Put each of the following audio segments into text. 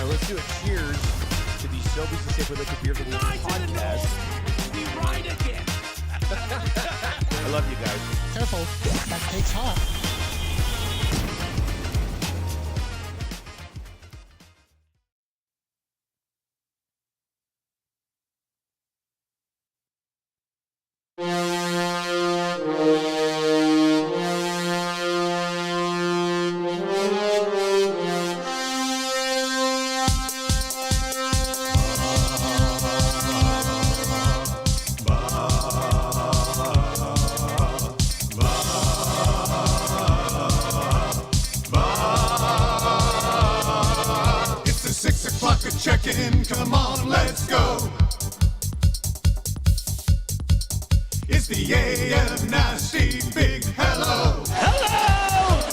Let's do a cheers to the Sobeys and Safe Liquid Beer of the Week podcast. We ride again. I love you guys. Careful, that cake's hot. Check-in, come on, let's go. It's the AM Nasty Big Hello. Hello!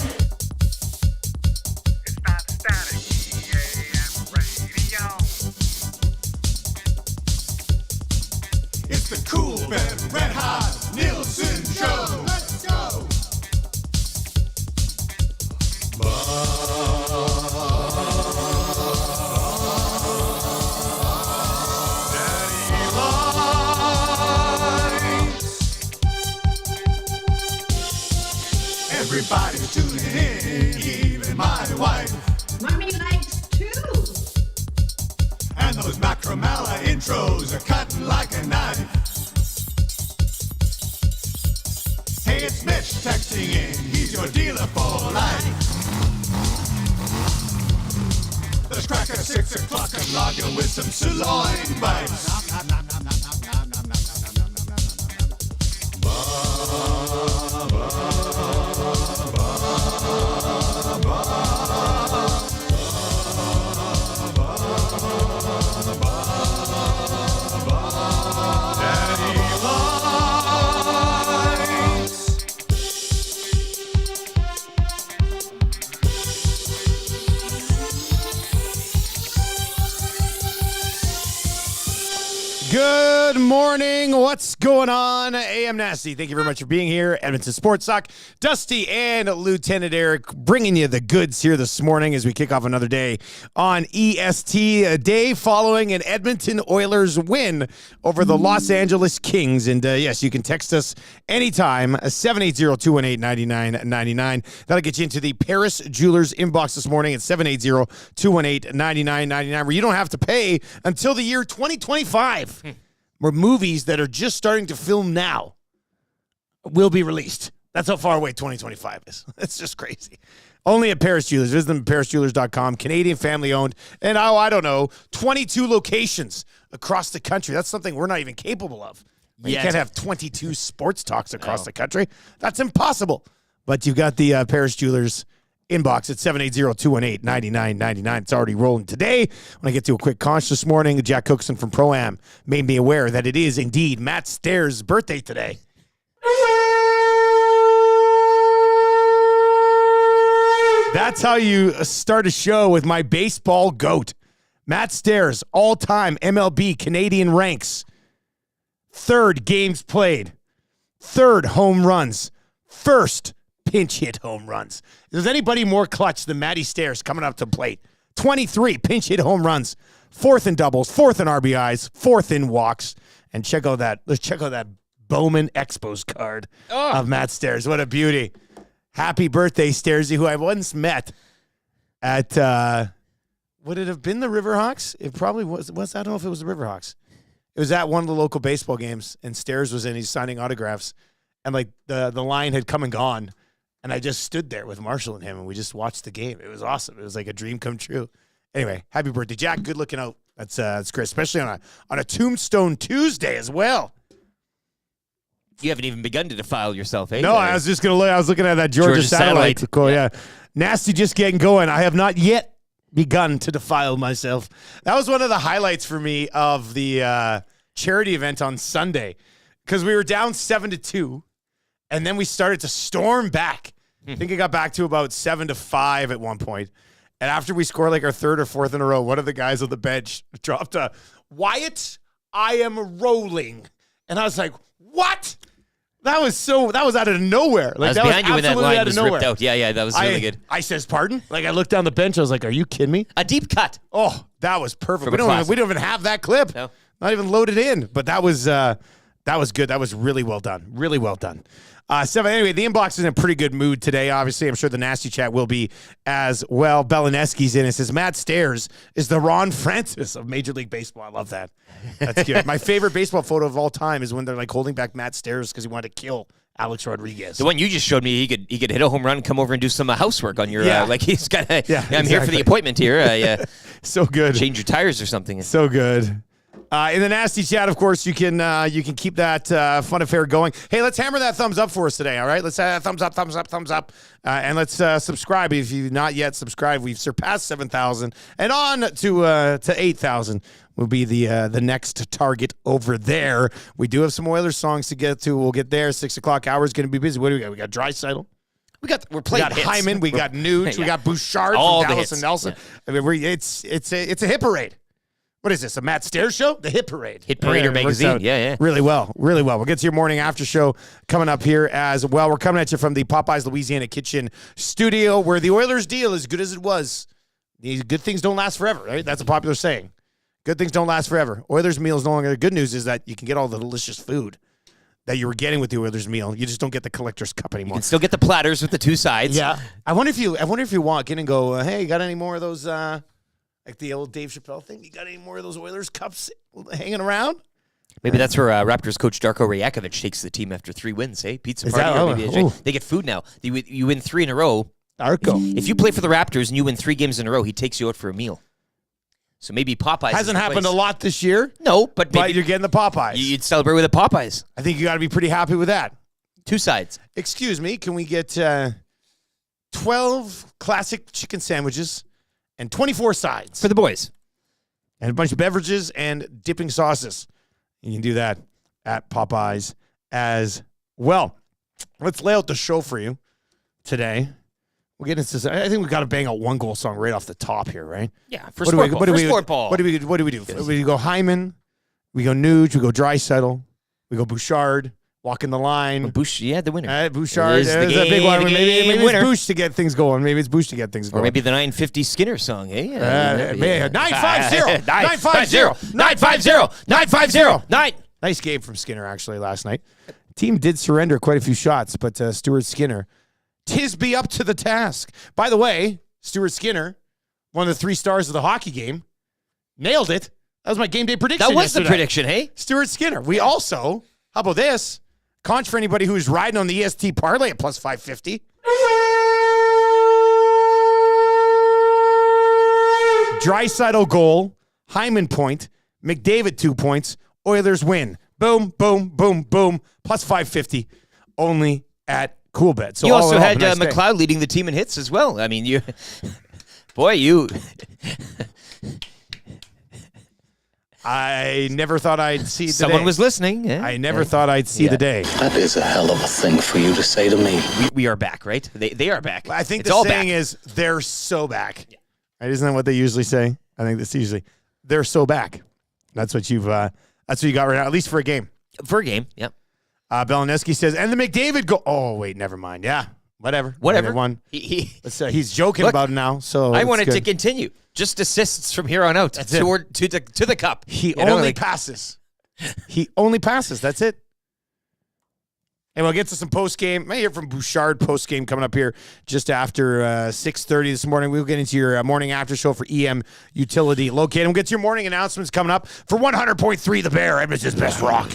It's not static, AM radio. It's the Cool Ben Red Hot Nielsen Show. Let's go. Everybody's tuning in, even my wife. Mommy likes too. And those Macromella intros are cutting like a knife. Hey, it's Mitch texting in, he's your dealer for life. Let's crack at 6 o'clock and log you with some sirloin bites. Good morning. What's going on? AM Nasty. Thank you very much for being here. Edmonton Sports Sock. Dusty and Lieutenant Eric bringing you the goods here this morning as we kick off another day on EST, a day following an Edmonton Oilers win over the Los Angeles Kings. And yes, you can text us anytime, 780-218-9999. That'll get you into the Paris Jewelers inbox this morning at 780-218-9999, where you don't have to pay until the year 2025. Where movies that are just starting to film now will be released. That's how far away 2025 is. It's just crazy. Only at Paris Jewelers. Visit them at parisjewelers.com. Canadian family owned. And I don't know, 22 locations across the country. That's something we're not even capable of. You can't have 22 sports talks across the country. That's impossible. But you've got the Paris Jewelers inbox at 780-218-9999. It's already rolling today. When I get to a quick conch this morning, Jack Cookson from Pro-Am made me aware that it is indeed Matt Stairs' birthday today. That's how you start a show with my baseball goat. Matt Stairs, all-time MLB Canadian ranks. 3rd games played. 3rd home runs. 1st pinch hit home runs. Is anybody more clutch than Matty Stairs coming up to plate? 23 pinch hit home runs, 4th in doubles, 4th in RBIs, 4th in walks. And let's check out that Bowman Expos card of Matt Stairs. What a beauty. Happy birthday, Stairsy, who I once met at, would it have been the Riverhawks? It probably was. I don't know if it was the Riverhawks. It was at one of the local baseball games, and Stairs was in. He's signing autographs. And like the line had come and gone. And I just stood there with Marshall and him, and we just watched the game. It was awesome. It was like a dream come true. Anyway, happy birthday, Jack. Good looking out. That's great, especially on a Tombstone Tuesday as well. You haven't even begun to defile yourself, eh? No, I was just gonna look. I was looking at that Georgia satellite. Cool, yeah. Nasty, just getting going. I have not yet begun to defile myself. That was one of the highlights for me of the charity event on Sunday, because we were down 7-2, and then we started to storm back. I think it got back to about 7-5 at one point. And after we scored like our 3rd or 4th in a row, one of the guys on the bench dropped a, "Wyatt, I am rolling." And I was like, what? That was out of nowhere. I Like was that behind you when that absolutely line out of was nowhere. ripped out. Yeah, that was really good. I says, pardon? Like I looked down the bench. I was like, are you kidding me? A deep cut. Oh, that was perfect. From We a classic. don't even have that clip. No. Not even loaded in. But that was good. That was really well done. Really well done. Anyway, the inbox is in a pretty good mood today. Obviously, I'm sure the nasty chat will be as well. Belineski's in and says, Matt Stairs is the Ron Francis of Major League Baseball. I love that. That's good. My favorite baseball photo of all time is when they're like holding back Matt Stairs because he wanted to kill Alex Rodriguez. The one you just showed me, he could hit a home run, come over and do some housework on your. Yeah. Like he's got. I'm here for exactly. the appointment here. So good. Change your tires or something. So good. In the nasty chat, of course, you can keep that fun affair going. Hey, let's hammer that thumbs up for us today, all right? Let's thumbs up. And let's subscribe. If you've not yet subscribed, we've surpassed 7,000. And on to 8,000 will be the next target over there. We do have some Oilers songs to get to. We'll get there. 6 o'clock hour is going to be busy. What do we got? We got Draisaitl. We're We playing got hits. Hyman. We got Nuge. We got Bouchard All from the Dallas hits. and Nelson. Yeah. I mean, it's a hit parade. What is this, a Matt Stairs show? The Hit Parade. Hit Parader it works magazine. out Yeah. Really well. We'll get to your morning after show coming up here as well. We're coming at you from the Popeyes Louisiana Kitchen studio where the Oilers deal as good as it was. These good things don't last forever, right? That's a popular saying. Good things don't last forever. Oilers meal is no longer. The good news is that you can get all the delicious food that you were getting with the Oilers meal. You just don't get the collector's cup You anymore. can still get the platters with the two sides. Yeah. I wonder if you walk in and go, hey, you got any more of those like the old Dave Chappelle thing? You got any more of those Oilers cups hanging around? Maybe that's where Raptors coach Darko Rajakovic takes the team after 3 wins, hey? Pizza Is party. that- Or maybe oh, a drink. ooh. They get food now. You win 3 in a row. Darko. If you play for the Raptors and you win 3 games in a row, he takes you out for a meal. So maybe Popeyes is Hasn't the happened place. a lot this year, No, but but maybe you're getting the Popeyes. you'd celebrate with a Popeyes. I think you got to be pretty happy with that. 2 sides. Excuse me, can we get 12 classic chicken sandwiches and 24 sides For the boys. and a bunch of beverages and dipping sauces? You can do that at Popeyes as well. Let's lay out the show for you today. We'll get into. I think we've got to bang out one goal song right off the top here, right? Yeah, for sport ball. For sport ball. What do we do? We go Hyman, we go Nuge, we go Draisaitl, we go Bouchard, walking the line. Yeah, the winner. Bouchard Is the is a big one. game Maybe it's winner. Bouch to get things going. Maybe it's Bouch to get things Or going. maybe the 950 Skinner song, eh? 950. 9. Nice game from Skinner, actually, last night. Team did surrender quite a few shots, but Stuart Skinner, tis be up to the task. By the way, Stuart Skinner, one of the 3 stars of the hockey game, nailed it. That was my game day prediction. That was yesterday. the prediction, hey? Stuart Skinner. We also, how about this? Conch for anybody who's riding on the EST parlay at plus 550. Draisaitl goal, Hyman point, McDavid 2 points, Oilers win. Boom, boom, boom, boom. Plus 550 only at Coolbet. So You all also in all, had nice day. McLeod leading the team in hits as well. I mean, you. I never thought I'd see the Someone day. was listening. Eh? I never thought I'd see the day. That is a hell of a thing for you to say to me. We are back, right? They are back. I think it's the all saying back. is they're so back. Yeah. Right? Isn't that what they usually say? I think that's usually they're so back. That's what you got right now, at least for a game. For a game, yep. Belineski says, and the McDavid go. Oh wait, never mind. Yeah, whatever. Whatever. He's joking Look, about it now. So I it's wanted to good. continue. Just assists from here on out to the cup. He You know, only like- passes. He only passes. That's it. And we'll get to some post game. I hear from Bouchard post game coming up here just after 6:30 this morning. We'll get into your morning after show for EM Utility Located. We'll get to your morning announcements coming up for 100.3 The Bear, Edmonton's best rock.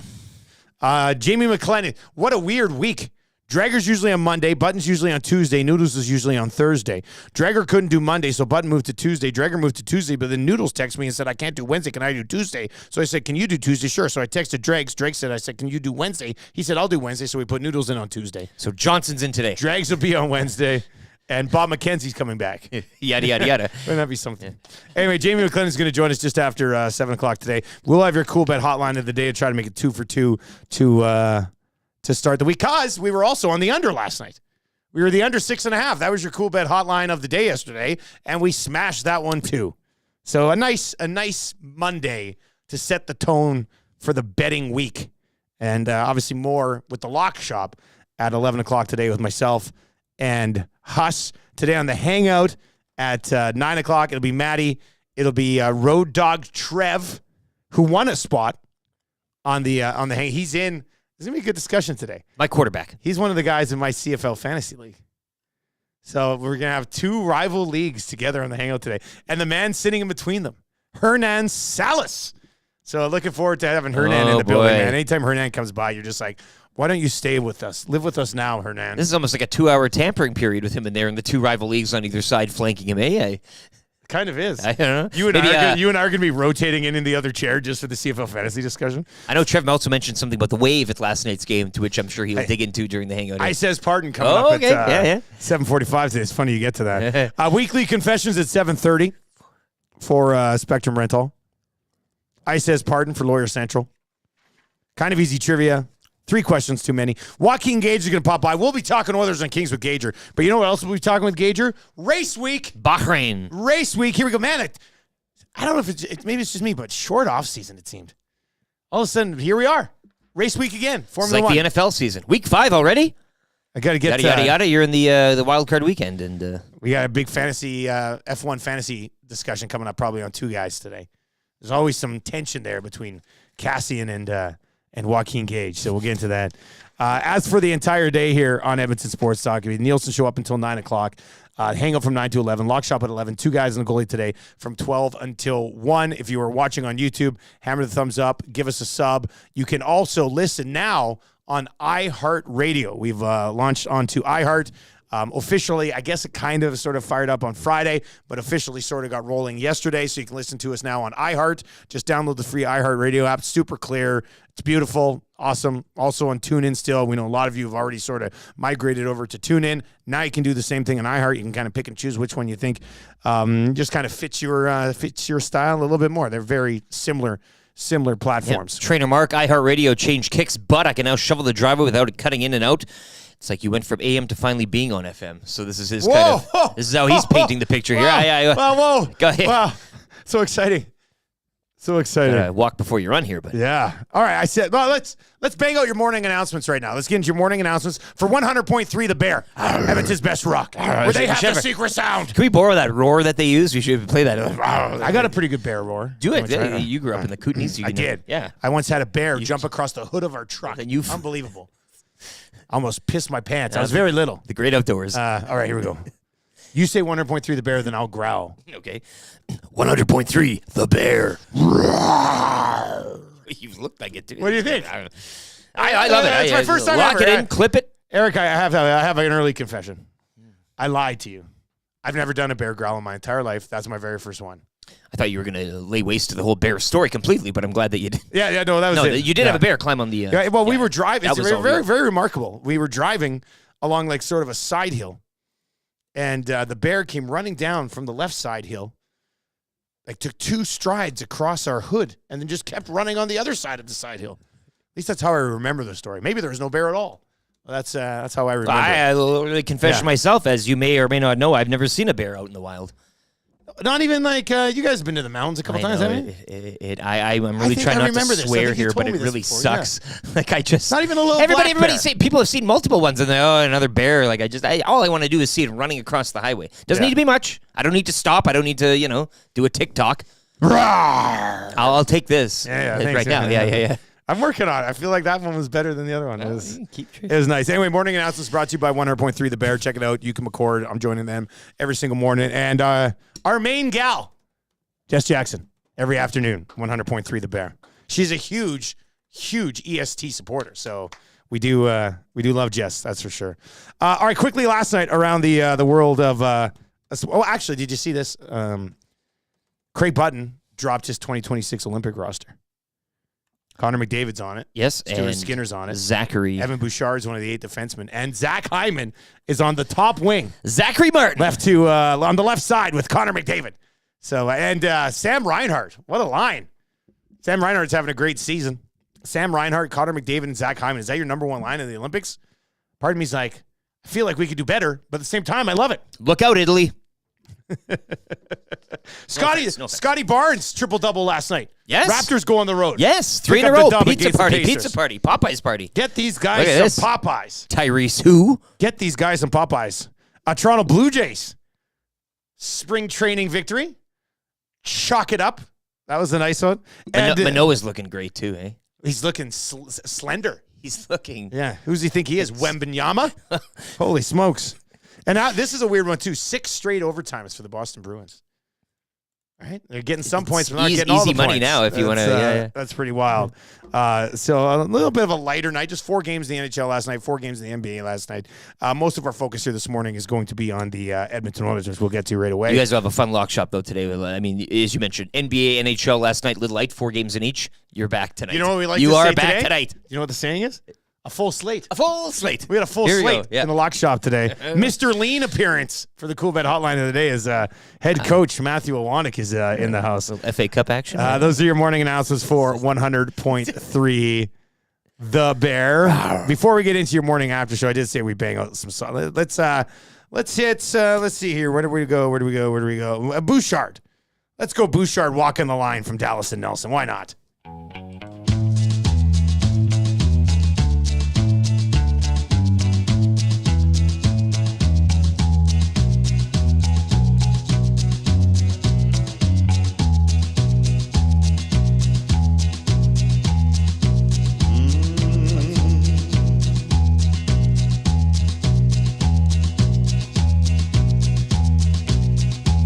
Jamie McLennan. What a weird week. Drager's usually on Monday. Button's usually on Tuesday. Noodles is usually on Thursday. Drager couldn't do Monday, so Button moved to Tuesday. Drager moved to Tuesday, but then Noodles texted me and said, I can't do Wednesday. Can I do Tuesday? So I said, can you do Tuesday? Sure. So I texted Dregs. Drake said, I said, can you do Wednesday? He said, I'll do Wednesday. So we put Noodles in on Tuesday. So Johnson's in today. Drags will be on Wednesday. And Bob McKenzie's coming back. Yada, yada, yada. Wouldn't that be something? Anyway, Jamie McLennan is going to join us just after 7 o'clock today. We'll have your cool bet hotline of the day to try to make it 2 for 2 to start the week, because we were also on the under last night. We were the under 6.5. That was your cool bet hotline of the day yesterday, and we smashed that one too. So a nice Monday to set the tone for the betting week. And obviously more with the Lock Shop at 11 o'clock today with myself and Huss. Today on the Hangout at 9 o'clock, it'll be Maddie. It'll be Road Dog Trev, who won a spot on the hang. He's in. There's going to be a good discussion today. My quarterback. He's one of the guys in my CFL fantasy league. So we're going to have two rival leagues together on the Hangout today. And the man sitting in between them, Hernan Salas. So looking forward to having Hernan in the building, man. Anytime Hernan comes by, you're just like, why don't you stay with us? Live with us now, Hernan. This is almost like a 2-hour tampering period with him in there and the two rival leagues on either side flanking him. Kind of is. I don't know. You and I are going to be rotating in the other chair just for the CFL fantasy discussion. I know Trev also mentioned something about the wave at last night's game, to which I'm sure he'll dig into during the Hangout. I says pardon coming up at 7:45 today. It's funny you get to that. Weekly confessions at 7:30 for Spectrum Rental. I says pardon for Lawyer Central. Kind of easy trivia. 3 questions too many. Joaquin Gage is going to pop by. We'll be talking Oilers and Kings with Gager. But you know what else we'll be talking with Gager? Race week. Bahrain. Race week. Here we go. Man, I don't know if maybe it's just me, but short off season it seemed. All of a sudden, here we are. Race week again. Formula It's like One. the NFL season. Week 5 already? I got to get... Yada, yada, yada. You're in the wild card weekend. And we got a big fantasy F1 fantasy discussion coming up probably on 2 guys today. There's always some tension there between Cassian and Joaquin Gage, so we'll get into that. As for the entire day here on Edmonton Sports Talk, Nielsen show up until 9 o'clock. Hang up from 9 to 11. Lock Shop at 11. 2 guys in the goalie today from 12 until 1. If you are watching on YouTube, hammer the thumbs up. Give us a sub. You can also listen now on iHeartRadio. We've launched onto iHeart. Officially, I guess it kind of sort of fired up on Friday, but officially sort of got rolling yesterday, so you can listen to us now on iHeart. Just download the free iHeartRadio app. Super clear. It's beautiful. Awesome. Also on TuneIn still. We know a lot of you have already sort of migrated over to TuneIn. Now you can do the same thing on iHeart. You can kind of pick and choose which one you think just kind of fits your style a little bit more. They're very similar platforms. Yep. Trainer Mark, iHeartRadio changed kicks, but I can now shovel the driveway without it cutting in and out. It's like you went from AM to finally being on FM. So this is his this is how he's painting the picture here. Whoa. Go ahead. Wow. So exciting. Walk before you run here, but yeah. All right. I said, well, let's bang out your morning announcements right now. Let's get into your morning announcements for 100.3 The Bear, Edmonton's best rock, where they have the secret sound. Can we borrow that roar that they use? We should play that. I got a pretty good bear roar. Do it. You grew up in the Kootenays. I did. Yeah. I once had a bear jump across the hood of our truck. Unbelievable. Almost pissed my pants. I was very little. The great outdoors. All right, here we go. You say 100.3 The Bear, then I'll growl. Okay. 100.3 The Bear. You look like it, too. What do you think? I love it. It's my first time Lock ever. it in, clip it. Eric, I have an early confession. I lied to you. I've never done a bear growl in my entire life. That's my very first one. I thought you were going to lay waste to the whole bear story completely, but I'm glad that you did. Yeah, no, that was it. You did have a bear climb on the... we were driving. It's very, real. very remarkable. We were driving along like sort of a side hill, and the bear came running down from the left side hill, like took 2 strides across our hood, and then just kept running on the other side of the side hill. At least that's how I remember the story. Maybe there was no bear at all. Well, that's how I remember I literally confess myself, as you may or may not know, I've never seen a bear out in the wild. Not even like you guys have been to the mountains a couple times, haven't you? I'm really trying not to swear here, but it really sucks. Yeah. Like I just not even a little. Everybody say people have seen multiple ones, and they're another bear. Like all I want to do is see it running across the highway. Doesn't need to be much. I don't need to stop. I don't need to do a TikTok. I'll take this right now. Yeah. I'm working on it. I feel like that one was better than the other one. It was nice. Anyway, morning announcements brought to you by 100.3 The Bear. Check it out. You can McCord. I'm joining them every single morning. And our main gal, Jess Jackson, every afternoon, 100.3 The Bear. She's a huge EST supporter. So we do love Jess. That's for sure. All right, quickly last night around the world of actually, did you see this? Craig Button dropped his 2026 Olympic roster. Connor McDavid's on it. Yes, Stuart and Skinner's on it. Zachary. Evan Bouchard is one of the 8 defensemen. And Zach Hyman is on the top wing. Zachary Martin. On the left side with Connor McDavid. So, and Sam Reinhart. What a line. Sam Reinhart's having a great season. Sam Reinhart, Connor McDavid, and Zach Hyman. Is that your number 1 line in the Olympics? Part of me's like, I feel like we could do better, but at the same time, I love it. Look out, Italy. Scotty Barnes triple-double last night. Yes. Raptors go on the road. Yes, 3 Pick in a up the row. dub Pizza against the party, Pacers. pizza party, Popeye's party. Get these Look guys at some Popeyes. Tyrese who? Get these guys some Popeyes. Toronto Blue Jays. Spring training victory. Chalk it up. That was a nice one. And Manoa's looking great too, eh? he's looking slender. He's looking. Yeah. Who's he think he is? Wembanyama? Holy smokes. And now, this is a weird one, too. 6 straight overtimes for the Boston Bruins. All right? They're getting some points, but not getting all the easy money points. now if you want to. Yeah. That's pretty wild. So a little bit of a lighter night. Just 4 games in the NHL last night, 4 games in the NBA last night. Most of our focus here this morning is going to be on the Edmonton Oilers, which we'll get to right away. You guys will have a fun lock shop, though, today. I mean, as you mentioned, NBA, NHL last night, Little Light, 4 games in each. You're back tonight. You know what we like you to say are back today? tonight. You know what the saying is? A full slate. A full slate. We had a full Here we slate go, yeah. in the lock shop today. Mr. Lean appearance for the Cool Bet Hotline of the day is head coach Matthew Iwanek is in the house. FA Cup action. Those are your morning announcements for 100.3 The Bear. Before we get into your morning after show, I did say we bang out some songs. Let's see here. Where do we go? Bouchard. Let's go Bouchard walking the line from Dallas and Nelson. Why not?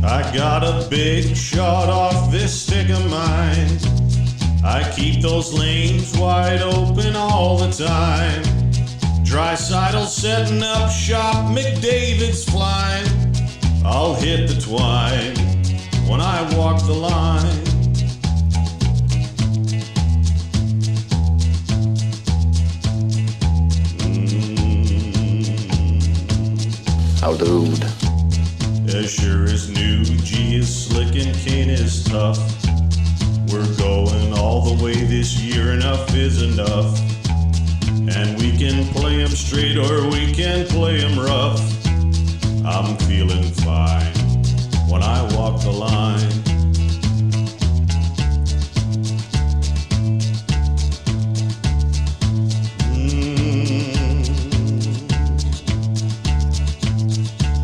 I got a big shot off this stick of mine. I keep those lanes wide open all the time. Drysidle setting up shop, McDavid's flying. I'll hit the twine when I walk the line. How rude. As sure as new G is slick and Kane is tough. We're going all the way this year, enough is enough. And we can play 'em straight or we can play 'em rough. I'm feeling fine when I walk the line.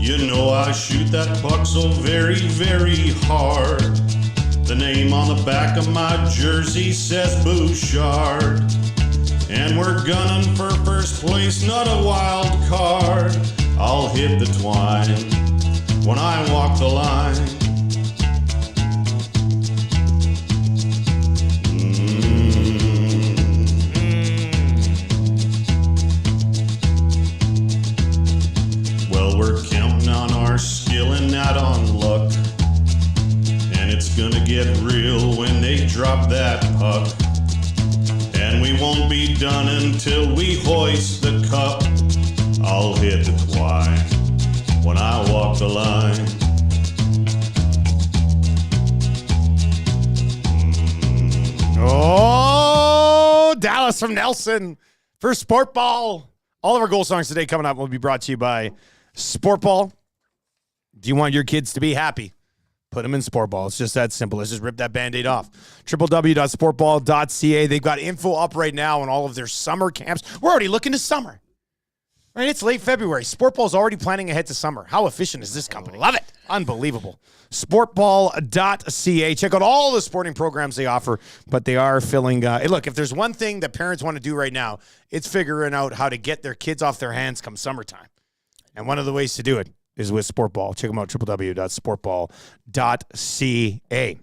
You know I shoot that puck so very, very hard. The name on the back of my jersey says Bouchard. And we're gunning for first place, not a wild card. I'll hit the twine when I walk the line. Well, we're counting on our skill and not on luck. And it's gonna get real when they drop that puck. And we won't be done until we hoist the cup. I'll hit the twine when I walk the line. Oh, Dallas from Nelson for Sport Ball. All of our goal songs today coming up will be brought to you by Sport Ball. Do you want your kids to be happy? Put them in Sport Ball. It's just that simple. Let's just rip that Band-Aid off. www.sportball.ca. They've got info up right now on all of their summer camps. We're already looking to summer. Right? It's late February. Sport Ball's already planning ahead to summer. How efficient is this company? Love it. Unbelievable. Sportball.ca. Check out all the sporting programs they offer, but they are filling. Hey, look, if there's one thing that parents want to do right now, it's figuring out how to get their kids off their hands come summertime. And one of the ways to do it is with Sport Ball. Check them out, www.sportball.ca.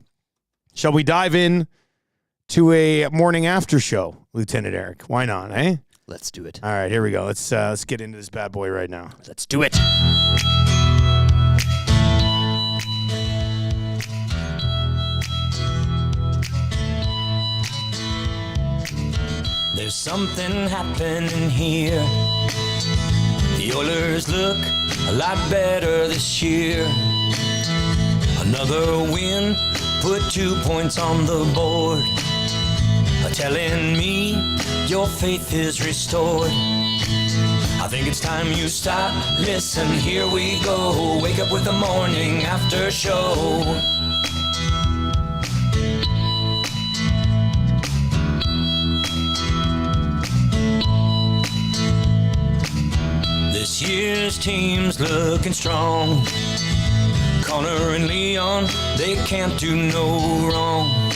Shall we dive in to a morning after show, Lieutenant Eric? Why not, eh? Let's do it. All right, here we go. Let's get into this bad boy right now. Let's do it. There's something happening here. The Oilers look a lot better this year. Another win, put 2 points on the board. Telling me your faith is restored. I think it's time you stop, listen, here we go. Wake up with the morning after show. This year's team's looking strong. Connor and Leon, they can't do no wrong.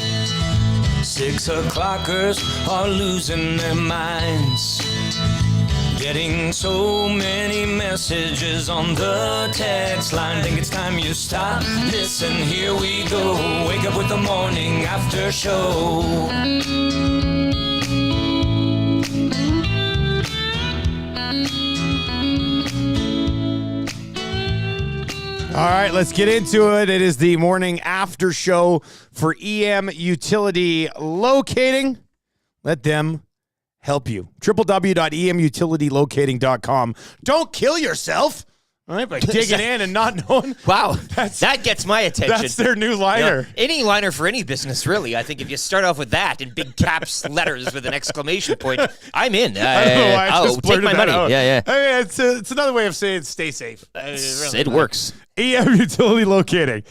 6 o'clockers are losing their minds. Getting so many messages on the text line. Think it's time you stop, listen, here we go. Wake up with the morning after show. All right, let's get into it. It is the morning after show for EM Utility Locating. Let them help you. www.emutilitylocating.com. Don't kill yourself. All right, by digging in and not knowing. Wow, that gets my attention. That's their new liner. Any liner for any business, really. I think if you start off with that in big caps letters with an exclamation point, I'm in. I don't know why I just take blurted my that money. out. Yeah. I mean, it's another way of saying stay safe. It works. EM Utility Locating.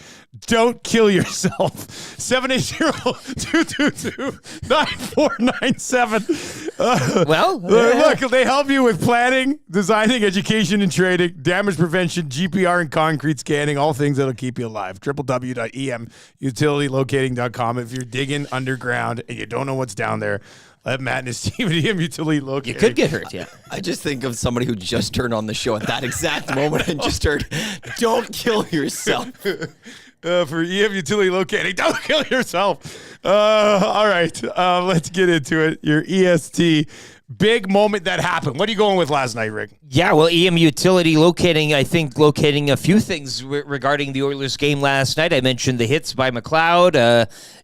Don't kill yourself. 780-222-9497. Look, they help you with planning, designing, education, and trading, damage prevention, GPR and concrete scanning, all things that'll keep you alive. www.emutilitylocating.com. If you're digging underground and you don't know what's down there, let Matt and his team at EM Utility Locating. You could get hurt, yeah. I just think of somebody who just turned on the show at that exact moment and just heard, "Don't kill yourself." For EM Utility Locating, don't kill yourself. All right, let's get into it. Your EST big moment that happened. What are you going with last night, Rick? Yeah, well, EM Utility Locating, I think locating a few things regarding the Oilers game last night. I mentioned the hits by McLeod,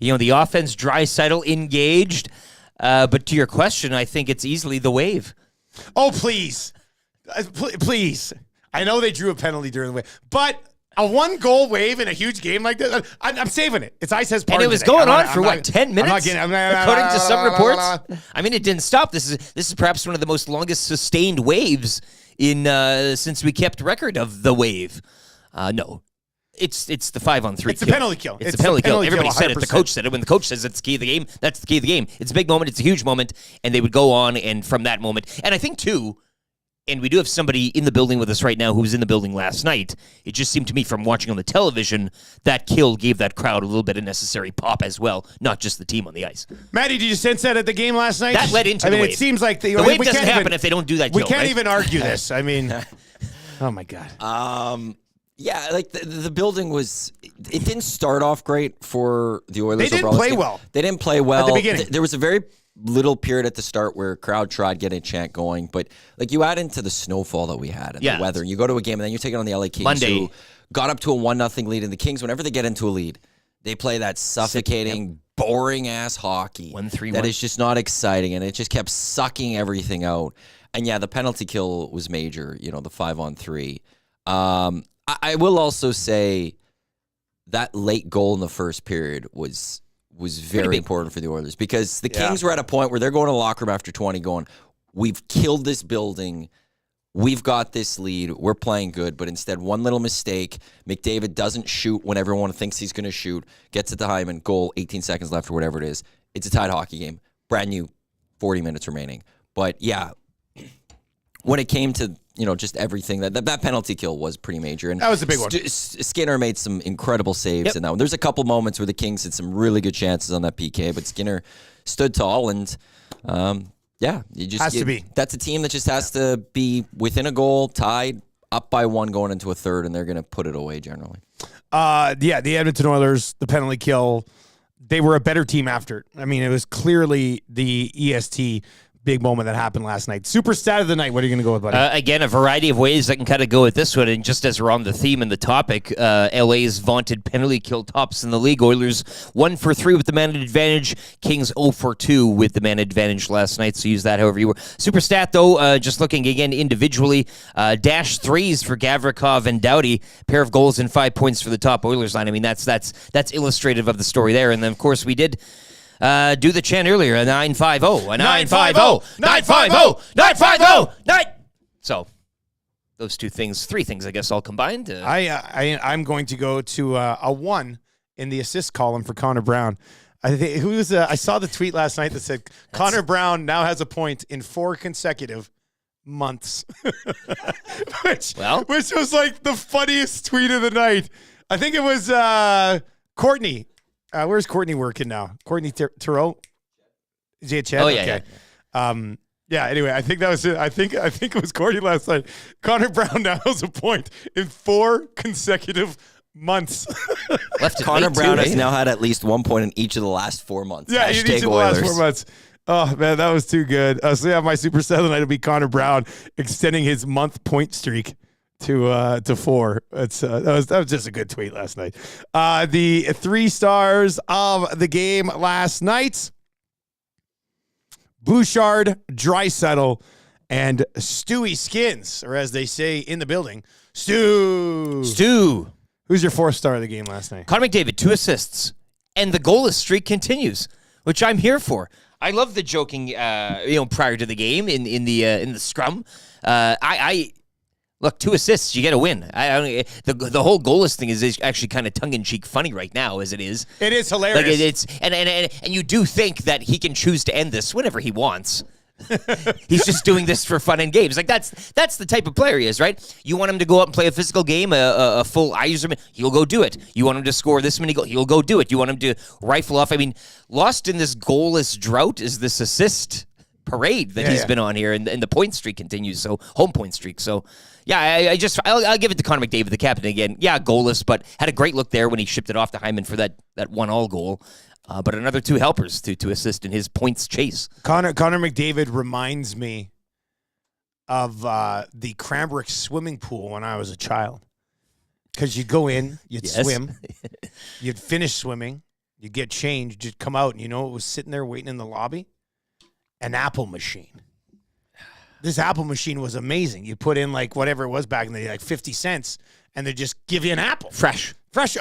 the offense, Draisaitl engaged. But to your question, I think it's easily the wave. Oh, please. Please. I know they drew a penalty during the wave, but a 1-goal wave in a huge game like that, I'm saving it. It's Ice has part. And it was today. going on for 10 minutes? I'm not According to some reports. I mean, it didn't stop. This is perhaps one of the most longest sustained waves in since we kept record of the wave. No. It's the 5-on-3 It's the penalty kill. It's the penalty kill. Everybody said it. 100%. The coach said it. When the coach says it's the key of the game, that's the key of the game. It's a big moment. It's a huge moment. And they would go on, and from that moment, and I think, too, and we do have somebody in the building with us right now who was in the building last night. It just seemed to me from watching on the television, that kill gave that crowd a little bit of necessary pop as well, not just the team on the ice. Matty, did you sense that at the game last night? That led into the wave. It seems like the wave doesn't happen if they don't do that kill, We can't right? even argue this. I mean, oh, my God. Yeah, like the building was. It didn't start off great for the Oilers. They didn't play well. They didn't play well at the beginning. There was a very little period at the start where crowd tried getting a chant going, but like you add into the snowfall that we had and the weather, and you go to a game and then you take it on the LA Kings, Monday. who got up to a 1-0 lead. And the Kings, whenever they get into a lead, they play that suffocating, boring ass hockey 1-3-1. that is just not exciting, and it just kept sucking everything out. And yeah, the penalty kill was major. The 5-on-3. I will also say that late goal in the first period was very important for the Oilers, because the Kings were at a point where they're going to the locker room after 20 going, we've killed this building. We've got this lead. We're playing good. But instead, one little mistake, McDavid doesn't shoot when everyone thinks he's going to shoot, gets it to Hyman, goal, 18 seconds left or whatever it is. It's a tied hockey game. Brand new, 40 minutes remaining. But yeah, when it came to just everything, that penalty kill was pretty major. And that was a big one. Skinner made some incredible saves in that one. There's a couple moments where the Kings had some really good chances on that PK, but Skinner stood tall, and you just has to be. That's a team that just has to be within a goal, tied, up by one going into a third, and they're going to put it away generally. The Edmonton Oilers, the penalty kill, they were a better team after it. I mean, it was clearly the EST big moment that happened last night. Super stat of the night. What are you going to go with, buddy? Again, a variety of ways that can kind of go with this one. And just as we're on the theme and the topic, LA's vaunted penalty kill tops in the league. Oilers 1 for 3 with the man advantage. Kings 0 for 2 with the man advantage last night. So use that however you were. Super stat, though, just looking again individually, dash threes for Gavrikov and Doughty. Pair of goals and 5 points for the top Oilers line. I mean, that's illustrative of the story there. And then, of course, we did do the chant earlier, a 950, a 950, 950, 950, 9. So those three things, I guess, all combined. I'm going to go to a 1 in the assist column for Connor Brown. I saw the tweet last night that said Connor Brown now has a point in 4 consecutive months, which was like the funniest tweet of the night. I think it was Courtney. Where's Courtney working now? Courtney Thoreau? Is he a Chet? Oh yeah. Okay. Yeah. Yeah, anyway, I think that was it. I think it was Courtney last night. Connor Brown now has a point in 4 consecutive months. Connor Brown has now had at least 1 point in each of the last 4 months. Yeah, in each of the last 4 months. Oh, man, that was too good. So, yeah, my Super 7 night will be Connor Brown extending his month point streak to 4. That was just a good tweet last night. The 3 stars of the game last night: Bouchard, Draisaitl, and Stewie Skins, or as they say in the building, Stu. Who's your 4th star of the game last night? Connor McDavid, 2 assists, and the goalless streak continues, which I'm here for. I love the joking, prior to the game in the scrum. Look, 2 assists, you get a win. The whole goalless thing is actually kind of tongue-in-cheek funny right now, as it is. It is hilarious. Like and you do think that he can choose to end this whenever he wants. He's just doing this for fun and games. Like that's the type of player he is, right? You want him to go up and play a physical game, a full Iserman, he'll go do it. You want him to score this many goals, he'll go do it. You want him to rifle off. I mean, lost in this goalless drought is this assist parade that he's been on here, and the point streak continues. So home point streak. So yeah, I'll give it to Connor McDavid, the captain again. Yeah, goalless, but had a great look there when he shipped it off to Hyman for that 1-all goal. But another 2 helpers to assist in his points chase. Connor McDavid reminds me of the Cranbrook swimming pool when I was a child. Because you'd go in, you'd swim, you'd finish swimming, you'd get changed, you'd come out, and you know what was sitting there waiting in the lobby? An Apple machine. This Apple machine was amazing. You put in like whatever it was back in the day, like 50 cents, and they just give you an apple. Fresh,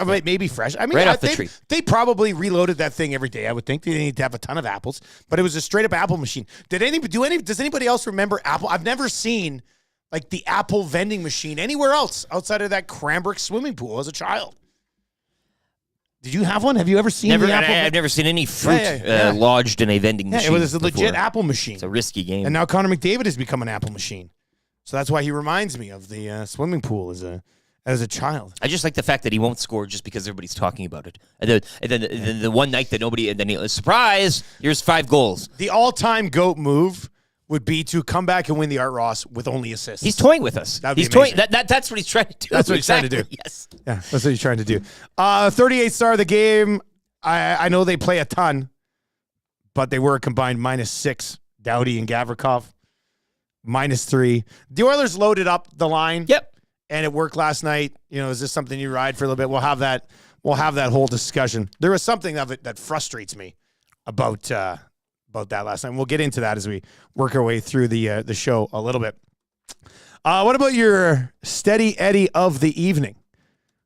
maybe fresh. I mean, right off the tree. They probably reloaded that thing every day. I would think they need to have a ton of apples, but it was a straight up Apple machine. Does anybody else remember Apple? I've never seen like the Apple vending machine anywhere else outside of that Cranbrook swimming pool as a child. Did you have one? Have you ever seen the Apple? I've never seen any fruit lodged in a vending machine. It was a legit before. Apple machine. It's a risky game. And now Connor McDavid has become an Apple machine. So that's why he reminds me of the swimming pool as a child. I just like the fact that he won't score just because everybody's talking about it. And then the one night that nobody, and then he, surprise, here's 5 goals. The all-time GOAT move would be to come back and win the Art Ross with only assists. He's toying with us. He's toying. That's what he's trying to do. That's what he's trying to do. Yes. Yeah, that's what he's trying to do. 38th star of the game. I know they play a ton, but they were a combined -6. Doughty and Gavrikov, -3. The Oilers loaded up the line. Yep. And it worked last night. You know, is this something you ride for a little bit? We'll have that whole discussion. There was something of it that frustrates me about that last night. And we'll get into that as we work our way through the show a little bit. What about your steady Eddie of the evening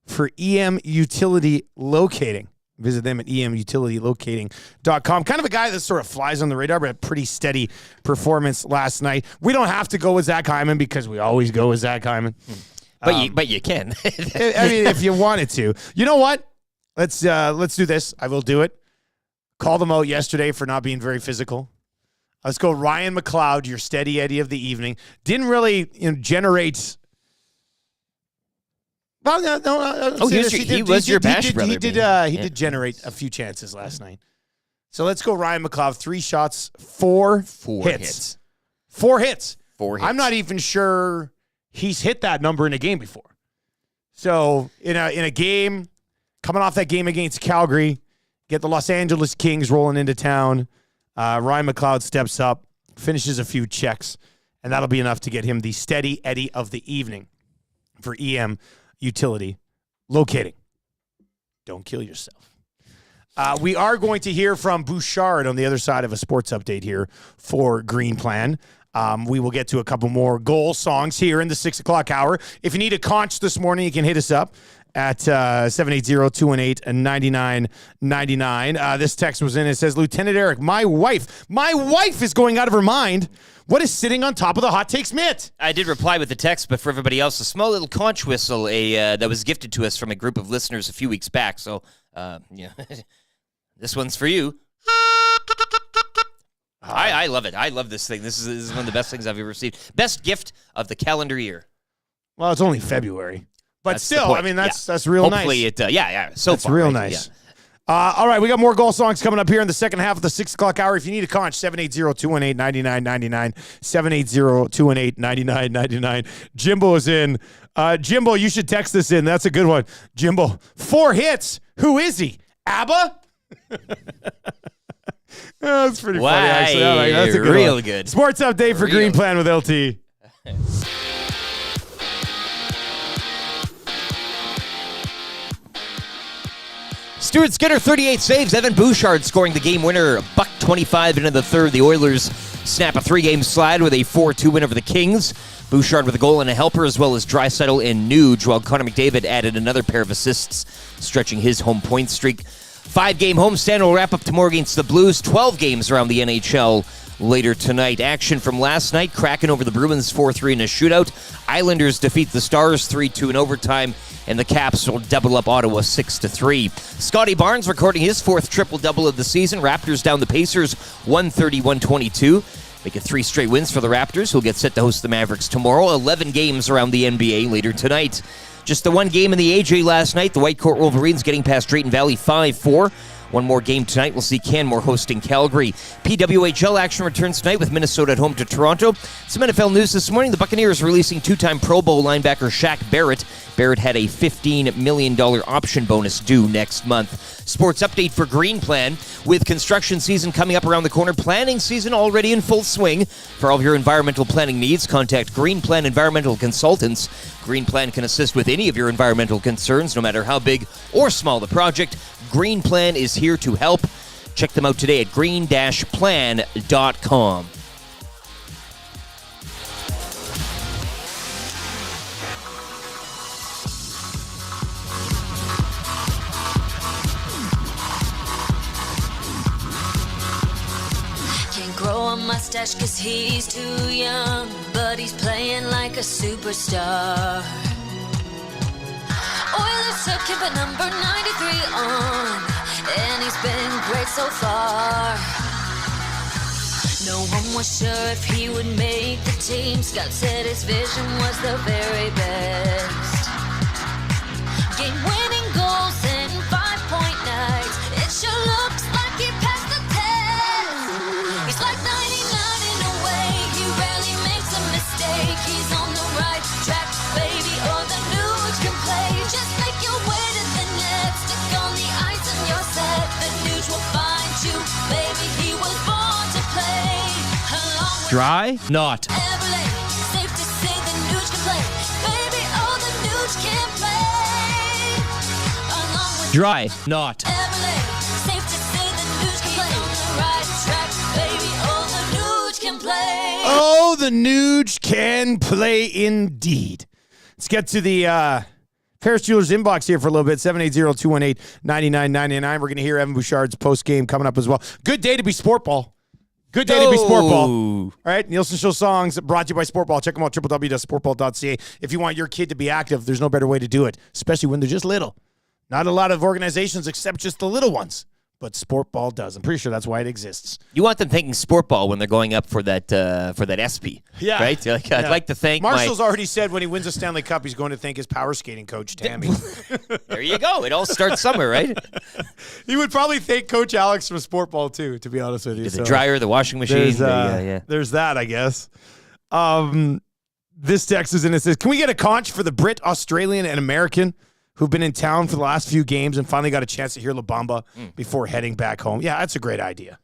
for EM Utility Locating? Visit them at emutilitylocating.com. Kind of a guy that sort of flies on the radar, but a pretty steady performance last night. We don't have to go with Zach Hyman because we always go with Zach Hyman. But you can. I mean, if you wanted to. You know what? Let's do this. I will do it. Call them out yesterday for not being very physical. Let's go Ryan McLeod, your steady Eddie of the evening. Didn't really generate... Well, no. He was your bash brother. He did generate a few chances last night. So let's go Ryan McLeod. 3 shots, 4 hits. 4 hits. 4 hits. I'm not even sure he's hit that number in a game before. So in a game, coming off that game against Calgary, get the Los Angeles Kings rolling into town. Ryan McLeod steps up, finishes a few checks, and that'll be enough to get him the steady Eddie of the evening for EM Utility Locating. Don't kill yourself. We are going to hear from Bouchard on the other side of a sports update here for Green Plan. We will get to a couple more goal songs here in the 6 o'clock hour. If you need a conch this morning, you can hit us up at 780-218-9999. This text was in. It says, Lieutenant Eric, my wife is going out of her mind. What is sitting on top of the hot takes mitt? I did reply with the text, but for everybody else, a small little conch whistle that was gifted to us from a group of listeners a few weeks back. So, this one's for you. I love it. I love this thing. This is one of the best things I've ever received. Best gift of the calendar year. Well, it's only February. But That's the still, point. I mean, that's real Hopefully nice. So that's far, real right? nice. Yeah. All right, we got more goal songs coming up here in the second half of the 6 o'clock hour. If you need a conch, 780-218-9999. 780-218-9999. Jimbo is in. Jimbo, you should text this in. That's a good one. Jimbo, 4 hits. Who is he? ABBA? That's pretty funny, actually. I like, that's a good real one. good. Sports update for Green Plan with LT. Stuart Skinner, 38 saves. Evan Bouchard scoring the game winner. $1.25 into the third. The Oilers snap a 3-game slide with a 4-2 win over the Kings. Bouchard with a goal and a helper, as well as Draisaitl and Nuge, while Connor McDavid added another pair of assists, stretching his home point streak. 5-game homestand will wrap up tomorrow against the Blues. 12 games around the NHL later tonight. Action from last night. Kraken over the Bruins 4-3 in a shootout. Islanders defeat the Stars 3-2 in overtime. And the Caps will double up Ottawa 6-3. Scotty Barnes recording his 4th triple-double of the season. Raptors down the Pacers 130-122. Making 3 straight wins for the Raptors, who'll get set to host the Mavericks tomorrow. 11 games around the NBA later tonight. Just the one game in the AJ last night. The Whitecourt Wolverines getting past Drayton Valley 5-4. One more game tonight. We'll see Canmore hosting Calgary. PWHL action returns tonight with Minnesota at home to Toronto. Some NFL news this morning. The Buccaneers releasing 2-time Pro Bowl linebacker Shaq Barrett. Barrett had a $15 million option bonus due next month. Sports update for Green Plan. With construction season coming up around the corner, planning season already in full swing. For all of your environmental planning needs, contact Green Plan Environmental Consultants. Green Plan can assist with any of your environmental concerns, no matter how big or small the project. Green Plan is here to help. Check them out today at green-plan.com. Can't grow a mustache 'cause he's too young, but he's playing like a superstar. Oilers took him at number 93 on, and he's been great so far. No one was sure if he would make the team. Scott said his vision was the very best. Game-winning goals and 5-point nights. It sure looks like he passed the test. He's like 99 in a way. He rarely makes a mistake. He's on the right track, baby, or the Nuge can play. Just make your way to the net. Stick on the ice and you're set. The Nuge will find you, baby. He was born to play. Along with Dry? Not. Everlane, safe to say the Nuge can play. Baby, oh, the Nuge can play. Along with Dry? Not. Everlane, safe to say the Nuge can play. On the right track, baby, oh, the Nuge can play. Oh, the Nuge can play indeed. Let's get to the Paris Jewelers inbox here for a little bit. 780-218-9999. We're going to hear Evan Bouchard's post game coming up as well. Good day to be sport ball. Good day to be sport ball. All right, Nielsen Show songs brought to you by Sport Ball. Check them out, www.sportball.ca. If you want your kid to be active, there's no better way to do it, especially when they're just little. Not a lot of organizations accept just the little ones, but Sport Ball does. I'm pretty sure that's why it exists. You want them thinking sport ball when they're going up for that SP. Yeah. Right? You're like, I'd like to thank Marshall's already said when he wins a Stanley Cup, he's going to thank his power skating coach, Tammy. There you go. It all starts somewhere, right? He would probably thank Coach Alex from Sport Ball, too, to be honest with you. The dryer, the washing machine. There's that, I guess. This text is in. It says, can we get a conch for the Brit, Australian, and American who've been in town for the last few games and finally got a chance to hear La Bamba before heading back home? Yeah, that's a great idea.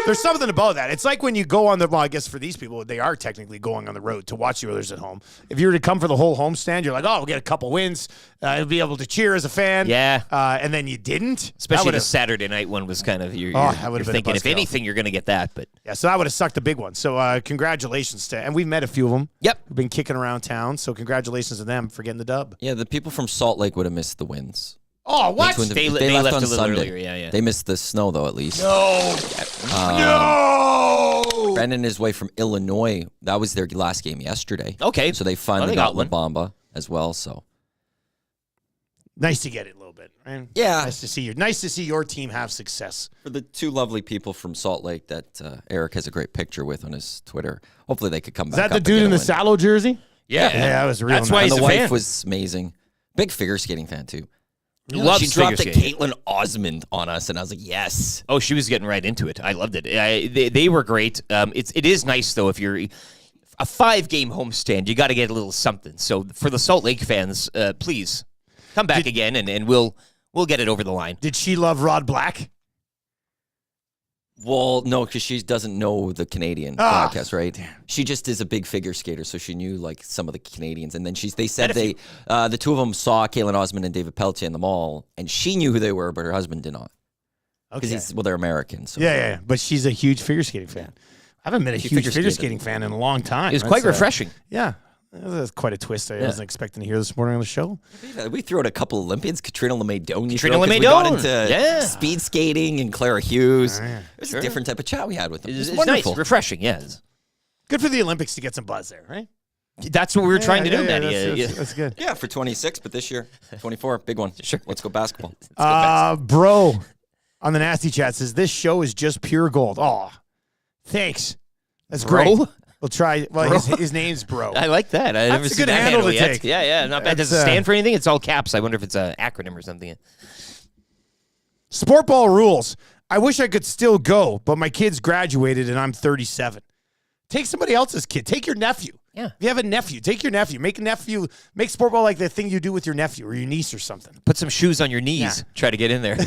There's something about that. It's like when you go on the, well, I guess for these people, they are technically going on the road to watch the Oilers at home. If you were to come for the whole homestand, you're like, oh, we'll get a couple wins. You'll be able to cheer as a fan. Yeah. And then you didn't. Especially the Saturday night one was kind of, you're thinking, if anything, you're going to get that. But yeah, so that would have sucked the big one. So congratulations to, and we've met a few of them. Yep. Who've been kicking around town. So congratulations to them for getting the dub. Yeah, the people from Salt Lake would have missed the wins. Oh, what? They left left on a little Sunday. earlier, yeah. They missed the snow, though, at least. No! Brandon and his wife from Illinois, that was their last game yesterday. Okay. So they finally got La Bamba as well, so. Nice to get it a little bit, right? Yeah. Nice to see your team have success. For the two lovely people from Salt Lake that Eric has a great picture with on his Twitter, hopefully they could come back. Is that up the dude and in the get a win. Sallow jersey? Yeah. That was real. That's why nice. he's And a the fan. wife was amazing. Big figure skating fan, too. Loves she dropped a figure skating. Caitlin Osmond on us, and I was like, yes. Oh, she was getting right into it. I loved it. They were great. It is nice, though, if you're a 5-game homestand, you got to get a little something. So for the Salt Lake fans, please come back again, and we'll get it over the line. Did she love Rod Black? Well, no, because she doesn't know the Canadian podcast, right? Damn. She just is a big figure skater, so she knew like some of the Canadians. And then they said the two of them saw Caitlin Osmond and David Pelletier in the mall, and she knew who they were, but her husband did not. Because they're American. So. Yeah. But she's a huge figure skating fan. I haven't been a huge figure skating fan in a long time. It was quite refreshing. Yeah. That's quite a twist I wasn't expecting to hear this morning on the show. We threw out a couple Olympians, Katrina LeMaidon. Katrina We got LeMaidon. into speed skating and Clara Hughes. Oh, yeah. It was a different type of chat we had with them. It's wonderful. nice, refreshing, yes. Good for the Olympics to get some buzz there, right? That's what we were trying to do, Matty. That's good. Yeah, for 26, but this year, 24, big one. Sure. Let's go basketball. Bro on the Nasty Chat says, this show is just pure gold. Oh, thanks. That's Bro? great. We'll try. Well, his name's Bro. I like that. I've never a seen good that handle to yet. take. Yeah, not bad. Does it stand for anything? It's all caps. I wonder if it's an acronym or something. Sport ball rules. I wish I could still go, but my kid's graduated and I'm 37. Take somebody else's kid. Take your nephew. Yeah. If you have a nephew, take your nephew. Make sport ball like the thing you do with your nephew or your niece or something. Put some shoes on your knees. Yeah. Try to get in there.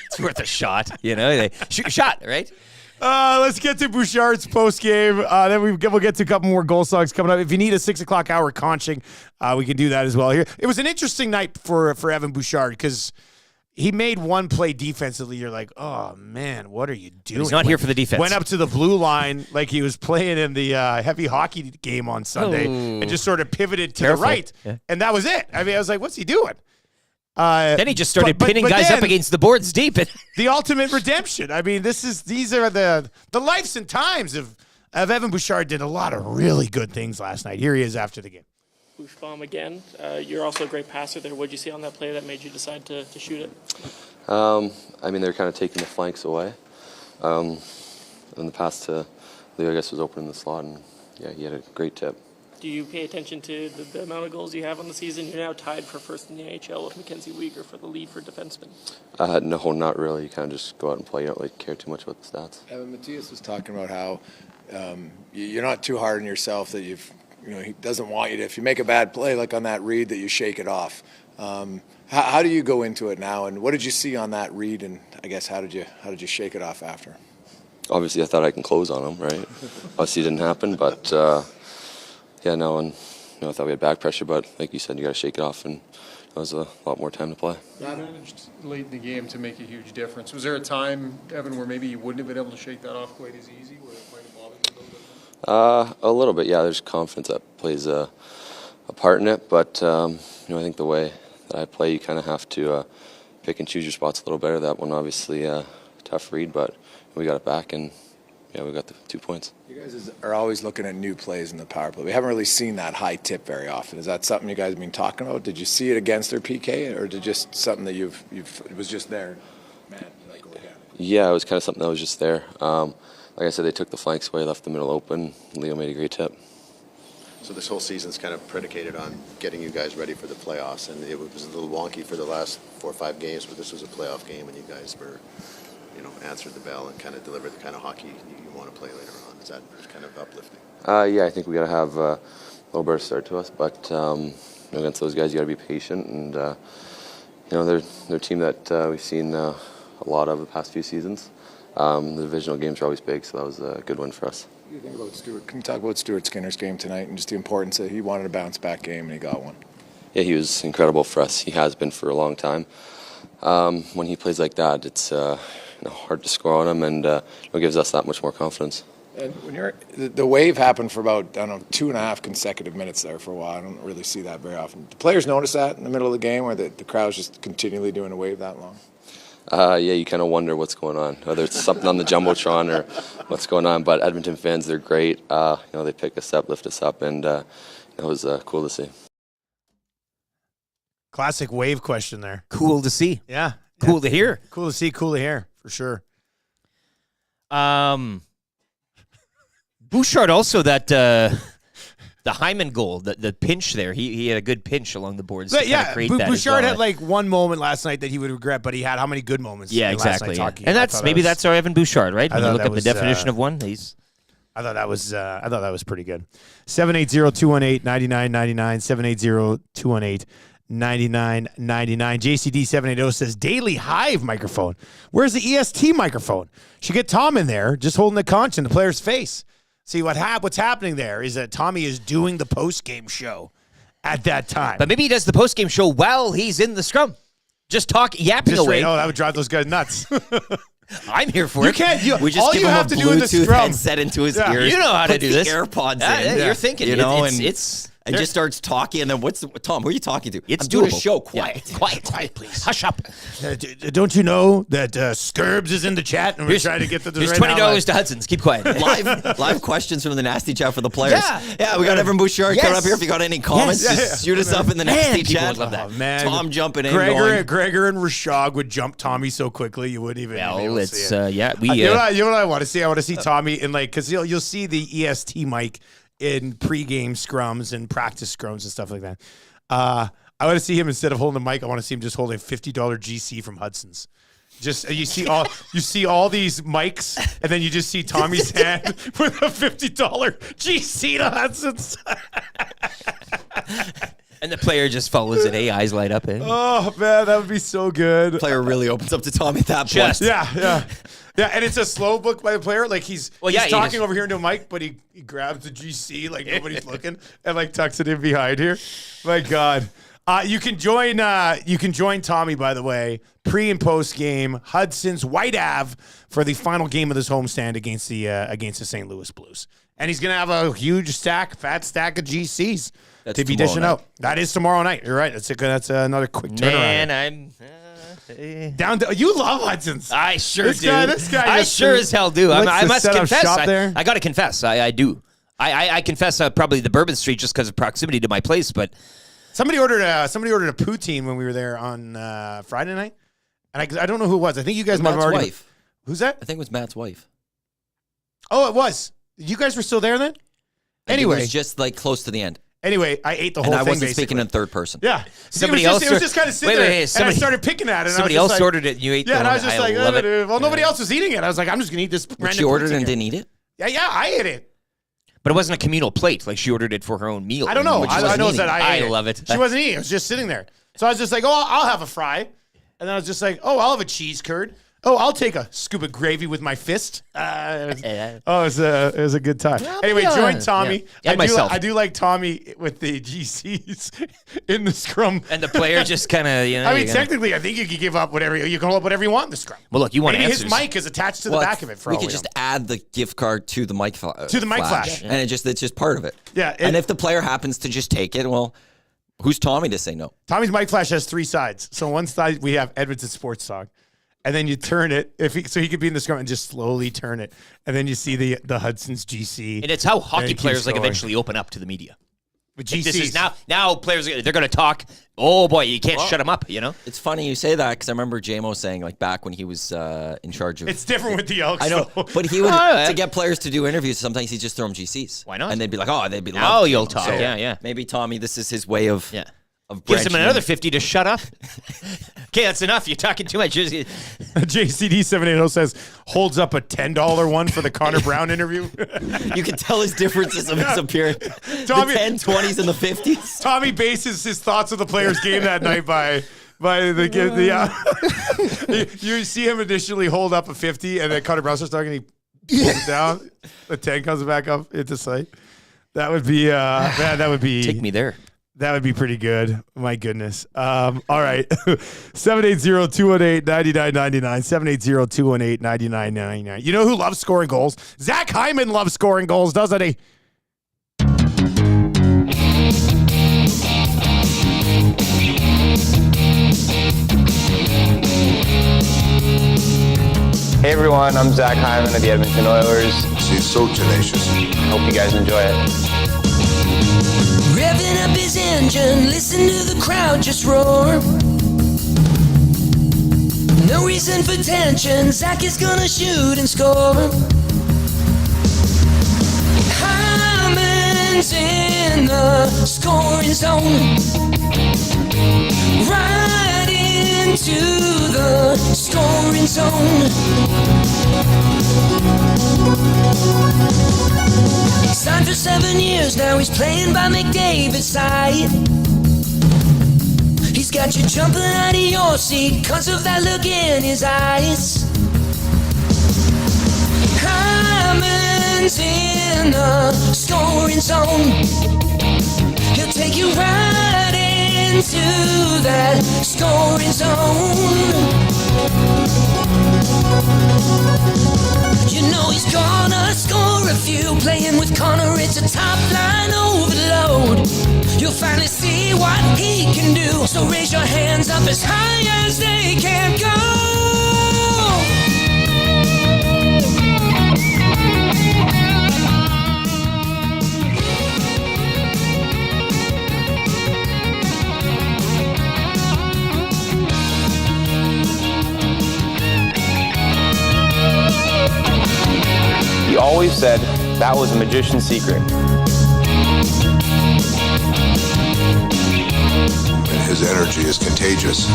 It's worth a shot, you know. Shoot your shot, right? Let's get to Bouchard's post game. Then we'll get to a couple more goal songs coming up. If you need a 6 o'clock hour conching, we can do that as well here. It was an interesting night for Evan Bouchard because he made one play defensively. You're like, oh man, what are you doing? He's not here for the defense. Went up to the blue line like he was playing in the heavy hockey game on Sunday and just sort of pivoted to the right, and that was it. I mean, I was like, what's he doing? Then he just started pinning guys up against the boards deep. The ultimate redemption. I mean, these are the lives and times of Evan Bouchard. Did a lot of really good things last night. Here he is after the game. Bouch bomb again. You're also a great passer there. What did you see on that play that made you decide to shoot it? I mean, they're kind of taking the flanks away. And the pass to Leo, I guess, was open in the slot, and yeah, he had a great tip. Do you pay attention to the amount of goals you have on the season? You're now tied for first in the NHL with Mackenzie Weegar for the lead for defensemen. No, not really. You kind of just go out and play. You don't really care too much about the stats. Evan, Matthias was talking about how you're not too hard on yourself, that he doesn't want you to, if you make a bad play like on that read, that you shake it off. How do you go into it now, and what did you see on that read, and I guess how did you shake it off after? Obviously, I thought I can close on him, right? Obviously, it didn't happen, but yeah, no, and I thought we had back pressure, but like you said, you got to shake it off, and it was a lot more time to play. You managed late in the game to make a huge difference. Was there a time, Evan, where maybe you wouldn't have been able to shake that off quite as easy, where it might have bothered you a little bit? A little bit, yeah. There's confidence that plays a part in it, but I think the way that I play, you kind of have to pick and choose your spots a little better. That one, obviously, tough read, but we got it back, and yeah, we got the 2 points. You guys are always looking at new plays in the power play. We haven't really seen that high tip very often. Is that something you guys have been talking about? Did you see it against their PK, or did it just something that it was just there? Man, like organic? Yeah, it was kind of something that was just there. Like I said, they took the flanks away, left the middle open. Leo made a great tip. So this whole season's kind of predicated on getting you guys ready for the playoffs, and it was a little wonky for the last 4 or 5 games, but this was a playoff game, and you guys were, answered the bell and kind of delivered the kind of hockey you want to play later on. Is that kind of uplifting? Yeah, I think we got to have a little better start to us, but against those guys, you got to be patient, and they're a team that we've seen a a lot of the past few seasons. The divisional games are always big, so that was a good win for us. What do you think about Stuart? Can you talk about Stuart Skinner's game tonight and just the importance that he wanted a bounce-back game and he got one? Yeah, he was incredible for us. He has been for a long time. When he plays like that, it's hard to score on him, and it gives us that much more confidence. And when the wave happened for about 2.5 consecutive minutes there for a while. I don't really see that very often. Do players notice that in the middle of the game, where the crowd's just continually doing a wave that long? Yeah, you kind of wonder what's going on, whether it's something on the jumbotron or what's going on. But Edmonton fans, they're great. They pick us up, lift us up, and it was cool to see. Classic wave question there. Cool to see. Yeah. Cool to hear. Cool to see, cool to hear, for sure. Bouchard also, that the Hyman goal, the pinch there, he had a good pinch along the boards. But to create that as Bouchard well. had like one moment last night that he would regret, but he had how many good moments? Yeah, last exactly. night yeah. talking And about. that's our Evan Bouchard, right? I When you thought look that at the was, definition of one, he's. I thought that was pretty good. 780-218-9999. 780-218-9999. JCD 780 says Daily Hive microphone. Where's the EST microphone? Should get Tom in there, just holding the conch in the player's face. See what's happening there is that Tommy is doing the post game show at that time. But maybe he does the post game show while he's in the scrum, just yapping away. Oh, that would drive those guys nuts. I'm here for it. We just give him a Bluetooth headset into his ears. You know how to do this. AirPods in. You're thinking. It's and just starts talking, and then Tom, who are you talking to? It's I'm doing a doable. show. Quiet. Yeah. Quiet, please. Hush up. Don't you know that Scurbs is in the chat and we're trying to get to this Here's right now? $20 to Hudson's. Keep quiet. Live questions from the Nasty Chat for the players. Yeah, we got Evan Bouchard coming up here. If you got any comments, just shoot us up in the Nasty Chat. Would love that. Oh, man. Tom jumping in. Gregor and Rashog would jump Tommy so quickly you wouldn't even. Well, it's see it. you know what I want to see. I want to see Tommy in because you'll see the EST mic in pregame scrums and practice scrums and stuff like that. I want to see him, instead of holding the mic, I want to see him just holding a $50 GC from Hudson's. Just you see all these mics, and then you just see Tommy's hand with a $50 GC to Hudson's. And the player just follows it. Eyes light up. Oh man, that would be so good. Player really opens up to Tommy at that point. Yeah, and it's a slow book by the player. Like he's talking over here into a mic, but he grabs the GC like nobody's looking and like tucks it in behind here. My God. You can join Tommy, by the way, pre and post game, Hudson's White Ave for the final game of this homestand against the St. Louis Blues. And he's gonna have a huge fat stack of GCs to be dishing out. That is tomorrow night. You're right. That's another quick turnaround. Man, Down to you love Hudson's. I sure do. This guy I sure as hell do. I must confess. I got to confess. I do. I confess probably the Bourbon Street just because of proximity to my place. But somebody ordered a poutine when we were there on Friday night, and I don't know who it was. I think you guys might have already. Wife. Who's that? I think it was Matt's wife. Oh, it was. You guys were still there then? Anyway, it was just like close to the end. Anyway, I ate the whole thing. And I wasn't speaking in third person. Yeah. Somebody it else. It was just kind of sitting there, and I started picking at it. Somebody else ordered it, and you ate. Yeah, and I was just like, love it. well, nobody else was eating it. I was like, I'm just gonna eat this. But she ordered and didn't eat it. Yeah, I ate it. But it wasn't a communal plate. Like she ordered it for her own meal. I don't know. I know that I ate it. love it. She wasn't eating. It was just sitting there. So I was just like, oh, I'll have a fry, and then I was just like, oh, I'll have a cheese curd. Oh, I'll take a scoop of gravy with my fist. It was a good time. Anyway, join Tommy. And myself. I do like Tommy with the GCs in the scrum. And the player just kind of, I mean, technically, I think you can give up whatever you can hold up whatever you want in the scrum. Well, look, you want Maybe answers. his mic is attached to the back of it. We could just add the gift card to the mic flash, and it's just part of it. Yeah, and if the player happens to just take it, well, who's Tommy to say no? Tommy's mic flash has 3 sides. So one side we have Edmonton Sports Talk. And then you turn it so he could be in the scrum and just slowly turn it, and then you see the Hudson's GC. And it's how hockey players eventually open up to the media. With GCs. This is now players they're going to talk. Oh boy, you can't shut them up. It's funny you say that because I remember JMO saying like back when he was in charge of. It's different with the Elks. I know, but he would to get players to do interviews. Sometimes he'd just throw them GCs. Why not? And they'd be like, oh, they'd be. Now you'll talk. So yeah. Maybe Tommy, this is his way of. Yeah. Gives him another 50 to shut up. Okay, that's enough. You're talking too much. JCD 780 says holds up a $10 one for the Connor Brown interview. You can tell his differences of his appearance. Tommy, the 10, 20s, and the 50s. Tommy bases his thoughts of the player's game that night by You see him initially hold up a 50, and then Connor Brown starts talking, and he pulls it down. The 10 comes back up into sight. That would be, man, that would be. Take me there. That would be pretty good. My goodness. All right. 780-218-9999. 780-218-9999. You know who loves scoring goals? Zach Hyman loves scoring goals, doesn't he? Hey everyone, I'm Zach Hyman of the Edmonton Oilers. She's so tenacious. Hope you guys enjoy it. Revving up his engine, listen to the crowd just roar. No reason for tension, Zach is gonna shoot and score. Hyman's in the scoring zone. Right into the scoring zone. Signed for 7 years, now he's playing by McDavid's side. He's got you jumping out of your seat cause of that look in his eyes. Hyman's in the scoring zone. He'll take you right into that scoring zone. You know he's gonna score a few. Playing with Connor, it's a top line overload. You'll finally see what he can do. So raise your hands up as high as they can go. He always said that was a magician's secret. His energy is contagious.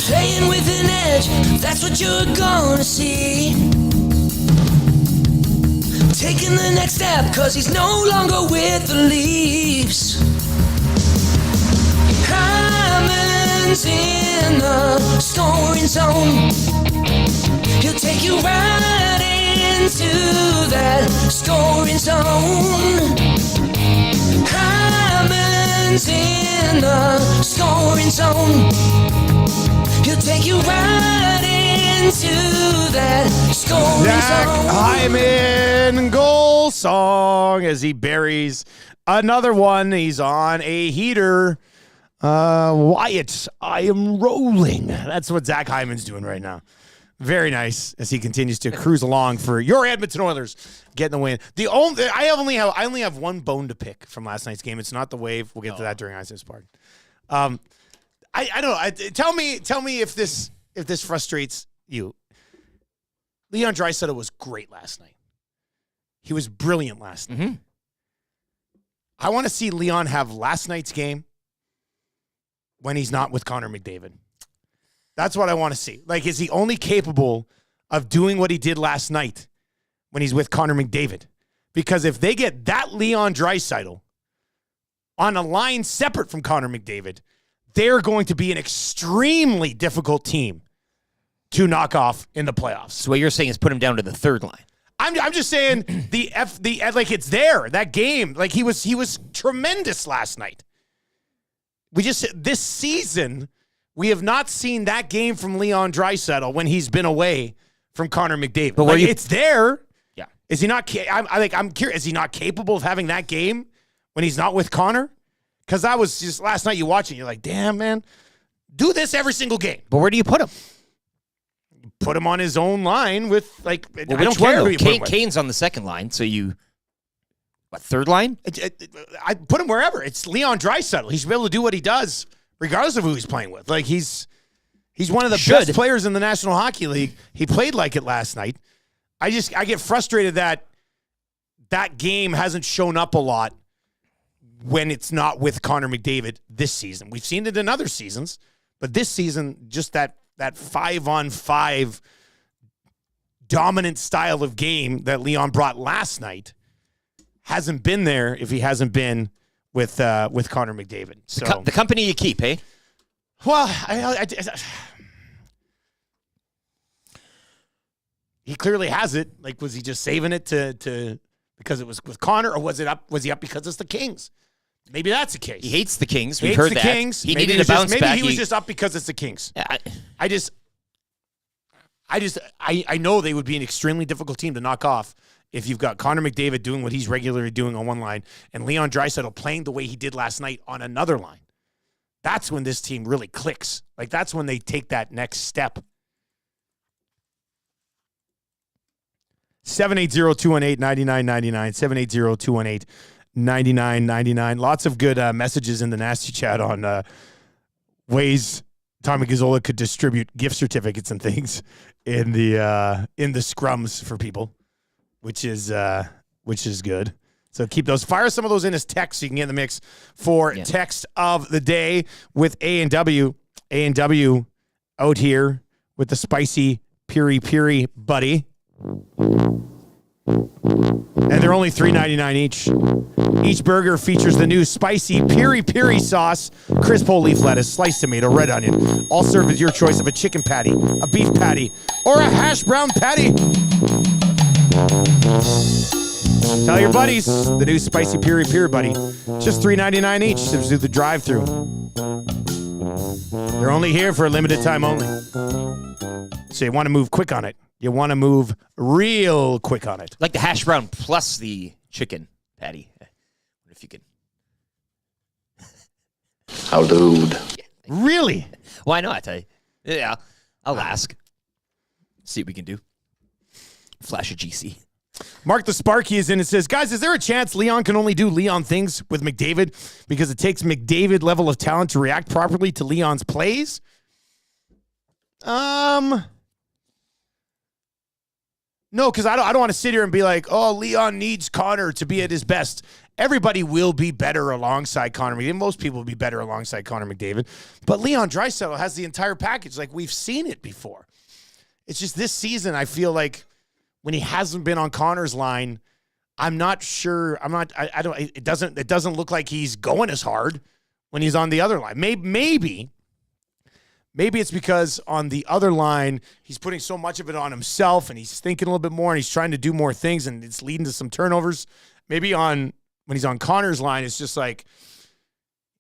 Playing with an edge, that's what you're gonna see. Taking the next step, cause he's no longer with the Leafs. Hyman's in the scoring zone. He'll take you right into that scoring zone. Hyman's in the scoring zone. He'll take you right into that scoring Zach zone. Hyman goal song as he buries another one. He's on a heater. Wyatt, I am rolling. That's what Zach Hyman's doing right now. Very nice as he continues to cruise along for your Edmonton Oilers getting the win. I only have one bone to pick from last night's game. It's not the Wave. We'll get to that during Isaac's part. I don't know. Tell me if this frustrates you. Leon Draisaitl was great last night. He was brilliant last night. Mm-hmm. I want to see Leon have last night's game when he's not with Connor McDavid. That's what I want to see. Like, is he only capable of doing what he did last night when he's with Connor McDavid? Because if they get that Leon Draisaitl on a line separate from Connor McDavid, they're going to be an extremely difficult team to knock off in the playoffs. So what you're saying is put him down to the third line. I'm just saying like it's there, that game. Like he was tremendous last night. This season, we have not seen that game from Leon Draisaitl when he's been away from Connor McDavid. But it's there. Yeah. Is he not? I'm curious. Is he not capable of having that game when he's not with Connor? Because that was just last night. You watch it, you're like, damn, man, do this every single game. But where do you put him? Put him on his own line with I don't One, care who you put him with. Kane's on the second line, so third line? I put him wherever. It's Leon Draisaitl. He should be able to do what he does, regardless of who he's playing with. Like he's one of the best players in the National Hockey League. He played like it last night. I get frustrated that game hasn't shown up a lot when it's not with Connor McDavid this season. We've seen it in other seasons, but this season, just that 5-on-5 dominant style of game that Leon brought last night hasn't been there if he hasn't been with Connor McDavid. So the company you keep, hey? Well, he clearly has it. Like, was he just saving it to because it was with Connor, or was he up because it's the Kings? Maybe that's the case. He hates the Kings. He We've hates heard the that. Kings. He Maybe needed a bounce back. Maybe he was just up because it's the Kings. I know they would be an extremely difficult team to knock off if you've got Connor McDavid doing what he's regularly doing on one line and Leon Draisaitl playing the way he did last night on another line. That's when this team really clicks. Like, that's when they take that next step. 780-218-9999. 780-218-9999. Lots of good messages in the nasty chat on ways Tommy Gazzola could distribute gift certificates and things in the scrums for people, which is good. So keep those. Fire some of those in as text so you can get in the mix for text of the day with A&W. A&W out here with the spicy piri buddy. And they're only $3.99 each. Each burger features the new spicy piri sauce, crisp whole leaf lettuce, sliced tomato, red onion, all served with your choice of a chicken patty, a beef patty, or a hash brown patty. Tell your buddies, the new spicy piri buddy, just $3.99 each. Through the drive-thru. They're only here for a limited time only. So you want to move quick on it. You want to move real quick on it. Like the hash brown plus the chicken patty. If you could. How dude. Really? Why not? Yeah, I'll ask. See what we can do. Flash a GC. Mark the Sparky is in and says, guys, is there a chance Leon can only do Leon things with McDavid because it takes McDavid level of talent to react properly to Leon's plays? No, because I don't want to sit here and be like, oh, Leon needs Connor to be at his best. Everybody will be better alongside Connor McDavid. Most people will be better alongside Connor McDavid. But Leon Draisaitl has the entire package. Like, we've seen it before. It's just this season, I feel like when he hasn't been on Connor's line, I'm not sure. It doesn't look like he's going as hard when he's on the other line. Maybe it's because on the other line, he's putting so much of it on himself and he's thinking a little bit more and he's trying to do more things and it's leading to some turnovers. Maybe when he's on Connor's line, it's just like,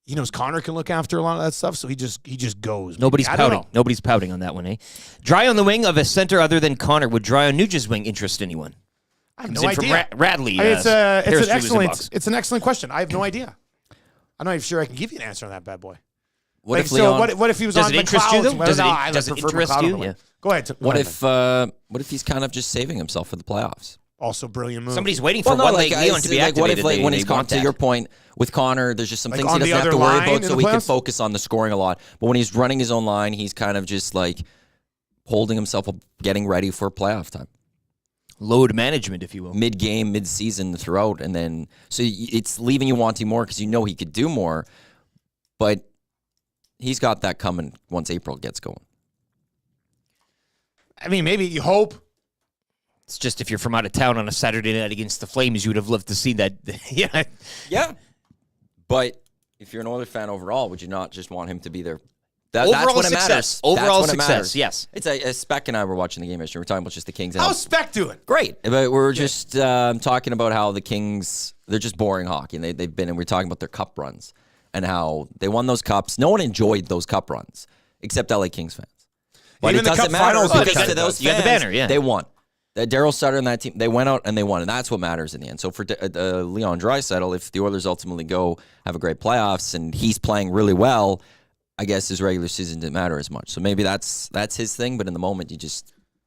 he knows Connor can look after a lot of that stuff, so he just goes. Nobody's pouting. Nobody's pouting on that one, eh? Dry on the wing of a center other than Connor. Would Dry on Nugent's wing interest anyone? I have no idea. From Radley. It's an excellent question. I have no idea. I'm not even sure I can give you an answer on that bad boy. What if Leon? What if he was does on it interest you, McLeod? though? Does it interest you? Yeah. Go ahead. What if he's kind of just saving himself for the playoffs? Also brilliant move. Somebody's waiting for Leon to be activated. What if, when he's gone, to your point, with Connor, there's just some things he doesn't have to worry about, so he can focus on the scoring a lot. But when he's running his own line, he's kind of just like holding himself up, getting ready for playoff time. Load management, if you will. Mid-game, mid-season, throughout. And then, so it's leaving you wanting more because you know he could do more. But he's got that coming once April gets going. I mean, maybe you hope. It's just if you're from out of town on a Saturday night against the Flames, you would have loved to see that. Yeah. Yeah. But if you're an Oilers fan overall, would you not just want him to be there? Overall that's when success. It matters. Overall that's when success, it matters. yes. It's a Speck and I were watching the game yesterday. We're talking about just the Kings. How's Speck doing? Great. But we're just talking about how the Kings, they're just boring hockey. And they've been, and we're talking about their cup runs and how they won those cups. No one enjoyed those cup runs except LA Kings fans. But even it doesn't matter because to those you got the banner, yeah. They won. Daryl Sutter and that team, they went out and they won, and that's what matters in the end. So for Leon Draisaitl, if the Oilers ultimately have a great playoffs and he's playing really well, I guess his regular season didn't matter as much. So maybe that's his thing, but in the moment,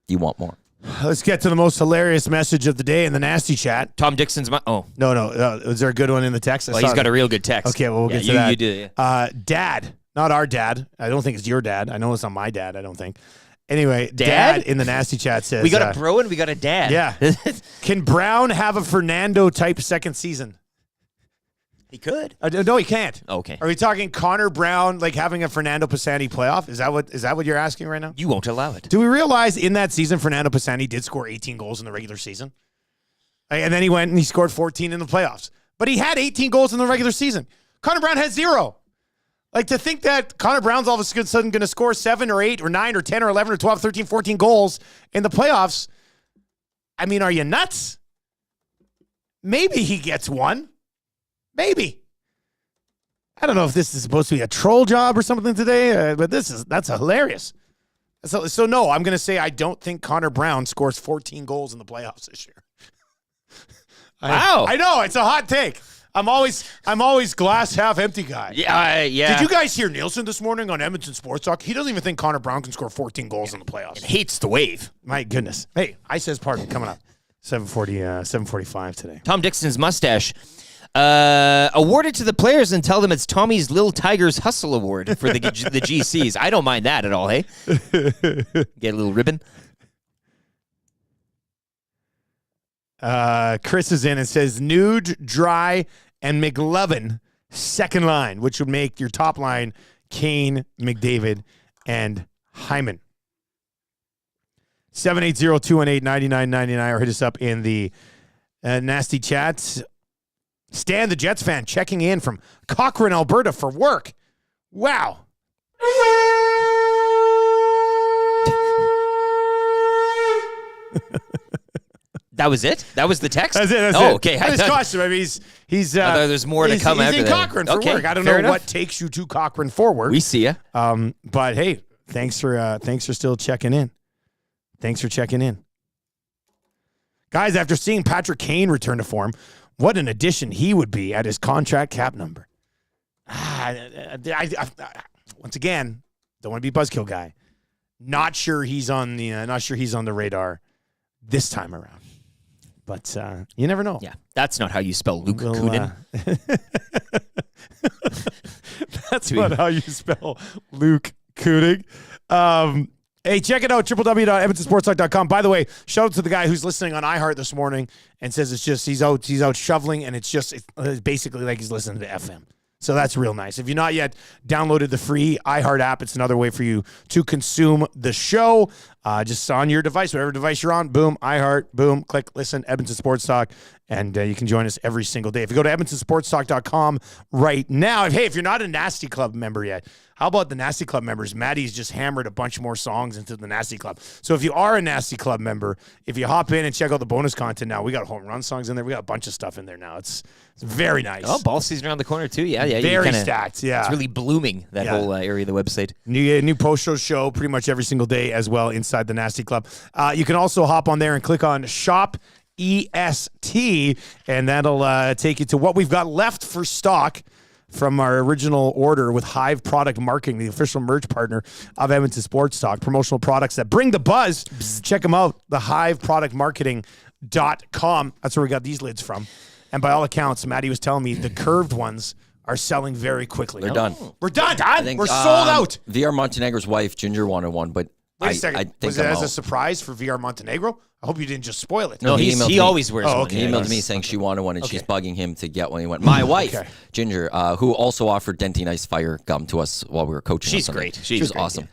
you want more. Let's get to the most hilarious message of the day in the nasty chat. Tom Dixon's No. Is there a good one in the text? Well, he's got a real good text. Okay, well, we'll get to that. You do, yeah. Dad, not our dad. I don't think it's your dad. I know it's not my dad, I don't think. Anyway, Dad in the nasty chat says... We got a bro and we got a dad. Yeah. Can Brown have a Fernando-type second season? He could. No, he can't. Okay. Are we talking Connor Brown like having a Fernando Pisani playoff? Is that what you're asking right now? You won't allow it. Do we realize in that season Fernando Pisani did score 18 goals in the regular season? And then he went and he scored 14 in the playoffs. But he had 18 goals in the regular season. Connor Brown had 0. Like, to think that Connor Brown's all of a sudden going to score 7 or 8 or 9 or 10 or 11 or 12, 13, 14 goals in the playoffs. I mean, are you nuts? Maybe he gets one. Maybe. I don't know if this is supposed to be a troll job or something today, but that's hilarious. So no, I'm going to say I don't think Connor Brown scores 14 goals in the playoffs this year. Wow. I know, it's a hot take. I'm always glass half empty guy. Yeah. Did you guys hear Nielsen this morning on Edmonton Sports Talk? He doesn't even think Connor Brown can score 14 goals in the playoffs. Hates the wave. My goodness. Hey, Ice's party coming up. 7:45 today. Tom Dixon's mustache. Awarded to the players and tell them it's Tommy's Lil Tigers Hustle Award for the GCs. I don't mind that at all, hey? Get a little ribbon. Chris is in and says Nude, Dry, and McLennan second line, which would make your top line Kane, McDavid, and Hyman. 780-218-9999 or hit us up in the nasty chats. Stan, the Jets fan, checking in from Cochrane, Alberta for work. Wow. That was it? That was the text? That's it. Okay. I just cost him. I mean, he's I thought there's more to come he's after in that. Cochrane for Okay, work. I don't fair know enough. what takes you to Cochrane for work. We see ya. But hey, thanks for still checking in. Thanks for checking in. Guys, after seeing Patrick Kane return to form, what an addition he would be at his contract cap number. Once again, don't want to be buzzkill guy. Not sure he's on the radar this time around. But you never know. Yeah, that's not how you spell Luke Kunin. That's not how you spell Luke Kunin. Hey, check it out, www.edmontonsportstalk.com. By the way, shout out to the guy who's listening on iHeart this morning and says it's just he's out shoveling, and it's basically like he's listening to FM. So that's real nice. If you've not yet downloaded the free iHeart app, it's another way for you to consume the show. Just on your device, whatever device you're on, boom, iHeart, boom, click, listen, Edmonton Sports Talk, and you can join us every single day. If you go to edmontonsportstalk.com right now, if you're not a Nasty Club member yet, how about the Nasty Club members? Maddie's just hammered a bunch more songs into the Nasty Club. So if you are a Nasty Club member, if you hop in and check out the bonus content now, we got home run songs in there. We got a bunch of stuff in there now. It's very nice. Oh, ball season around the corner too. Yeah. Very stacked. Yeah, it's really blooming, that whole area of the website. New post show pretty much every single day as well inside the Nasty Club. You can also hop on there and click on Shop EST, and that'll take you to what we've got left for stock from our original order with Hive Product Marketing, the official merch partner of Edmonton Sports Talk. Promotional products that bring the buzz. Check them out, the hiveproductmarketing.com. That's where we got these lids from. And by all accounts, Maddie was telling me the curved ones are selling very quickly. They're done. We're done. We're sold out. VR Montenegro's wife, Ginger, wanted one, but Wait a second. I think was it I'm as a out. surprise for VR Montenegro? I hope you didn't just spoil it. No, he always wears one. okay. He emailed me saying she wanted one, and she's bugging him to get one. He went, my wife, Ginger, who also offered Dentine Ice Fire gum to us while we were coaching. She's on Sunday. great. She was great, awesome.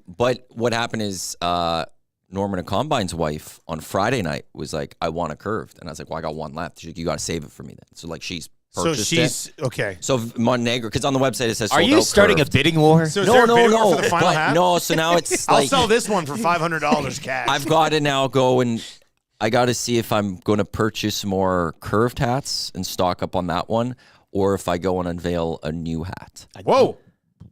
But what happened is Norman and Combine's wife on Friday night was like, I want a curved. And I was like, well, I got one left. She's like, you got to save it for me then. So, like, she's purchased it. Okay. So Montenegro, because on the website it says Are sold you out starting curved. a bidding war? So is there a bidding war for the final hat? No, so now it's I'll like sell this one for $500 cash. I've got to now go and I got to see if I'm going to purchase more curved hats and stock up on that one, or if I go and unveil a new hat. Whoa.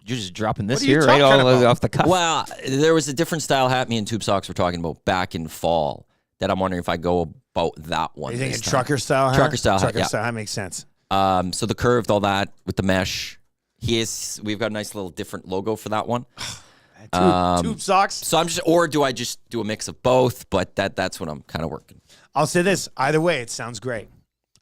You're just dropping this What are you here right talking about? off the cuff. Well, there was a different style hat me and Tube Socks were talking about back in fall that I'm wondering if I go about that one. You think this a time. trucker style hat? Trucker style hat, Trucker yeah. style, that makes sense. So the curved, all that with the mesh. We've got a nice little different logo for that one. Tube socks. So or do I just do a mix of both? But that's what I'm kind of working. I'll say this. Either way, it sounds great.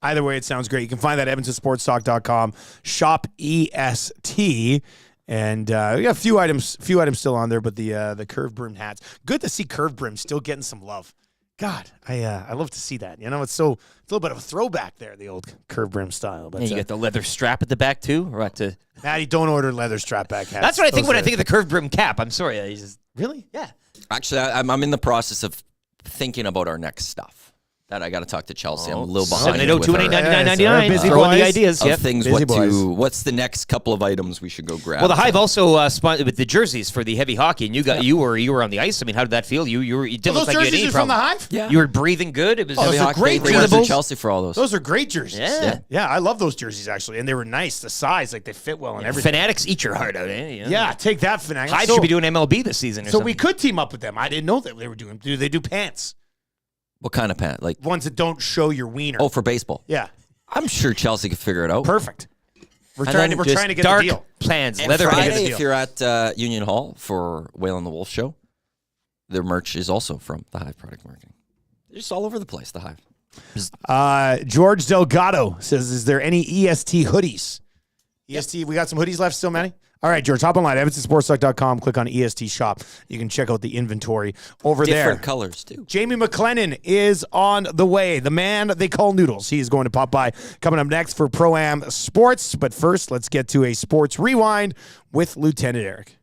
You can find that at edmontonsportstalk.com. Shop EST. And we got a few items still on there, but the curved brim hats. Good to see curved brim still getting some love. God, I love to see that. You know, it's a little bit of a throwback there, the old curved brim style. But And you got the leather strap at the back too, or what? Maddie, don't order leather strap back hats. That's what I think when I Those think of the curved brim cap. I'm sorry, really? Yeah. Actually, I'm in the process of thinking about our next stuff. That I got to talk to Chelsea. I'm a little behind. 780-218-9999. Busy Throwing the boys. ideas. Of Yep. things, Busy boys. what's the next couple of items we should go grab? Well, the Hive also sponsored with the jerseys for the heavy hockey, and you were on the ice. I mean, how did that feel? You didn't look those like you had jerseys any are from problem. the Hive? Yeah. You were breathing good. It was those are great They jerseys. went to Chelsea for all those. Those are great jerseys. Yeah. I love those jerseys, actually. And they were nice. The size, like they fit well and everything. Fanatics eat your heart out, eh? Yeah, take that, Fanatics. Hive should be doing MLB this season or So something. we could team up with them. I didn't know that they were doing. Do they do pants? What kind of pant? Like Ones that don't show your wiener. Oh, for baseball. Yeah. I'm sure Chelsea could figure it out. Perfect. We're And trying then to just get dark the deal. plans, And leather Friday, pants. if you're at Union Hall for Whale and the Wolf show, their merch is also from the Hive Product Marketing. They're just all over the place, the Hive. George Delgado says, is there any EST hoodies? EST, we got some hoodies left still, Manny? All right, George, hop online, EvanstonSportsTalk.com, click on EST Shop. You can check out the inventory over there. Different colors, too. Jamie McLennan is on the way. The man they call Noodles. He is going to pop by. Coming up next for Pro-Am Sports. But first, let's get to a sports rewind with Lieutenant Eric.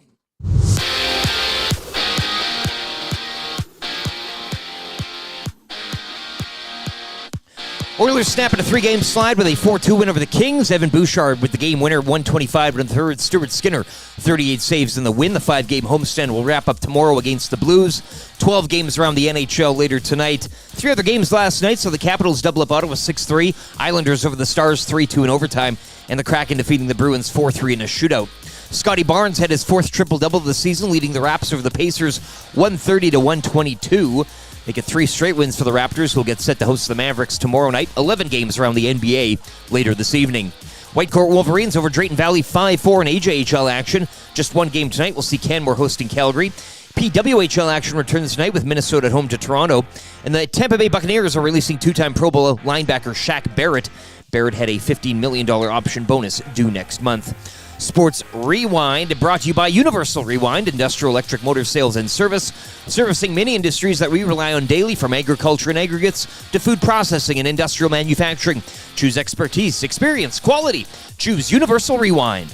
Oilers snapping a 3-game slide with a 4-2 win over the Kings. Evan Bouchard with the game winner, 125 and third. Stuart Skinner, 38 saves in the win. The 5-game homestand will wrap up tomorrow against the Blues. 12 games around the NHL later tonight. 3 other games last night, so the Capitals double up Ottawa 6-3. Islanders over the Stars 3-2 in overtime. And the Kraken defeating the Bruins 4-3 in a shootout. Scotty Barnes had his 4th triple-double of the season, leading the Raps over the Pacers 130-122. They get 3 straight wins for the Raptors, who will get set to host the Mavericks tomorrow night. 11 games around the NBA later this evening. Whitecourt Wolverines over Drayton Valley 5-4 in AJHL action. Just 1 game tonight. We'll see Canmore hosting Calgary. PWHL action returns tonight with Minnesota at home to Toronto. And the Tampa Bay Buccaneers are releasing 2-time Pro Bowl linebacker Shaq Barrett. Barrett had a $15 million option bonus due next month. Sports Rewind, brought to you by Universal Rewind, industrial electric motor sales and service, servicing many industries that we rely on daily, from agriculture and aggregates to food processing and industrial manufacturing. Choose expertise, experience, quality. Choose Universal Rewind.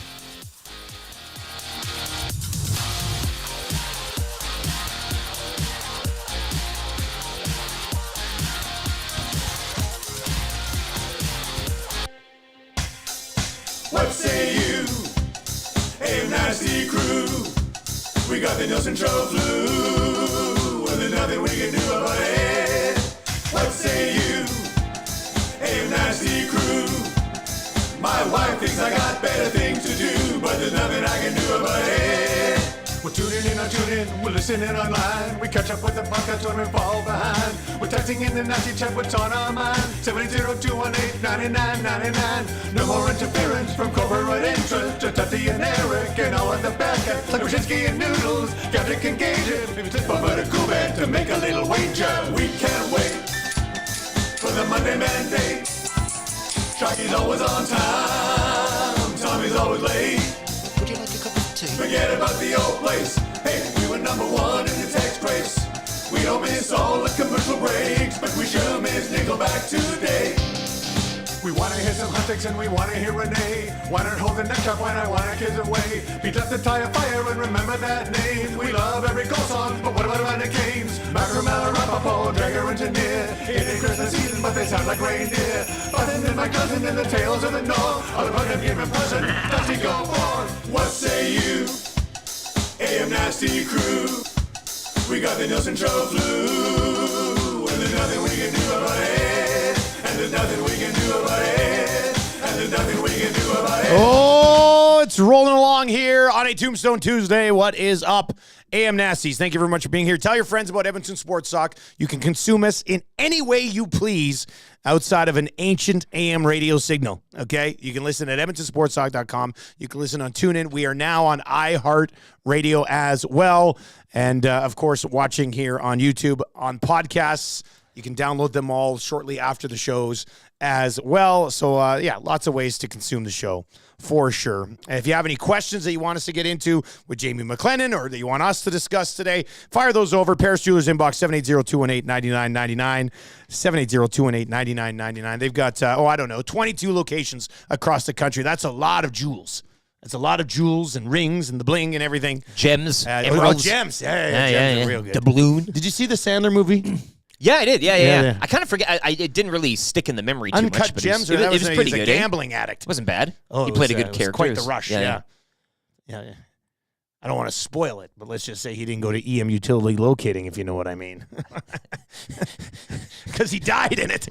What say you? Hey, nasty crew. We got the Nielsen Trophy flu, and there's nothing we can do about it. What say you? Hey, nasty crew. My wife thinks I got better things to do, but there's nothing I can do about it. We're tuning in, we're listening online. We catch up with the podcast when we fall behind. We're texting in the nasty chat, what's on our mind. 780-218-9999. No more interference from corporate interest. Just Dusty and Eric and all of the bad guys, like Brzezinski and Noodles, Gager and Gage. Maybe just Bubba to Kuban to make a little wager. We can't wait for the Monday Mandate. Sharky's always on time. Tommy's always late. Would you like a cup of tea? Forget about the old place. Hey, we were number 1 in the text race. We don't miss all the commercial breaks, but we sure miss Nickelback today. We wanna hear some hot takes and we wanna hear Renee. Why not hold the neck up when I wanna kiss away? Beat up the tire fire and remember that name. We love every goal song, but what about the Canes? Macramella, Rapapo, Drager, Engineer. It ain't Christmas season, but they sound like reindeer. Button and my cousin and the tales of the North. All about them here in person. Dusty, go forth. What say you? AM Nasty Crew. We got the Nielsen Trophy flu, and there's nothing we can do about it. And there's nothing we can do about it. And there's nothing we can do about it. Oh, it's rolling along here on a Tombstone Tuesday. What is up, AM Nasties? Thank you very much for being here. Tell your friends about Edmonton Sports Talk. You can consume us in any way you please outside of an ancient AM radio signal, okay? You can listen at EdmontonSportsTalk.com. You can listen on TuneIn. We are now on iHeartRadio as well. And, of course, watching here on YouTube on podcasts. You can download them all shortly after the shows as well. So, yeah, lots of ways to consume the show for sure. And if you have any questions that you want us to get into with Jamie McLennan or that you want us to discuss today, fire those over. Paris Jewelers inbox 780-218-9999. 780-218-9999. They've got, 22 locations across the country. That's a lot of jewels. That's a lot of jewels and rings and the bling and everything. Gems. Emeralds. Gems. Yeah, gems are real good. The balloon. Did you see the Sandler movie? Yeah, I did. Yeah. Yeah. I kind of forget. It didn't really stick in the memory too Uncut much. But Gems. it was pretty he's good. a gambling addict. It wasn't bad. Oh, he played a it good was character. quite the rush. Yeah. I don't want to spoil it, but let's just say he didn't go to EM Utility Locating, if you know what I mean. Because he died in it.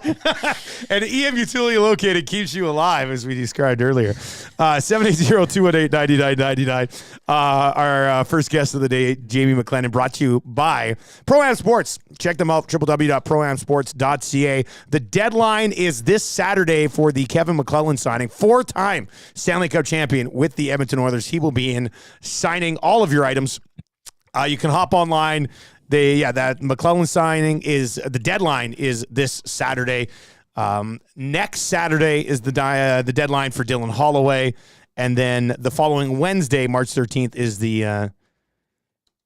And EM Utility Locating keeps you alive, as we described earlier. 780-218-9999. Our first guest of the day, Jamie McLennan, brought to you by Pro-Am Sports. Check them out, www.proamsports.ca. The deadline is this Saturday for the Kevin McLellan signing, 4-time Stanley Cup champion with the Edmonton Oilers. He will be in signing all of your items. You can hop online. That McLellan signing the deadline is this Saturday. Next Saturday is the deadline for Dylan Holloway, and then the following Wednesday, March 13th, is the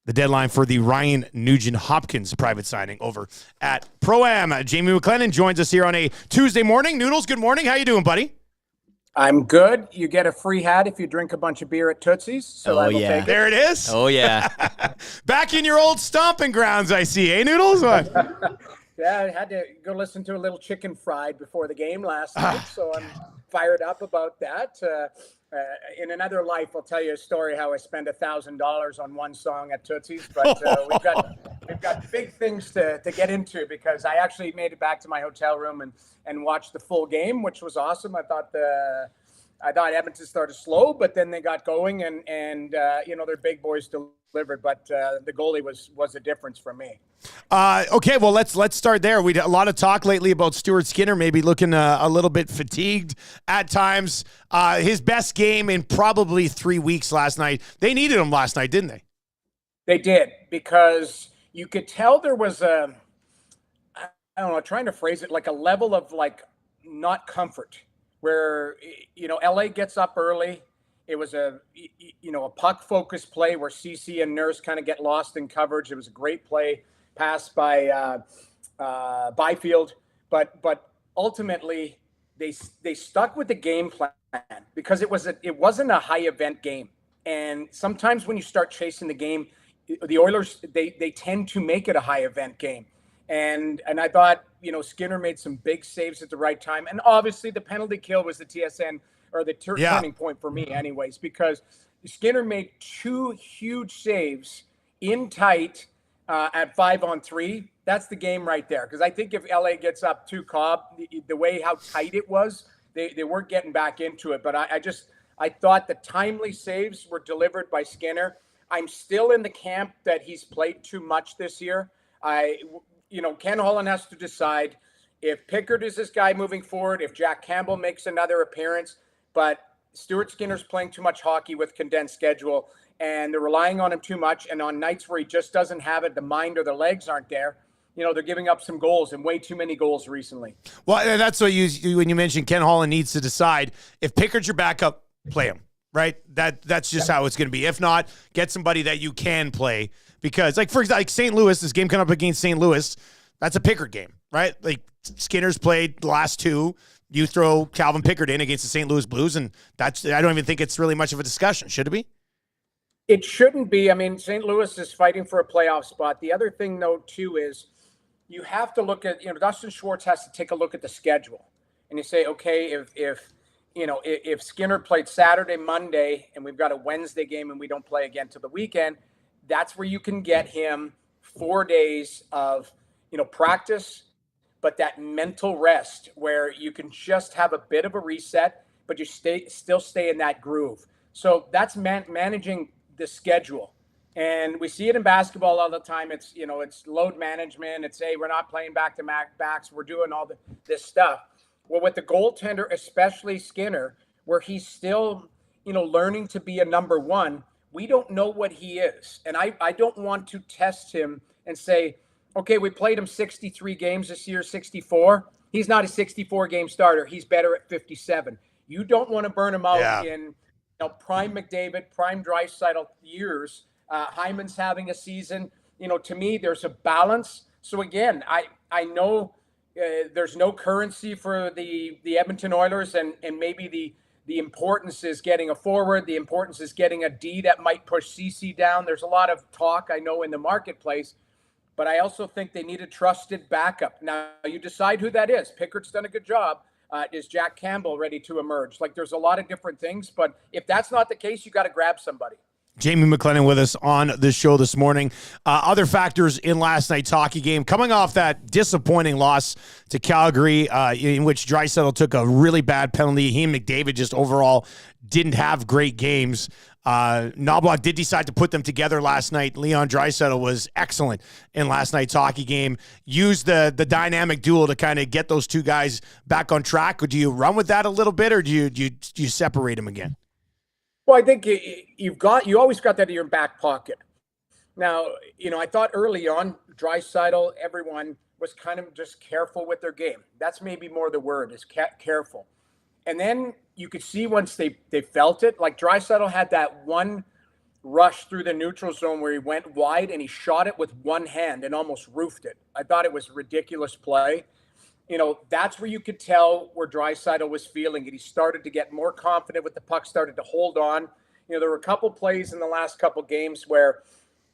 deadline for the Ryan Nugent-Hopkins private signing over at Pro-Am. Jamie McLennan joins us here on a Tuesday morning. Noodles, good morning. How you doing, buddy? I'm good. You get a free hat if you drink a bunch of beer at Tootsie's. So I will take it. There it is. Oh, yeah. Back in your old stomping grounds, I see. Hey, Noodles? What? Yeah, I had to go listen to a little Chicken Fried before the game last night, so I'm fired up about that. In another life, I'll tell you a story how I spent $1,000 on one song at Tootsie's, but we've got big things to get into because I actually made it back to my hotel room and watched the full game, which was awesome. I thought Edmonton started slow, but then they got going and their big boys delivered, but the goalie was a difference for me. Okay, well, let's start there. We had a lot of talk lately about Stuart Skinner maybe looking a little bit fatigued at times. His best game in probably 3 weeks last night. They needed him last night, didn't they? They did, because you could tell there was I don't know, trying to phrase it, like a level of like not comfort where, LA gets up early. It was a puck-focused play where CC and Nurse kind of get lost in coverage. It was a great play passed by Byfield, but ultimately they stuck with the game plan because it wasn't a high-event game. And sometimes when you start chasing the game, the Oilers they tend to make it a high-event game. And I thought Skinner made some big saves at the right time, and obviously the penalty kill was the TSN. Or the turning point for me anyways, because Skinner made 2 huge saves in tight at 5-on-3. That's the game right there. Because I think if LA gets up to Cobb, the way how tight it was, they weren't getting back into it. But I thought the timely saves were delivered by Skinner. I'm still in the camp that he's played too much this year. Ken Holland has to decide if Pickard is this guy moving forward, if Jack Campbell makes another appearance. But Stuart Skinner's playing too much hockey with condensed schedule, and they're relying on him too much. And on nights where he just doesn't have it, the mind or the legs aren't there, they're giving up some goals, and way too many goals recently. Well, that's what when you mentioned Ken Holland needs to decide if Pickard's your backup, play him, right? That's just how it's going to be. If not, get somebody that you can play, because for example, St. Louis, this game coming up against St. Louis, that's a Pickard game, right? Like Skinner's played the last 2. You throw Calvin Pickard in against the St. Louis Blues, and I don't even think it's really much of a discussion. Should it be? It shouldn't be. I mean, St. Louis is fighting for a playoff spot. The other thing, though, too, is you have to look at, Dustin Schwartz has to take a look at the schedule. And you say, okay, if Skinner played Saturday, Monday, and we've got a Wednesday game and we don't play again till the weekend, that's where you can get him 4 days of, practice, but that mental rest where you can just have a bit of a reset, but you still stay in that groove. So that's managing the schedule. And we see it in basketball all the time. It's, it's load management. It's, hey, we're not playing back-to-back backs. We're doing all this stuff. Well, with the goaltender, especially Skinner, where he's still, learning to be a number one, we don't know what he is. And I don't want to test him and say, okay, we played him 63 games this year, 64. He's not a 64-game starter. He's better at 57. You don't want to burn him out in prime McDavid, prime Draisaitl years. Hyman's having a season. To me, there's a balance. So, again, I know there's no currency for the Edmonton Oilers, and maybe the importance is getting a forward. The importance is getting a D that might push CC down. There's a lot of talk, I know, in the marketplace. but I also think they need a trusted backup. Now, you decide who that is. Pickett's done a good job. Is Jack Campbell ready to emerge? Like, there's a lot of different things, but if that's not the case, you got to grab somebody. Jamie McLennan with us on the show this morning. Other factors in last night's hockey game, coming off that disappointing loss to Calgary, in which Draisaitl took a really bad penalty. He and McDavid just overall didn't have great games. Knobloch did decide to put them together last night. Leon Draisaitl was excellent in last night's hockey game. Used the dynamic duel to kind of get those two guys back on track. Do you run with that a little bit, or do you separate them again? Well, I think you always got that in your back pocket. Now, I thought early on, Draisaitl, everyone was kind of just careful with their game. That's maybe more the word, is careful. And then you could see once they felt it, like Draisaitl had that one rush through the neutral zone where he went wide and he shot it with one hand and almost roofed it. I thought it was a ridiculous play. That's where you could tell where Draisaitl was feeling it. He started to get more confident with the puck, started to hold on. There were a couple plays in the last couple games where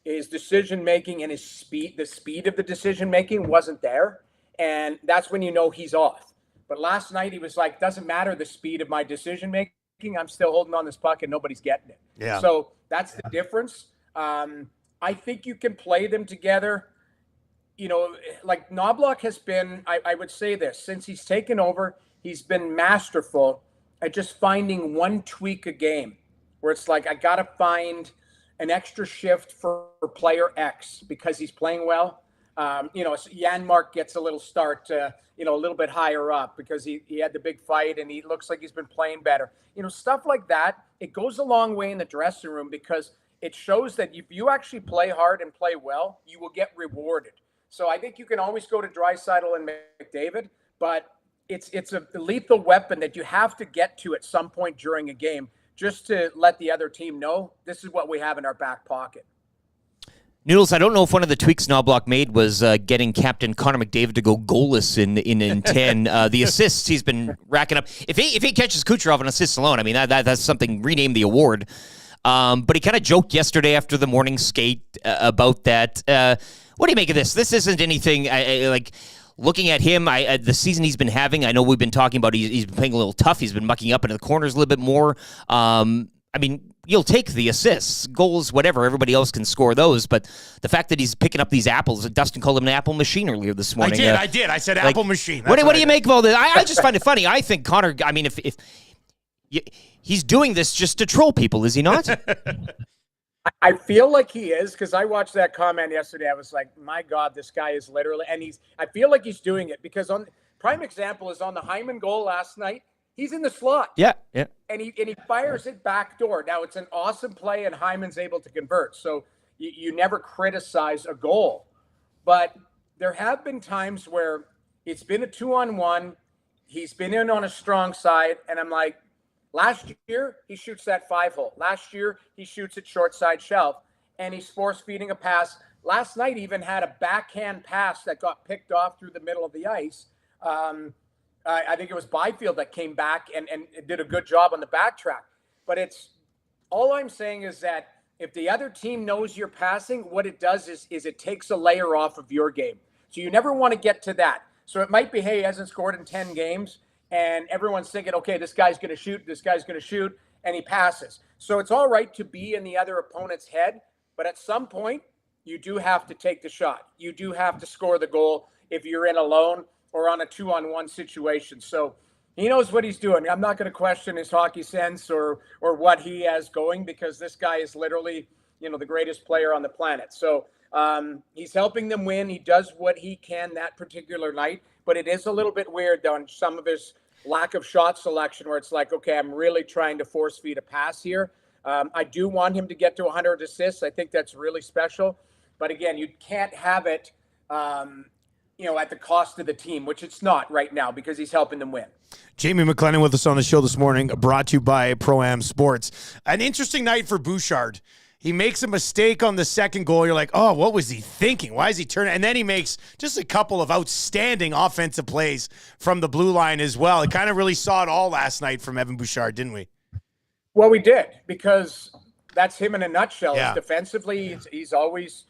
his decision-making and the speed of the decision-making wasn't there. And that's when he's off. But last night he was like, doesn't matter the speed of my decision-making. I'm still holding on this puck and nobody's getting it. Yeah. So that's the difference. I think you can play them together. Like Knobloch has been, I would say this, since he's taken over, he's been masterful at just finding one tweak a game where it's like, I got to find an extra shift for player X because he's playing well. Janmark gets a little start, a little bit higher up because he had the big fight and he looks like he's been playing better. Stuff like that, it goes a long way in the dressing room because it shows that if you actually play hard and play well, you will get rewarded. So I think you can always go to Draisaitl and McDavid, but it's a lethal weapon that you have to get to at some point during a game just to let the other team know this is what we have in our back pocket. Noodles, I don't know if one of the tweaks Knobloch made was getting Captain Connor McDavid to go goalless in 10. The assists he's been racking up. If he catches Kucherov on assists alone, I mean, that's something, rename the award. But he kind of joked yesterday after the morning skate about that. What do you make of this? This isn't anything like looking at him. The season he's been having, I know we've been talking about he's been playing a little tough. He's been mucking up into the corners a little bit more. I mean, you'll take the assists, goals, whatever. Everybody else can score those. But the fact that he's picking up these apples, Dustin called him an apple machine earlier this morning. I did. I said apple machine. What do you make of all this? I just find it funny. I think Connor, I mean, if he's doing this just to troll people, is he not? I feel like he is, because I watched that comment yesterday. I was like, my God, this guy is literally, and I feel like he's doing it because prime example is on the Hyman goal last night. He's in the slot. Yeah. And he fires it backdoor. Now it's an awesome play and Hyman's able to convert. So you never criticize a goal, but there have been times where it's been a 2-on-1. He's been in on a strong side. And I'm like, last year, he shoots that 5-hole. Last year, he shoots it short side shelf, and he's force-feeding a pass. Last night, even had a backhand pass that got picked off through the middle of the ice. I think it was Byfield that came back and did a good job on the backtrack. But all I'm saying is that if the other team knows you're passing, what it does is it takes a layer off of your game. So you never want to get to that. So it might be, hey, he hasn't scored in 10 games. And everyone's thinking, okay, this guy's going to shoot, and he passes. So it's all right to be in the other opponent's head, but at some point, you do have to take the shot. You do have to score the goal if you're in alone or on a 2-on-1 situation. So he knows what he's doing. I'm not going to question his hockey sense or what he has going, because this guy is literally, the greatest player on the planet. So he's helping them win. He does what he can that particular night, but it is a little bit weird on some of his lack of shot selection where it's like, okay, I'm really trying to force feed a pass here. I do want him to get to 100 assists. I think that's really special. But again, you can't have it, at the cost of the team, which it's not right now because he's helping them win. Jamie McLennan with us on the show this morning, brought to you by Pro-Am Sports. An interesting night for Bouchard. He makes a mistake on the second goal. You're like, oh, what was he thinking? Why is he turning? And then he makes just a couple of outstanding offensive plays from the blue line as well. It kind of really saw it all last night from Evan Bouchard, didn't we? Well, we did, because that's him in a nutshell. Yeah. Defensively, he's always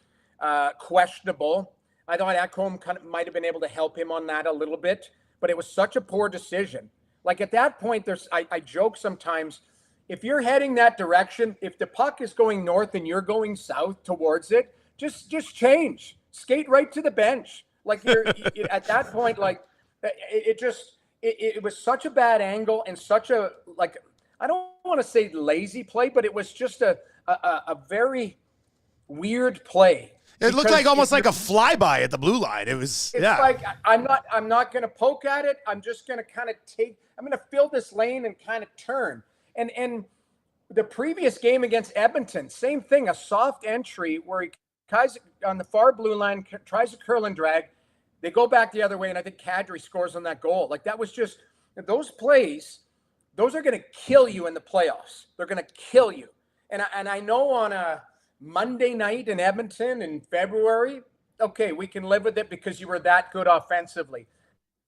questionable. I thought Ekholm kind of might have been able to help him on that a little bit, but it was such a poor decision. Like at that point, I joke sometimes, if you're heading that direction, if the puck is going north and you're going south towards it, just change, skate right to the bench. Like you're at that point, like it was such a bad angle and such a, like, I don't want to say lazy play, but it was just a very weird play. It looked like almost like a flyby at the blue line. It's like I'm not going to poke at it. I'm just going to kind of I'm going to fill this lane and kind of turn. And the previous game against Edmonton, same thing, a soft entry where he tries on the far blue line, tries a curl and drag. They go back the other way, and I think Kadri scores on that goal. Like that was just those plays. Those are going to kill you in the playoffs. They're going to kill you. And I know on a Monday night in Edmonton in February, okay, we can live with it because you were that good offensively.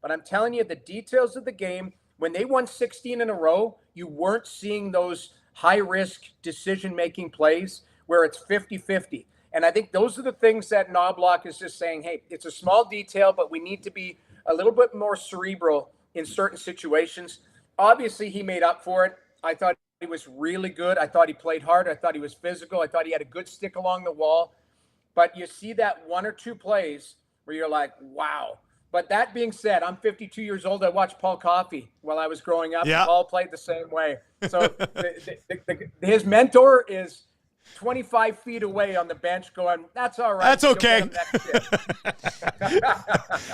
But I'm telling you, the details of the game, when they won 16 in a row, you weren't seeing those high-risk decision-making plays where it's 50-50. And I think those are the things that Knobloch is just saying, hey, it's a small detail, but we need to be a little bit more cerebral in certain situations. Obviously, he made up for it. I thought he was really good. I thought he played hard. I thought he was physical. I thought he had a good stick along the wall. But you see that one or two plays where you're like, wow. But that being said, I'm 52 years old. I watched Paul Coffey while I was growing up. Yeah. Paul played the same way. So his mentor is 25 feet away on the bench going, that's all right. That's okay.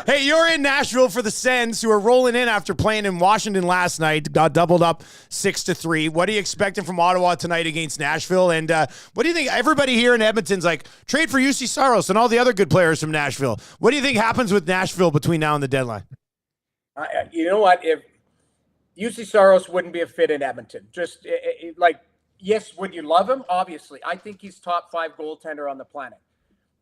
Hey, you're in Nashville for the Sens, who are rolling in after playing in Washington last night. Got doubled up 6-3. What are you expecting from Ottawa tonight against Nashville? And what do you think? Everybody here in Edmonton's like, trade for UC Saros and all the other good players from Nashville. What do you think happens with Nashville between now and the deadline? You know what? If UC Saros wouldn't be a fit in Edmonton, just like, yes, would you love him? Obviously. I think he's top 5 goaltender on the planet.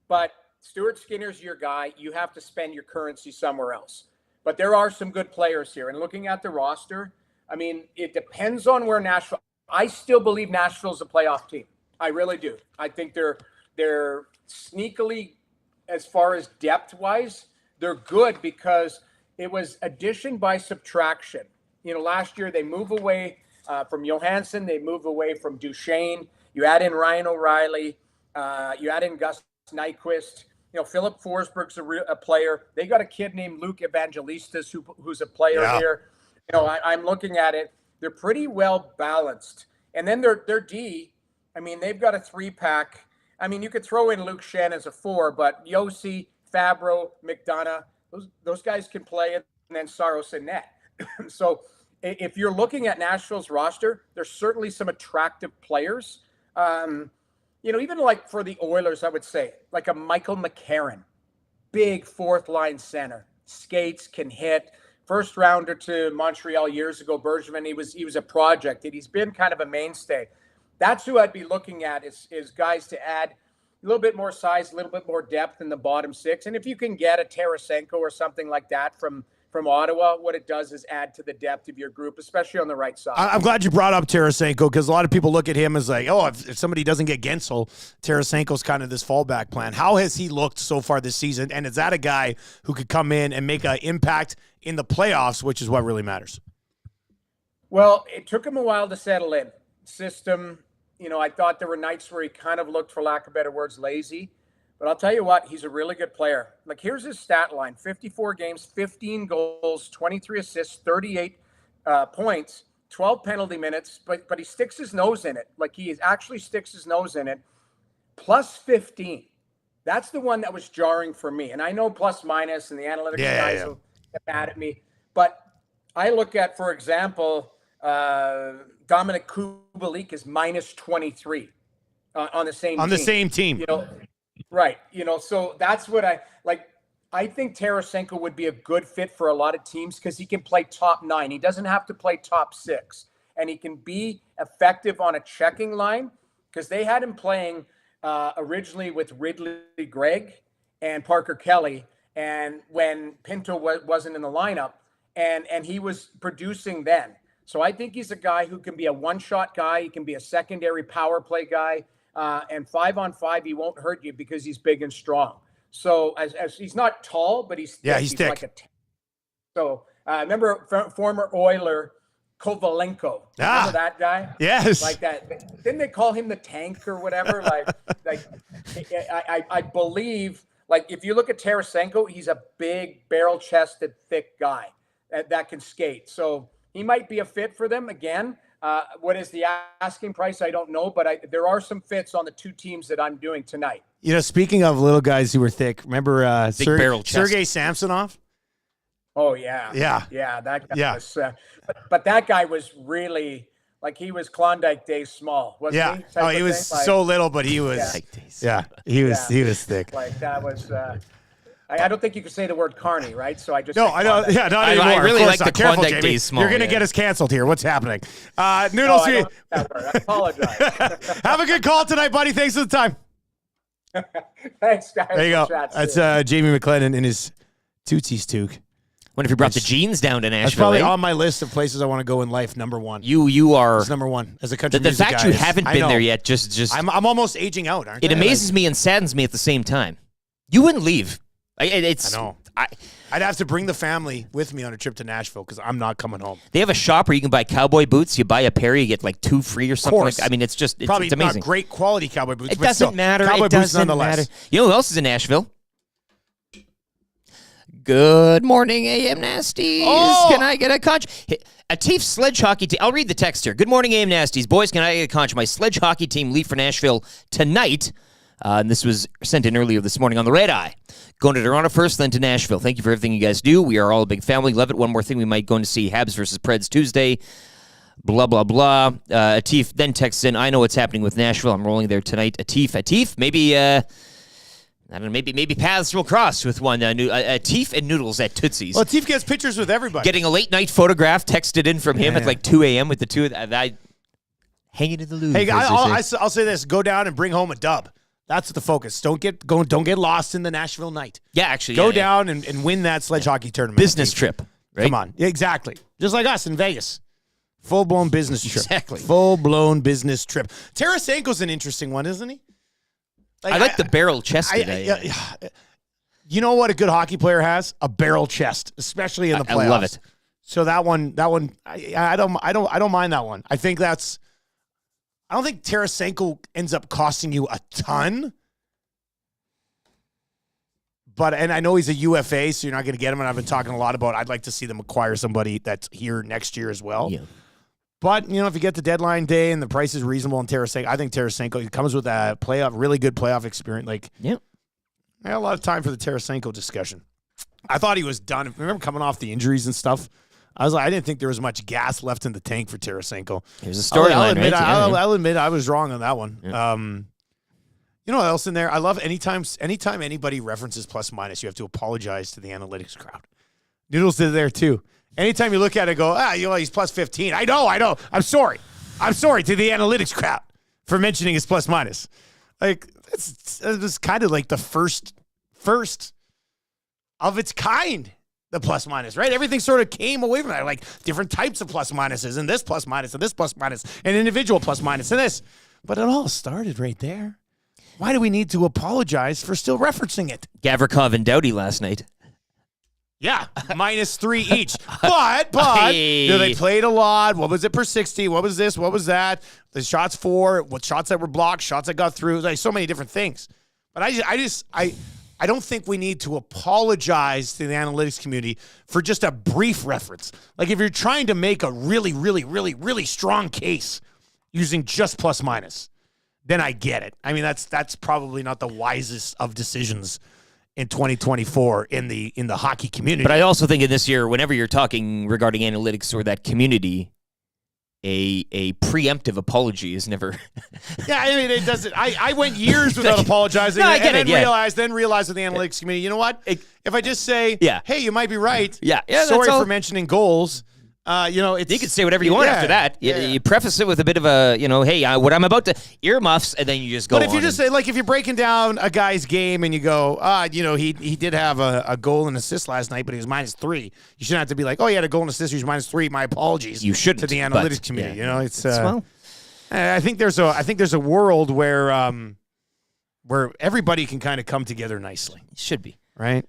But Stuart Skinner's your guy. You have to spend your currency somewhere else. But there are some good players here. And looking at the roster, I mean, it depends on where Nashville – I still believe Nashville's a playoff team. I really do. I think they're sneakily, as far as depth-wise, they're good because it was addition by subtraction. You know, last year they move away – from Johansson, they move away from Duchesne. You add in Ryan O'Reilly. You add in Gus Nyquist. You know, Philip Forsberg's a player. They got a kid named Luke Evangelistas who's a player here. You know, I'm looking at it. They're pretty well balanced. And then their D, I mean, they've got a 3-pack. I mean, you could throw in Luke Shen as a 4, but Yossi, Fabro, McDonough, those guys can play it, and then Saros and net. So if you're looking at Nashville's roster, there's certainly some attractive players. You know, even like for the Oilers, I would say, like a Michael McCarron, big 4th-line center, skates, can hit. First rounder to Montreal years ago, Bergevin, he was a project, and he's been kind of a mainstay. That's who I'd be looking at is guys to add a little bit more size, a little bit more depth in the bottom 6. And if you can get a Tarasenko or something like that from Ottawa, what it does is add to the depth of your group, especially on the right side. I'm glad you brought up Tarasenko because a lot of people look at him as like, oh, if somebody doesn't get Gensel, Tarasenko's kind of this fallback plan. How has he looked so far this season? And is that a guy who could come in and make an impact in the playoffs, which is what really matters? Well, it took him a while to settle in. System, you know, I thought there were nights where he kind of looked, for lack of better words, lazy. But I'll tell you what, he's a really good player. Like, here's his stat line. 54 games, 15 goals, 23 assists, 38 points, 12 penalty minutes. But he sticks his nose in it. Like, he actually sticks his nose in it. Plus 15. That's the one that was jarring for me. And I know plus minus and the analytics guys will get mad at me. But I look at, for example, Dominic Kubalik is minus 23 on the same team. On the same team. You know, right. You know, so that's what I like. I think Tarasenko would be a good fit for a lot of teams because he can play top 9. He doesn't have to play top 6. And he can be effective on a checking line because they had him playing originally with Ridley Gregg and Parker Kelly. And when Pinto wasn't in the lineup, and he was producing then. So I think he's a guy who can be a one-shot guy. He can be a secondary power play guy. And 5-on-5, he won't hurt you because he's big and strong. So as he's not tall, but he's thick. Yeah, he's thick. like a so remember former Oiler Kovalenko. Remember that guy? Yes. Like that. Didn't they call him the tank or whatever? I believe, like, if you look at Tarasenko, he's a big, barrel-chested, thick guy that can skate. So he might be a fit for them again. What is the asking price? I don't know, but there are some fits on the two teams that I'm doing tonight. You know, speaking of little guys who were thick, remember Sergei Samsonov? Oh, yeah. Yeah. That guy was, but that guy was really, like, he was Klondike Days small, wasn't he? Oh, he was so little, but he was, he was thick. Like, that was, I don't think you could say the word carny, right? So I just I know. Yeah, not anymore. I really like the Careful, Klondike Jamie. Days small. You're gonna get us canceled here. What's happening? Noodles, I don't that word. I apologize. have a good call tonight, buddy. Thanks for the time. Thanks, guys. There you go. Chat That's soon. Jamie McLennan in his Tootsie's toque. Wonder if you brought the jeans down to Nashville. That's probably eh? on my list of places I want to go in life. Number one. You are. It's number one as a country The music fact guy you is- haven't I been know. there yet, just I'm almost aging out, aren't it I? amazes me and saddens me at the same time. You wouldn't leave. It's. I know. I'd have to bring the family with me on a trip to Nashville because I'm not coming home. They have a shop where you can buy cowboy boots. You buy a pair, you get like 2 free or something. course. Like, I mean, it's just Probably it's amazing. not great quality cowboy boots. It but doesn't still, matter. Cowboy It boots doesn't nonetheless. matter. You know who else is in Nashville? Good morning, AM Nasties. Oh! Can I get a conch? A Teef sledge hockey team. I'll read the text here. Good morning, AM Nasties. Boys, can I get a conch? My sledge hockey team leave for Nashville tonight. And this was sent in earlier this morning on the Red Eye. Going to Toronto first, then to Nashville. Thank you for everything you guys do. We are all a big family. Love it. One more thing. We might go in to see Habs versus Preds Tuesday. Blah, blah, blah. Atif then texts in, I know what's happening with Nashville. I'm rolling there tonight. Atif, maybe, I don't know, maybe paths will cross with one. Atif and Noodles at Tootsie's. Well, Teef gets pictures with everybody. Getting a late night photograph texted in from him at like 2 a.m. with the two of them. Hanging in the loop. Hey, I'll say this: go down and bring home a dub. That's the focus. Don't get lost in the Nashville night. Yeah, actually, go down and win that sledge hockey tournament. Business trip, right? Come on, exactly. Just like us in Vegas, full blown business trip. Exactly, full blown business trip. Tarasenko's an interesting one, isn't he? I like the barrel chested. You know what a good hockey player has? A barrel chest, especially in the playoffs. I love it. So that one, I don't mind that one. I don't think Tarasenko ends up costing you a ton. And I know he's a UFA, so you're not going to get him. And I've been talking a lot about I'd like to see them acquire somebody that's here next year as well. Yeah. But, if you get the deadline day and the price is reasonable on Tarasenko, I think Tarasenko, he comes with a really good playoff experience. I had a lot of time for the Tarasenko discussion. I thought he was done. Remember coming off the injuries and stuff? I didn't think there was much gas left in the tank for Tarasenko. There's a storyline, right? I'll admit I was wrong on that one. Yeah. You know what else in there? I love anytime anybody references plus minus, you have to apologize to the analytics crowd. Noodles did it there too. Anytime you look at it, go, he's plus 15. I know. I'm sorry to the analytics crowd for mentioning his plus minus. Like it's kind of like the first of its kind. The plus minus, right? Everything sort of came away from that, like different types of plus minuses, and this plus minus, and this plus minus, and individual plus minus, and this. But it all started right there. Why do we need to apologize for still referencing it? Gavrikov and Doughty last night. Yeah, -3 each. But they played a lot. What was it per 60? What was this? What was that? The shots for, what shots that were blocked, shots that got through, like so many different things. But I don't think we need to apologize to the analytics community for just a brief reference. Like if you're trying to make a really, really, really, really strong case using just plus minus, then I get it. I mean, that's probably not the wisest of decisions in 2024 in the hockey community. But I also think in this year, whenever you're talking regarding analytics or that community, a preemptive apology is never. Yeah, I mean, it doesn't. I went years without apologizing, No, I get and it, then realized with the analytics community, you know what? If I just say, hey, you might be right. Yeah, sorry for mentioning goals. It's, you can say whatever you want after that. You preface it with a bit of a, hey, what I'm about to earmuffs, and then you just go. But if you just say, like, if you're breaking down a guy's game and you go, he did have a goal and assist last night, but he was -3. You shouldn't have to be like, he had a goal and assist, he was -3. My apologies. You shouldn't to the analytics community. Yeah. It's. I think there's a world where where everybody can kind of come together nicely. Should be. Right?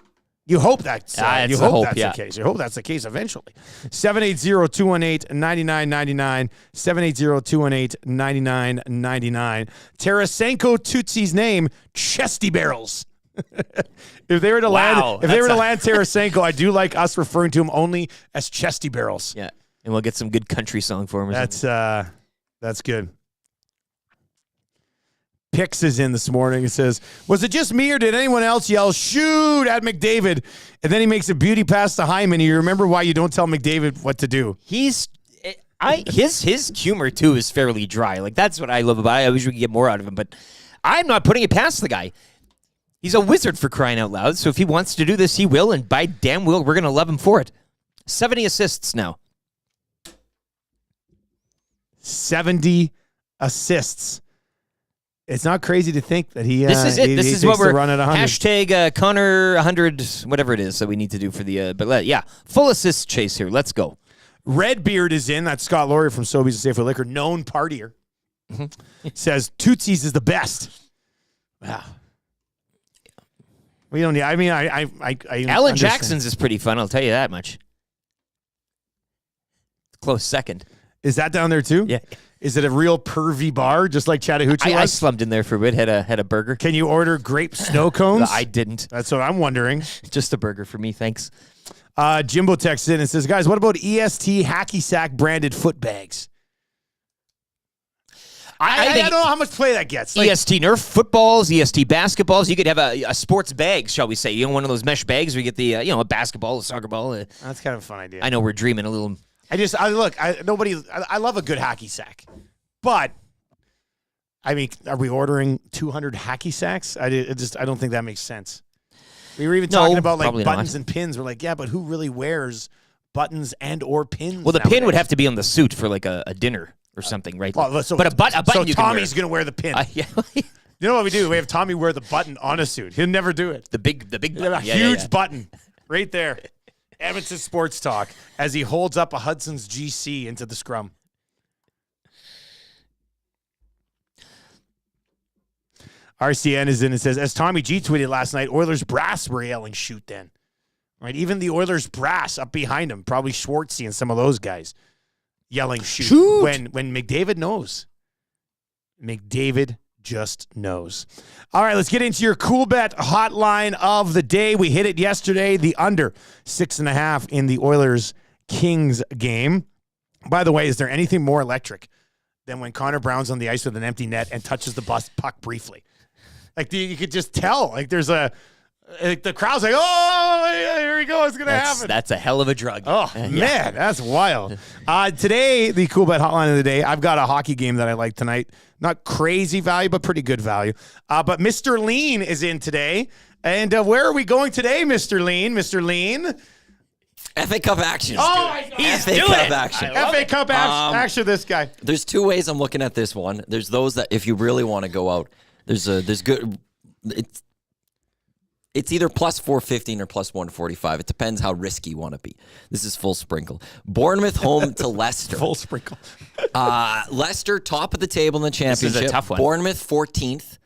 You hope that's it's you the hope hope, that's yeah. the case. You hope that's the case eventually. 780-218-9999. 780-218-9999. Tarasenko Tootsie's name, Chesty Barrels. If they were to land Tarasenko, I do like us referring to him only as Chesty Barrels. Yeah. And we'll get some good country song for him. That's good. Pix is in this morning. It says, was it just me or did anyone else yell, shoot at McDavid? And then he makes a beauty pass to Hyman. You remember why you don't tell McDavid what to do. His humor, too, is fairly dry. Like, that's what I love about it. I wish we could get more out of him, but I'm not putting it past the guy. He's a wizard for crying out loud, so if he wants to do this, he will, and by damn will, we're going to love him for it. 70 assists now. 70 assists. It's not crazy to think that he. This is it. This is what we're run at 100. Hashtag Connor 100, whatever it is that we need to do for the. Full assist chase here. Let's go. Redbeard is in. That's Scott Laurie from Sobeys and Safeway Liquor, known partier. Says Tootsie's is the best. Wow. We don't need. I mean, I Alan understand. Jackson's is pretty fun. I'll tell you that much. Close second. Is that down there too? Yeah. Is it a real pervy bar, just like Chattahoochee I was? slumped in there for a bit. Had a burger. Can you order grape snow cones? I didn't. That's what I'm wondering. Just a burger for me, thanks. Jimbo texts in and says, guys, what about EST hacky sack branded foot bags? I don't know how much play that gets. Like, EST Nerf footballs, EST basketballs. You could have a sports bag, shall we say? You know, one of those mesh bags where you get the a basketball, a soccer ball. That's kind of a fun idea. I know we're dreaming a little. I love a good hacky sack, but I mean, are we ordering 200 hacky sacks? I don't think that makes sense. We were even talking about like buttons and pins. We're like, yeah, but who really wears buttons and or pins? Well, the nowadays? pin would have to be on the suit for like a dinner or something, right? But a button. So Tommy's going to wear the pin. Yeah. You know what we do? We have Tommy wear the button on a suit. He'll never do it. The big button. Huge button right there. Edmonton Sports Talk as he holds up a Hudson's GC into the scrum. RCN is in and says, as Tommy G tweeted last night, Oilers brass were yelling shoot then. Right? Even the Oilers brass up behind him, probably Schwartzy and some of those guys yelling shoot. When McDavid knows. McDavid just knows. All right, let's get into your cool bet hotline of the day. We hit it yesterday, the under 6.5 in the Oilers-Kings game. By the way, is there anything more electric than when Connor Brown's on the ice with an empty net and touches the puck briefly? Like, you could just tell. Like, there's the crowd's like, oh, here we go. It's going to happen. That's a hell of a drug. Oh, man, that's wild. Today, the cool bet hotline of the day, I've got a hockey game that I like tonight. Not crazy value, but pretty good value. But Mr. Lean is in today. And where are we going today, Mr. Lean? Mr. Lean? FA Cup action. Oh, he's FA doing Cup it. action. FA Cup action, this guy. There's two ways I'm looking at this one. There's those that if you really want to go out, there's good. It's either plus 415 or plus 145. It depends how risky you want to be. This is full sprinkle. Bournemouth home to Leicester. Full sprinkle. Leicester top of the table in the championship. This is a tough one. Bournemouth 14th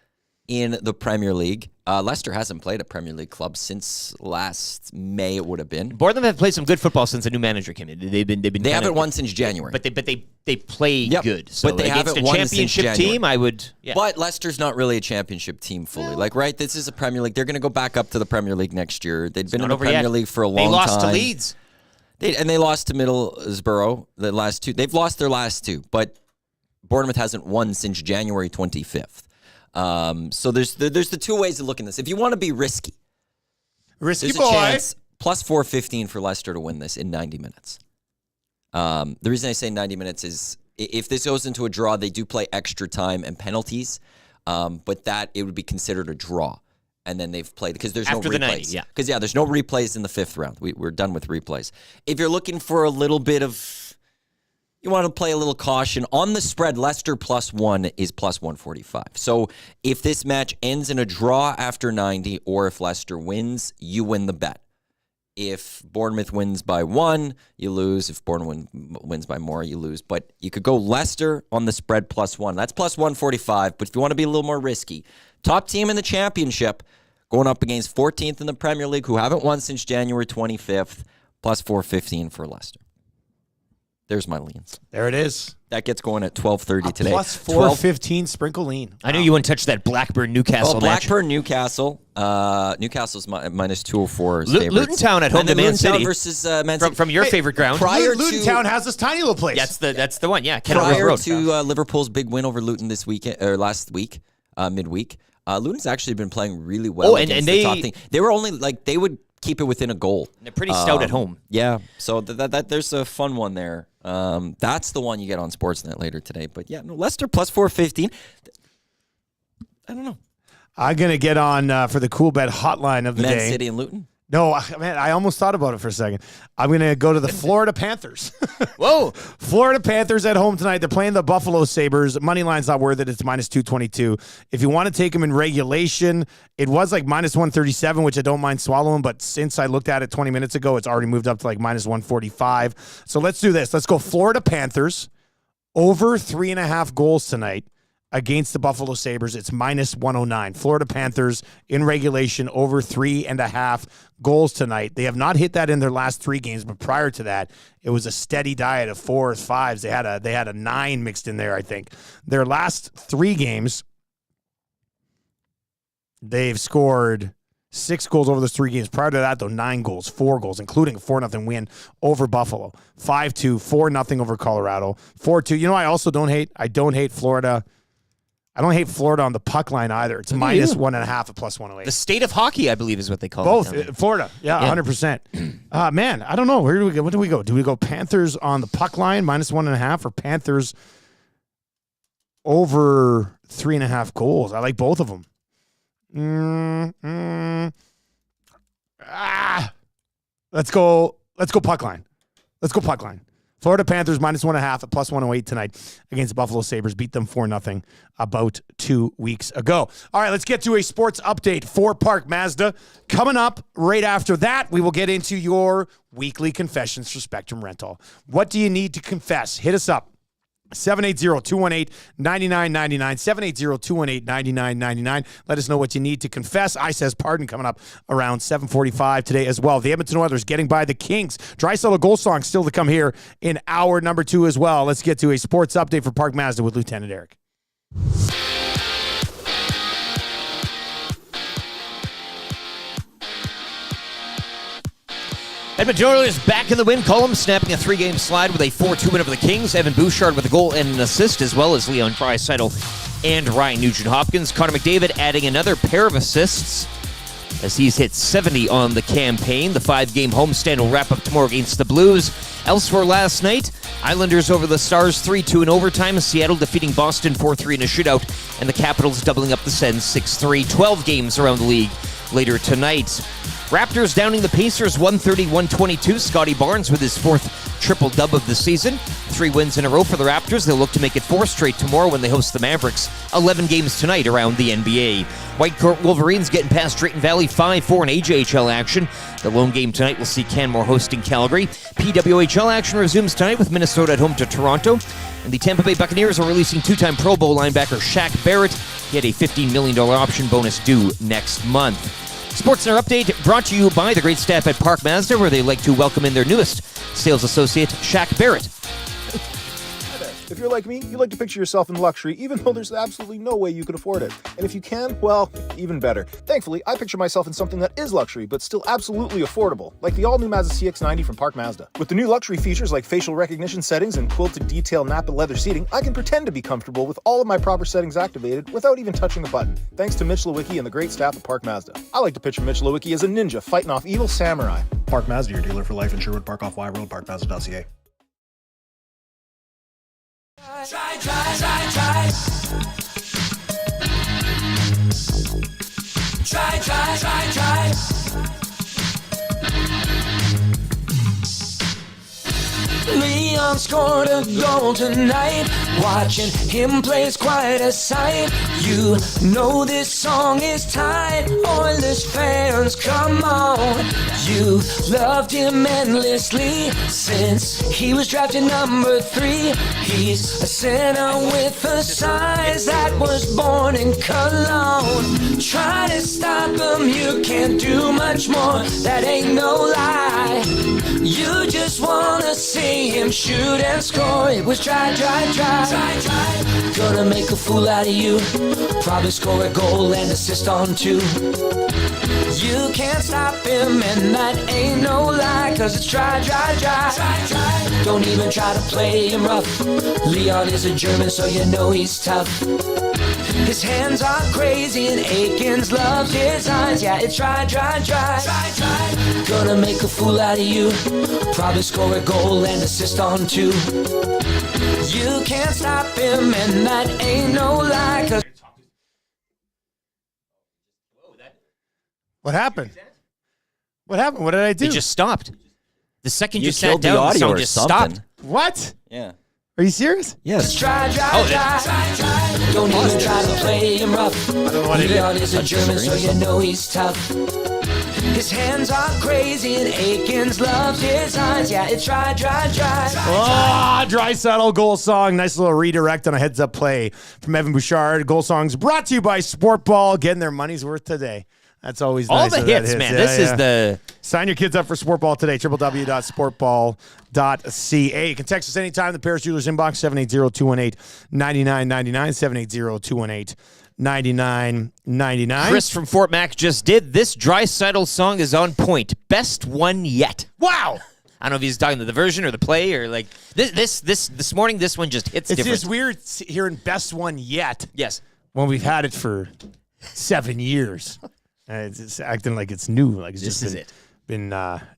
in the Premier League. Leicester hasn't played a Premier League club since last May. It would have been. Bournemouth have played some good football since the new manager came in. They haven't won since January, but they play good. So but they haven't won since championship January. team. I would. Yeah. But Leicester's not really a championship team fully. Right? This is a Premier League. They're going to go back up to the Premier League next year. They've been in the Premier League for a long time. They lost to Leeds. They lost to Middlesbrough the last two. They've lost their last two, but Bournemouth hasn't won since January 25th. So there's the two ways of looking at this. If you want to be risky, there's a chance plus 415 for Leicester to win this in 90 minutes. The reason I say 90 minutes is if this goes into a draw, they do play extra time and penalties, but that it would be considered a draw. And then they've played because there's After no the replays. 90, Because there's no replays in the fifth round. We're done with replays. If you're looking for a little bit of you want to play a little caution. On the spread, Leicester +1 is plus 145. So if this match ends in a draw after 90, or if Leicester wins, you win the bet. If Bournemouth wins by 1, you lose. If Bournemouth wins by more, you lose. But you could go Leicester on the spread +1. That's plus 145. But if you want to be a little more risky, Top team in the championship going up against 14th in the Premier League, who haven't won since January 25th, plus 415 for Leicester. There's my leans. There it is. That gets going at 12:30 today. Plus 415 sprinkle lean. I knew you wouldn't touch that Blackburn-Newcastle match. Blackburn-Newcastle. Newcastle's minus 204. Luton Town at home to Man City. Versus Man City. From your favorite ground. Luton Town has this tiny little place. That's the one, yeah. Kenilworth Prior Road. to Liverpool's big win over Luton this weekend, or last week, midweek, Luton's actually been playing really well against the top team. They were only, they would keep it within a goal. They're pretty stout at home. Yeah, so that there's a fun one there. That's the one you get on Sportsnet later today. But yeah, no, Leicester plus 415. I don't know. I'm going to get on for the cool bet hotline of the day. Man City and Luton? No, man, I almost thought about it for a second. I'm going to go to the Florida Panthers. Whoa. Florida Panthers at home tonight. They're playing the Buffalo Sabres. Money line's not worth it. It's minus 222. If you want to take them in regulation, it was like minus 137, which I don't mind swallowing. But since I looked at it 20 minutes ago, it's already moved up to like minus 145. So let's do this. Let's go Florida Panthers over 3.5 goals tonight against the Buffalo Sabres. It's minus 109. Florida Panthers in regulation over 3.5 goals tonight. They have not hit that in their last 3 games, but prior to that, it was a steady diet of 4s, 5s. They had a 9 mixed in there, I think. Their last 3 games, they've scored 6 goals over those 3 games. Prior to that, though, 9 goals, 4 goals, including a 4-0 win over Buffalo. 5-2, 4-0 over Colorado. 4-2. You know, I also don't hate Florida. I don't hate Florida on the puck line either. It's minus 1.5 at plus 108. The state of hockey, I believe, is what they call Both. it. Florida. Yeah, 100%. Man, I don't know. Where do we go? What do we go? Do we go Panthers on the puck line, minus 1.5, or Panthers over 3.5 goals? I like both of them. Let's go puck line. Let's go puck line. Florida Panthers minus 1.5 at plus 108 tonight against the Buffalo Sabres. Beat them 4-0 about 2 weeks ago. All right, let's get to a sports update for Park Mazda. Coming up right after that, we will get into your weekly confessions for Spectrum Rental. What do you need to confess? Hit us up. 780-218-9999, 780-218-9999. Let us know what you need to confess. I says pardon coming up around 7:45 today as well. The Edmonton Oilers getting by the Kings. Drysdale goal song still to come here in hour number 2 as well. Let's get to a sports update for Park Mazda with Lieutenant Eric. Edmonton Oilers back in the win column, snapping a 3-game slide with a 4-2 win over the Kings. Evan Bouchard with a goal and an assist, as well as Leon Draisaitl and Ryan Nugent-Hopkins. Connor McDavid adding another pair of assists as he's hit 70 on the campaign. The 5-game homestand will wrap up tomorrow against the Blues. Elsewhere last night, Islanders over the Stars 3-2 in overtime. Seattle defeating Boston 4-3 in a shootout, and the Capitals doubling up the Sens 6-3. 12 games around the league later tonight. Raptors downing the Pacers 130-122. Scotty Barnes with his 4th triple-dub of the season. 3 wins in a row for the Raptors. They'll look to make it 4 straight tomorrow when they host the Mavericks. 11 games tonight around the NBA. Whitecourt Wolverines getting past Drayton Valley 5-4 in AJHL action. The lone game tonight will see Canmore hosting Calgary. PWHL action resumes tonight with Minnesota at home to Toronto. And the Tampa Bay Buccaneers are releasing 2-time Pro Bowl linebacker Shaq Barrett. He had a $15 million option bonus due next month. Sports Center Update brought to you by the great staff at Park Mazda, where they like to welcome in their newest sales associate, Shaq Barrett. Hi there. If you're like me, you like to picture yourself in luxury, even though there's absolutely no way you could afford it. And if you can, well, even better. Thankfully, I picture myself in something that is luxury, but still absolutely affordable, like the all-new Mazda CX-90 from Park Mazda. With the new luxury features like facial recognition settings and quilted detail Napa leather seating, I can pretend to be comfortable with all of my proper settings activated without even touching the button, thanks to Mitch Lewicki and the great staff at Park Mazda. I like to picture Mitch Lewicki as a ninja fighting off evil samurai. Park Mazda, your dealer for life in Sherwood Park off Y Road, parkmazda.ca. Try. Leon scored a goal tonight. Watching him play's quite a sight. You know this song is tied. Oilers Oilers fans, come on. You loved him endlessly since he was drafted number 3. He's a center with a size that was born in Cologne. Try to stop him, you can't do much more. That ain't no lie. You just wanna see him shoot and score. It was try. Gonna make a fool out of you. Probably score a goal and assist on 2. You can't stop him, and that ain't no lie, 'cause it's try. Don't even try to play him rough. Leon is a German, so you know he's tough. His hands are crazy and Aikens loves his eyes. Yeah, it's try. Gonna make a fool out of you. Probably score a goal and assist on 2. You can't stop him, and that ain't no lie, 'cause What happened? What happened? What did I do? It just stopped. The second you sat killed the down, the audio song or just something. stopped. What? Yeah. Are you serious? Yes. Try. Don't even try to play him rough. I don't know what it Leon is. is a German, so you know he's tough. His hands are crazy and Aikens loves his eyes. Yeah, it's try. Draisaitl goal song. Nice little redirect on a heads-up play from Evan Bouchard. Goal songs brought to you by Sportball. Getting their money's worth today. That's always All nice. the that that hits, man. Yeah, This is yeah. the... Sign your kids up for Sportball today. www.sportball.ca. You can text us anytime. The Paris Jewelers inbox, 780-218-9999, 780-218-9999. Chris from Fort Mac just did. This Draisaitl song is on point. Best one yet. Wow. I don't know if he's talking to the version or the play or like this morning. This one just hits It's different. just weird hearing best one yet Yes. when we've had it for 7 years. It's acting like it's new. Like it's This just is been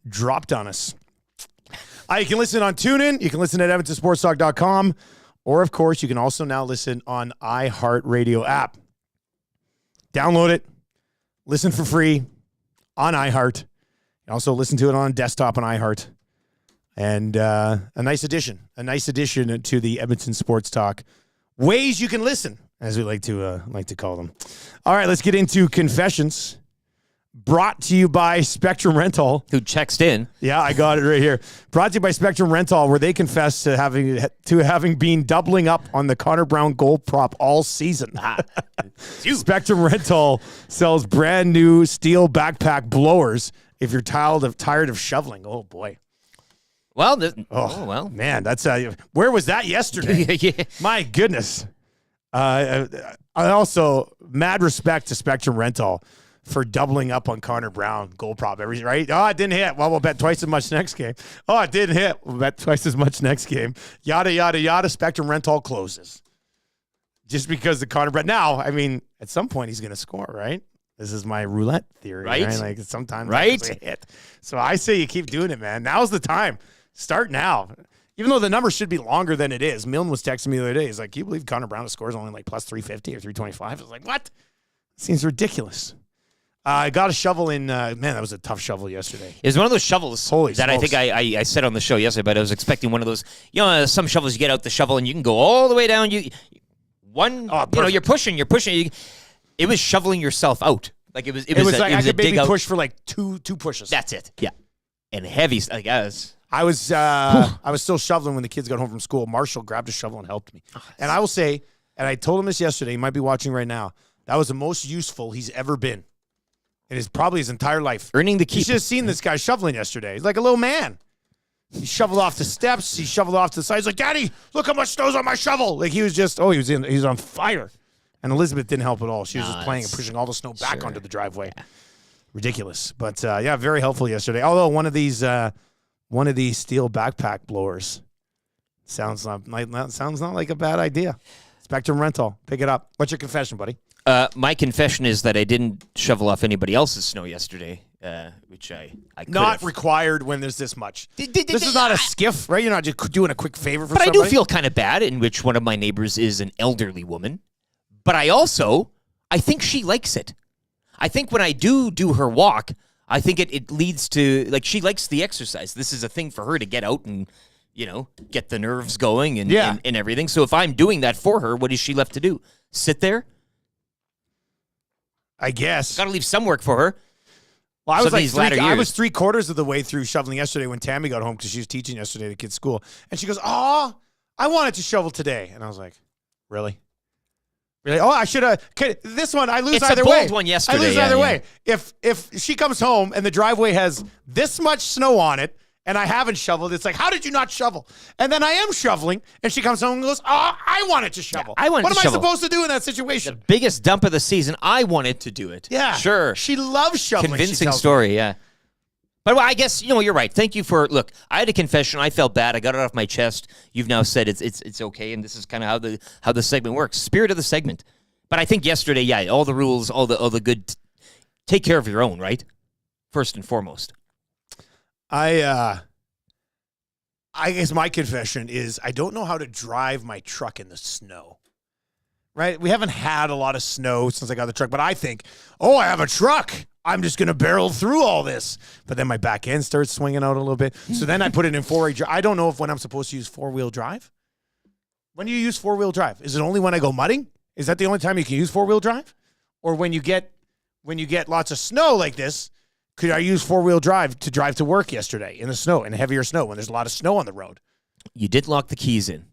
dropped on us. You can listen on TuneIn. You can listen at EdmontonSportsTalk.com. Or, of course, you can also now listen on iHeartRadio app. Download it. Listen for free on iHeart. You can also listen to it on desktop on iHeart. And a nice addition to the Edmonton Sports Talk ways you can listen, as we like to call them. All right, let's get into confessions. Brought to you by Spectrum Rental. Who checks in. Yeah, I got it right here. Brought to you by Spectrum Rental, where they confess to having been doubling up on the Connor Brown goal prop all season. Spectrum Rental sells brand new steel backpack blowers if you're tired of shoveling. Oh, boy. Well, man, that's where was that yesterday? Yeah. My goodness. I also mad respect to Spectrum Rental for doubling up on Connor Brown goal prop right? Oh, it didn't hit. Well, we'll bet twice as much next game. Oh, it didn't hit. We'll bet twice as much next game. Yada yada yada. Spectrum Rental closes just because the Connor Brown. Now, I mean, at some point he's going to score, right? This is my roulette theory, right? Like sometimes it's a hit. So I say you keep doing it, man. Now's the time. Start now. Even though the number should be longer than it is. Milne was texting me the other day. He's like, can you believe Connor Brown scores only like plus 350 or 325? I was like, what? Seems ridiculous. I got a shovel in. Man, that was a tough shovel yesterday. It was one of those shovels Holy that I smokes. think I said on the show yesterday, but I was expecting one of those. You know, some shovels you get out the shovel and you can go all the way down. You're pushing. It was shoveling yourself out. Like it was like I could dig maybe out. push for like two pushes. That's it. Yeah, and heavy. I guess. I was still shoveling when the kids got home from school. Marshall grabbed a shovel and helped me. And I will say, and I told him this yesterday, he might be watching right now, that was the most useful he's ever been in probably his entire life. Earning the keep. You should have seen this guy shoveling yesterday. He's like a little man. He shoveled off the steps. He shoveled off to the side. He's like, Daddy, look how much snow's on my shovel. Like he was just, he was on fire. And Elizabeth didn't help at all. She was just playing and pushing all the snow back onto the driveway. Ridiculous. But yeah, very helpful yesterday. Although one of these steel backpack blowers sounds not like a bad idea. Spectrum Rental, pick it up. What's your confession, buddy? My confession is that I didn't shovel off anybody else's snow yesterday, which I could Not have. required when there's this much. This is not a skiff, right? You're not just doing a quick favor for But somebody. I do feel kind of bad in which one of my neighbors is an elderly woman. But I think she likes it. I think when I do her walk, I think it leads to, like, she likes the exercise. This is a thing for her to get out and, get the nerves going and everything. So if I'm doing that for her, what is she left to do? Sit there? I guess. Got to leave some work for her. Well, I was These latter I years. was 3/4 of the way through shoveling yesterday when Tammy got home because she was teaching yesterday at the kids' school. And she goes, "Oh, I wanted to shovel today." And I was like, "Really? Really? Oh, I should have. This one, I lose It's either a way. bold one yesterday. I lose yeah, either yeah. way. If she comes home and the driveway has this much snow on it and I haven't shoveled, it's like, how did you not shovel? And then I am shoveling and she comes home and goes, "Oh, I wanted to shovel. I wanted what to am shovel. I supposed to do in that situation?" Biggest dump of the season. I wanted to do it. Yeah. Sure. She loves shoveling. she Convincing tells me. story, yeah. But I guess, you're right. Thank you for, look, I had a confession. I felt bad. I got it off my chest. You've now said it's okay, and this is kind of how the segment works. Spirit of the segment. But I think yesterday, yeah, all the rules, all the good, take care of your own, right? First and foremost. I guess my confession is I don't know how to drive my truck in the snow. Right? We haven't had a lot of snow since I got the truck, but I think, I have a truck. I'm just going to barrel through all this. But then my back end starts swinging out a little bit. So then I put it in 4-wheel drive. I don't know when I'm supposed to use 4-wheel drive. When do you use 4-wheel drive? Is it only when I go mudding? Is that the only time you can use 4-wheel drive? Or when you get lots of snow like this, could I use 4-wheel drive to drive to work yesterday in the snow, in heavier snow, when there's a lot of snow on the road? You did lock the keys in.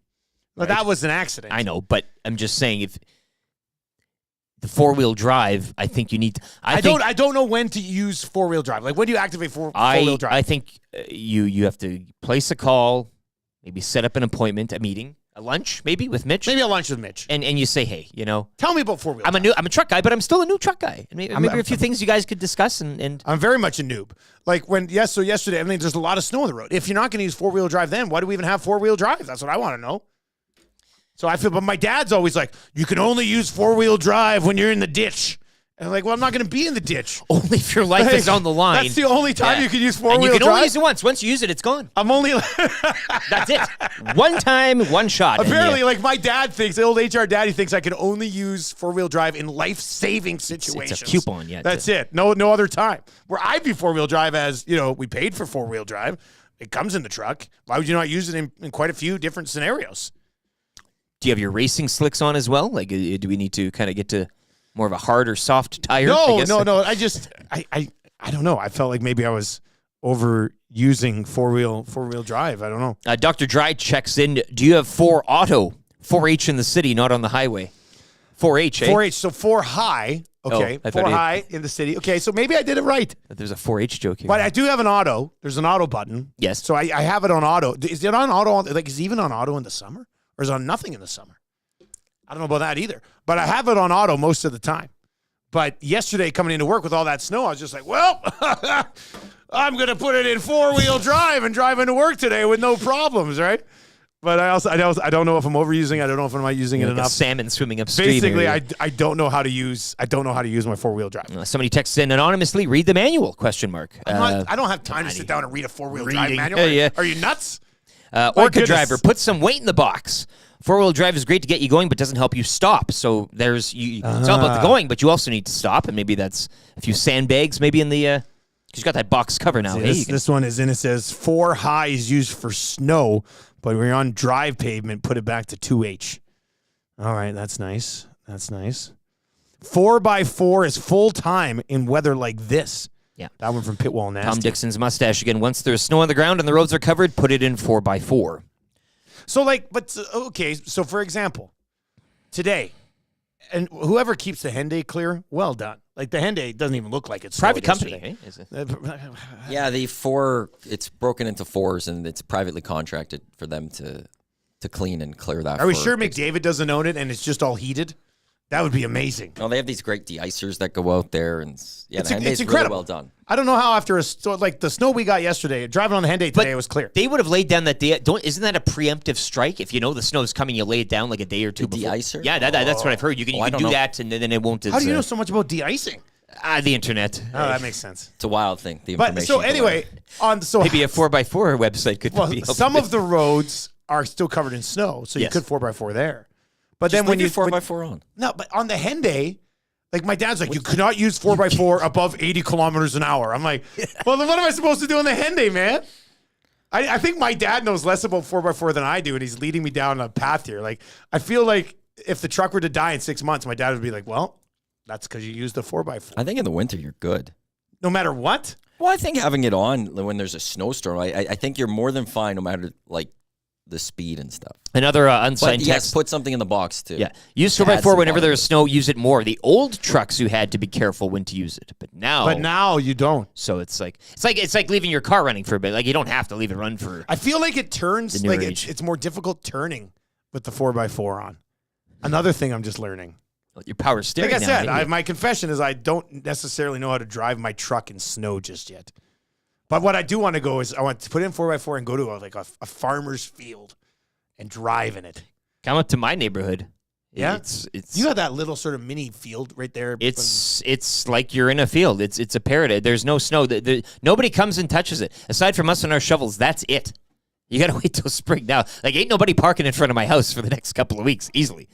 Well, that was an accident. I know, but I'm just saying if the 4-wheel drive, I think you need to, I don't know when to use 4-wheel drive. Like, when do you activate 4-wheel drive? I think you have to place a call, maybe set up an appointment, a meeting, a lunch maybe with Mitch. Maybe a lunch with Mitch. And you say, hey, tell me about 4-wheel drive. I'm a truck guy, but I'm still a new truck guy. And maybe a few things you guys could discuss. And I'm very much a noob. Like so yesterday, I mean, there's a lot of snow on the road. If you're not going to use 4-wheel drive, then why do we even have 4-wheel drive? That's what I want to know. So I feel, but my dad's always like, you can only use 4-wheel drive when you're in the ditch. And I'm like, well, I'm not going to be in the ditch. Only if your life is on the line. That's the only time you can use 4-wheel drive. And you can only use it once. Once you use it, it's gone. I'm only... That's it. One time, one shot. Apparently, like my dad thinks, the old HR daddy thinks I can only use 4-wheel drive in life-saving situations. It's a coupon, yeah. That's it. No other time. Where I view 4-wheel drive as, we paid for 4-wheel drive. It comes in the truck. Why would you not use it in quite a few different scenarios? Do you have your racing slicks on as well? Like, do we need to kind of get to more of a hard or soft tire? No. I don't know. I felt like maybe I was overusing 4-wheel drive. I don't know. Dr. Dry checks in. Do you have 4 auto? 4H in the city, not on the highway. 4H, eh? 4H, so 4 high. Okay, 4 high in the city. Okay, so maybe I did it right. There's a 4H joke here. But I do have an auto. There's an auto button. Yes. So I have it on auto. Is it on auto? Like, is it even on auto in the summer? Or is it on nothing in the summer? I don't know about that either. But I have it on auto most of the time. But yesterday, coming into work with all that snow, I was just like, well, I'm going to put it in 4-wheel drive and drive into work today with no problems, right? But I don't know if I'm overusing. I don't know if I'm not using it enough. A salmon swimming upstream. Basically, I don't know how to use my 4-wheel drive. Somebody texts in anonymously. Read the manual? ? I don't have time to sit down and read a 4-wheel drive manual. Yeah. Are you nuts? Orca driver, put some weight in the box. 4-wheel drive is great to get you going, but doesn't help you stop. So it's all about the going, but you also need to stop, and maybe that's a few sandbags, maybe in the. Because you got that box cover now. This one is in. It says 4 high is used for snow, but when you're on drive pavement, put it back to 2H. All right, that's nice. 4x4 is full time in weather like this. Yeah. That one from Pitwall Nasty. Tom Dixon's mustache again. Once there's snow on the ground and the roads are covered, put it in 4x4. So for example, today, and whoever keeps the hen day clear, well done. Like the hen day doesn't even look like it's private company. Eh? Is it? Yeah, it's broken into 4s, and it's privately contracted for them to clean and clear that. Are we sure McDavid doesn't own it and it's just all heated? That would be amazing. No, they have these great de-icers that go out there, and it's incredible. Really well done. I don't know how after like the snow we got yesterday, driving on the hen day today, it was clear. They would have laid down that day. Isn't that a preemptive strike? If you know the snow is coming, you lay it down like a day or two before. De-icer? Yeah, that's what I've heard. You can do that, and then it won't. How do you know so much about de-icing? The internet. Oh, that makes sense. It's a wild thing. The but information. so anyway, maybe a 4x4 website could be. Some of the roads are still covered in snow, so you could 4x4 there. But just then when you 4x4 on. No, but on the hen day, like my dad's like, you cannot use 4x4 above 80 kilometers an hour. I'm like, well, then what am I supposed to do on the hen day, man? I think my dad knows less about 4x4 than I do, and he's leading me down a path here. Like, I feel like if the truck were to die in 6 months, my dad would be like, well, That's because you use the 4x4. I think in the winter you're good. No matter what? Well, I think having it on when there's a snowstorm, I think you're more than fine no matter like the speed and stuff. Another unsigned but text. Yes, put something in the box too. Yeah, use 4x4 whenever there's snow. Use it more. The old trucks you had to be careful when to use it, but now you don't. So it's like leaving your car running for a bit. Like you don't have to leave it run for. I feel like it turns like it's more difficult turning with the 4x4 on. Another thing I'm just learning. Your power steering. Like I said, my confession is I don't necessarily know how to drive my truck in snow just yet. But what I do want to go is I want to put in 4x4 and go to a farmer's field and drive in it. Come up to my neighborhood. Yeah, it's you have that little sort of mini field right there. It's like you're in a field. It's a paradise. There's no snow. Nobody comes and touches it aside from us and our shovels. That's it. You got to wait till spring now. Like ain't nobody parking in front of my house for the next couple of weeks easily.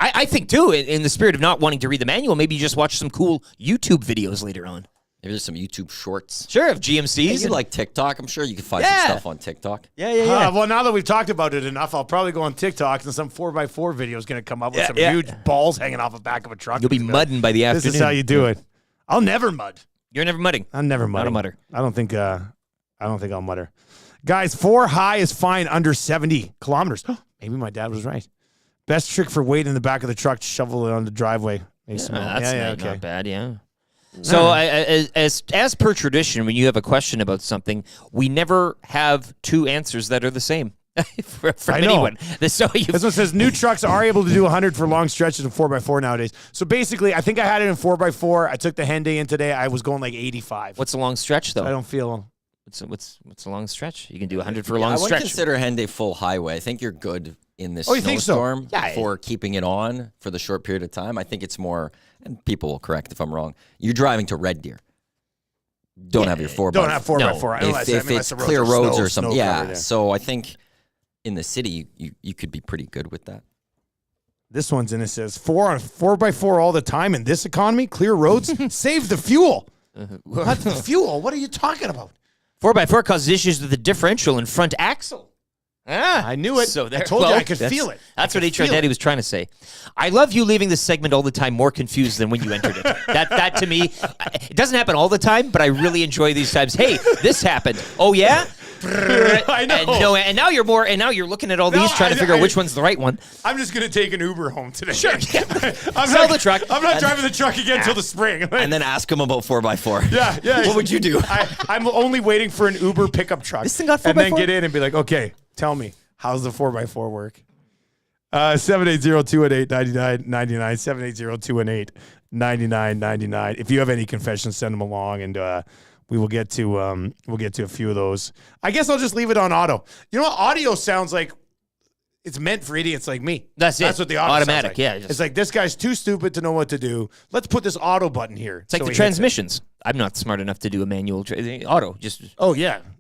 I think too, in the spirit of not wanting to read the manual, maybe you just watch some cool YouTube videos later on. Maybe there's some YouTube shorts. Sure, of GMCs. You like TikTok. I'm sure you can find some stuff on TikTok. Yeah. Well, now that we've talked about it enough, I'll probably go on TikTok and some 4x4 video is going to come up with some huge balls hanging off the back of a truck. You'll be mudding by the afternoon. This is how you do it. I'll never mud. You're never mudding. I'm never mudding. Not a mudder. I don't think I'll mutter. Guys, 4 high is fine under 70 kilometers. Maybe my dad was right. Best trick for weight in the back of the truck to shovel it on the driveway. That's okay. not bad, yeah. So as per tradition, when you have a question about something, we never have two answers that are the same from anyone. This one says new trucks are able to do 100 for long stretches in 4x4 nowadays. So basically, I think I had it in 4x4. I took the Hyundai in today. I was going like 85. What's a long stretch, though? So I don't feel... What's a long stretch? You can do 100 for a long I stretch. wouldn't consider Hyundai full highway. I think you're good in this you think so? snowstorm for keeping it on for the short period of time. I think it's more, and people will correct if I'm wrong, you're driving to Red Deer. Don't have your 4x4. Don't have 4x4. If it's clear roads or something. Yeah, so I think in the city, you could be pretty good with that. This one's in it says 4x4 all the time in this economy, clear roads, save the fuel. What the fuel? What are you talking about? 4x4 causes issues with the differential and front axle. I knew it. So I told you I could feel it. That's what HR Daddy was trying to say. I love you leaving this segment all the time more confused than when you entered it. That to me, it doesn't happen all the time, but I really enjoy these times. Hey, this happened. Oh yeah. I know. And now you're more. And now you're looking at all these, trying to figure out which one's the right one. I'm just gonna take an Uber home today. Sure. Sell the truck. I'm not driving the truck again until the spring. And then ask them about 4x4. Yeah. What would you do? I'm only waiting for an Uber pickup truck. This thing got 4x4? And then get in and be like, okay, tell me, how's the 4x4 work? 780-218-9999, 780-218-9999. If you have any confessions, send them along, and we will get to a few of those. I guess I'll just leave it on auto. You know what? Audio sounds like it's meant for idiots like me. That's it. That's what the auto Automatic, sounds like. yeah. It's like, this guy's too stupid to know what to do. Let's put this auto button here. It's like the transmissions. I'm not smart enough to do a manual auto. Just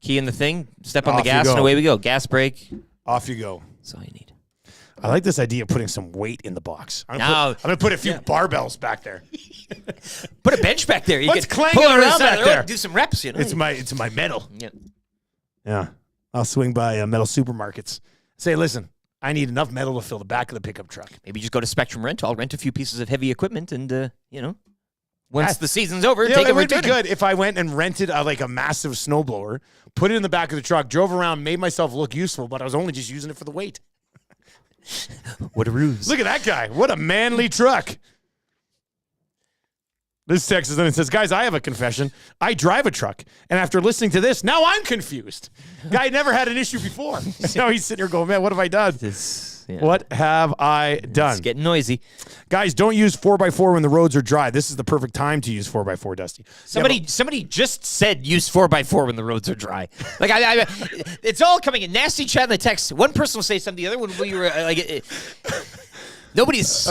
key in the thing, step on the gas, and away we go. Gas brake. Off you go. That's all you need. I like this idea of putting some weight in the box. I'm Now- going to put a few barbells back there. Put a bench back there. You What's can clanging pull it around side back of the road, there? do some reps. You know, It's my metal. Yeah. Yeah. I'll swing by metal supermarkets. Say, listen, I need enough metal to fill the back of the pickup truck. Maybe just go to Spectrum Rental. I'll rent a few pieces of heavy equipment, and once the season's over, take it would return be good if I went and rented a massive snowblower, put it in the back of the truck, drove around, made myself look useful, but I was only just using it for the weight. What a ruse! Look at that guy! What a manly truck! This text is in and says, guys, I have a confession. I drive a truck, and after listening to this, now I'm confused. Guy never had an issue before. Now he's sitting here going, man, what have I done? What have I done? It's getting noisy. Guys, don't use 4x4 when the roads are dry. This is the perfect time to use 4x4, Dusty. Somebody just said use 4x4 when the roads are dry. Like I it's all coming in nasty chat in the text. One person will say something, the other one will be nobody's.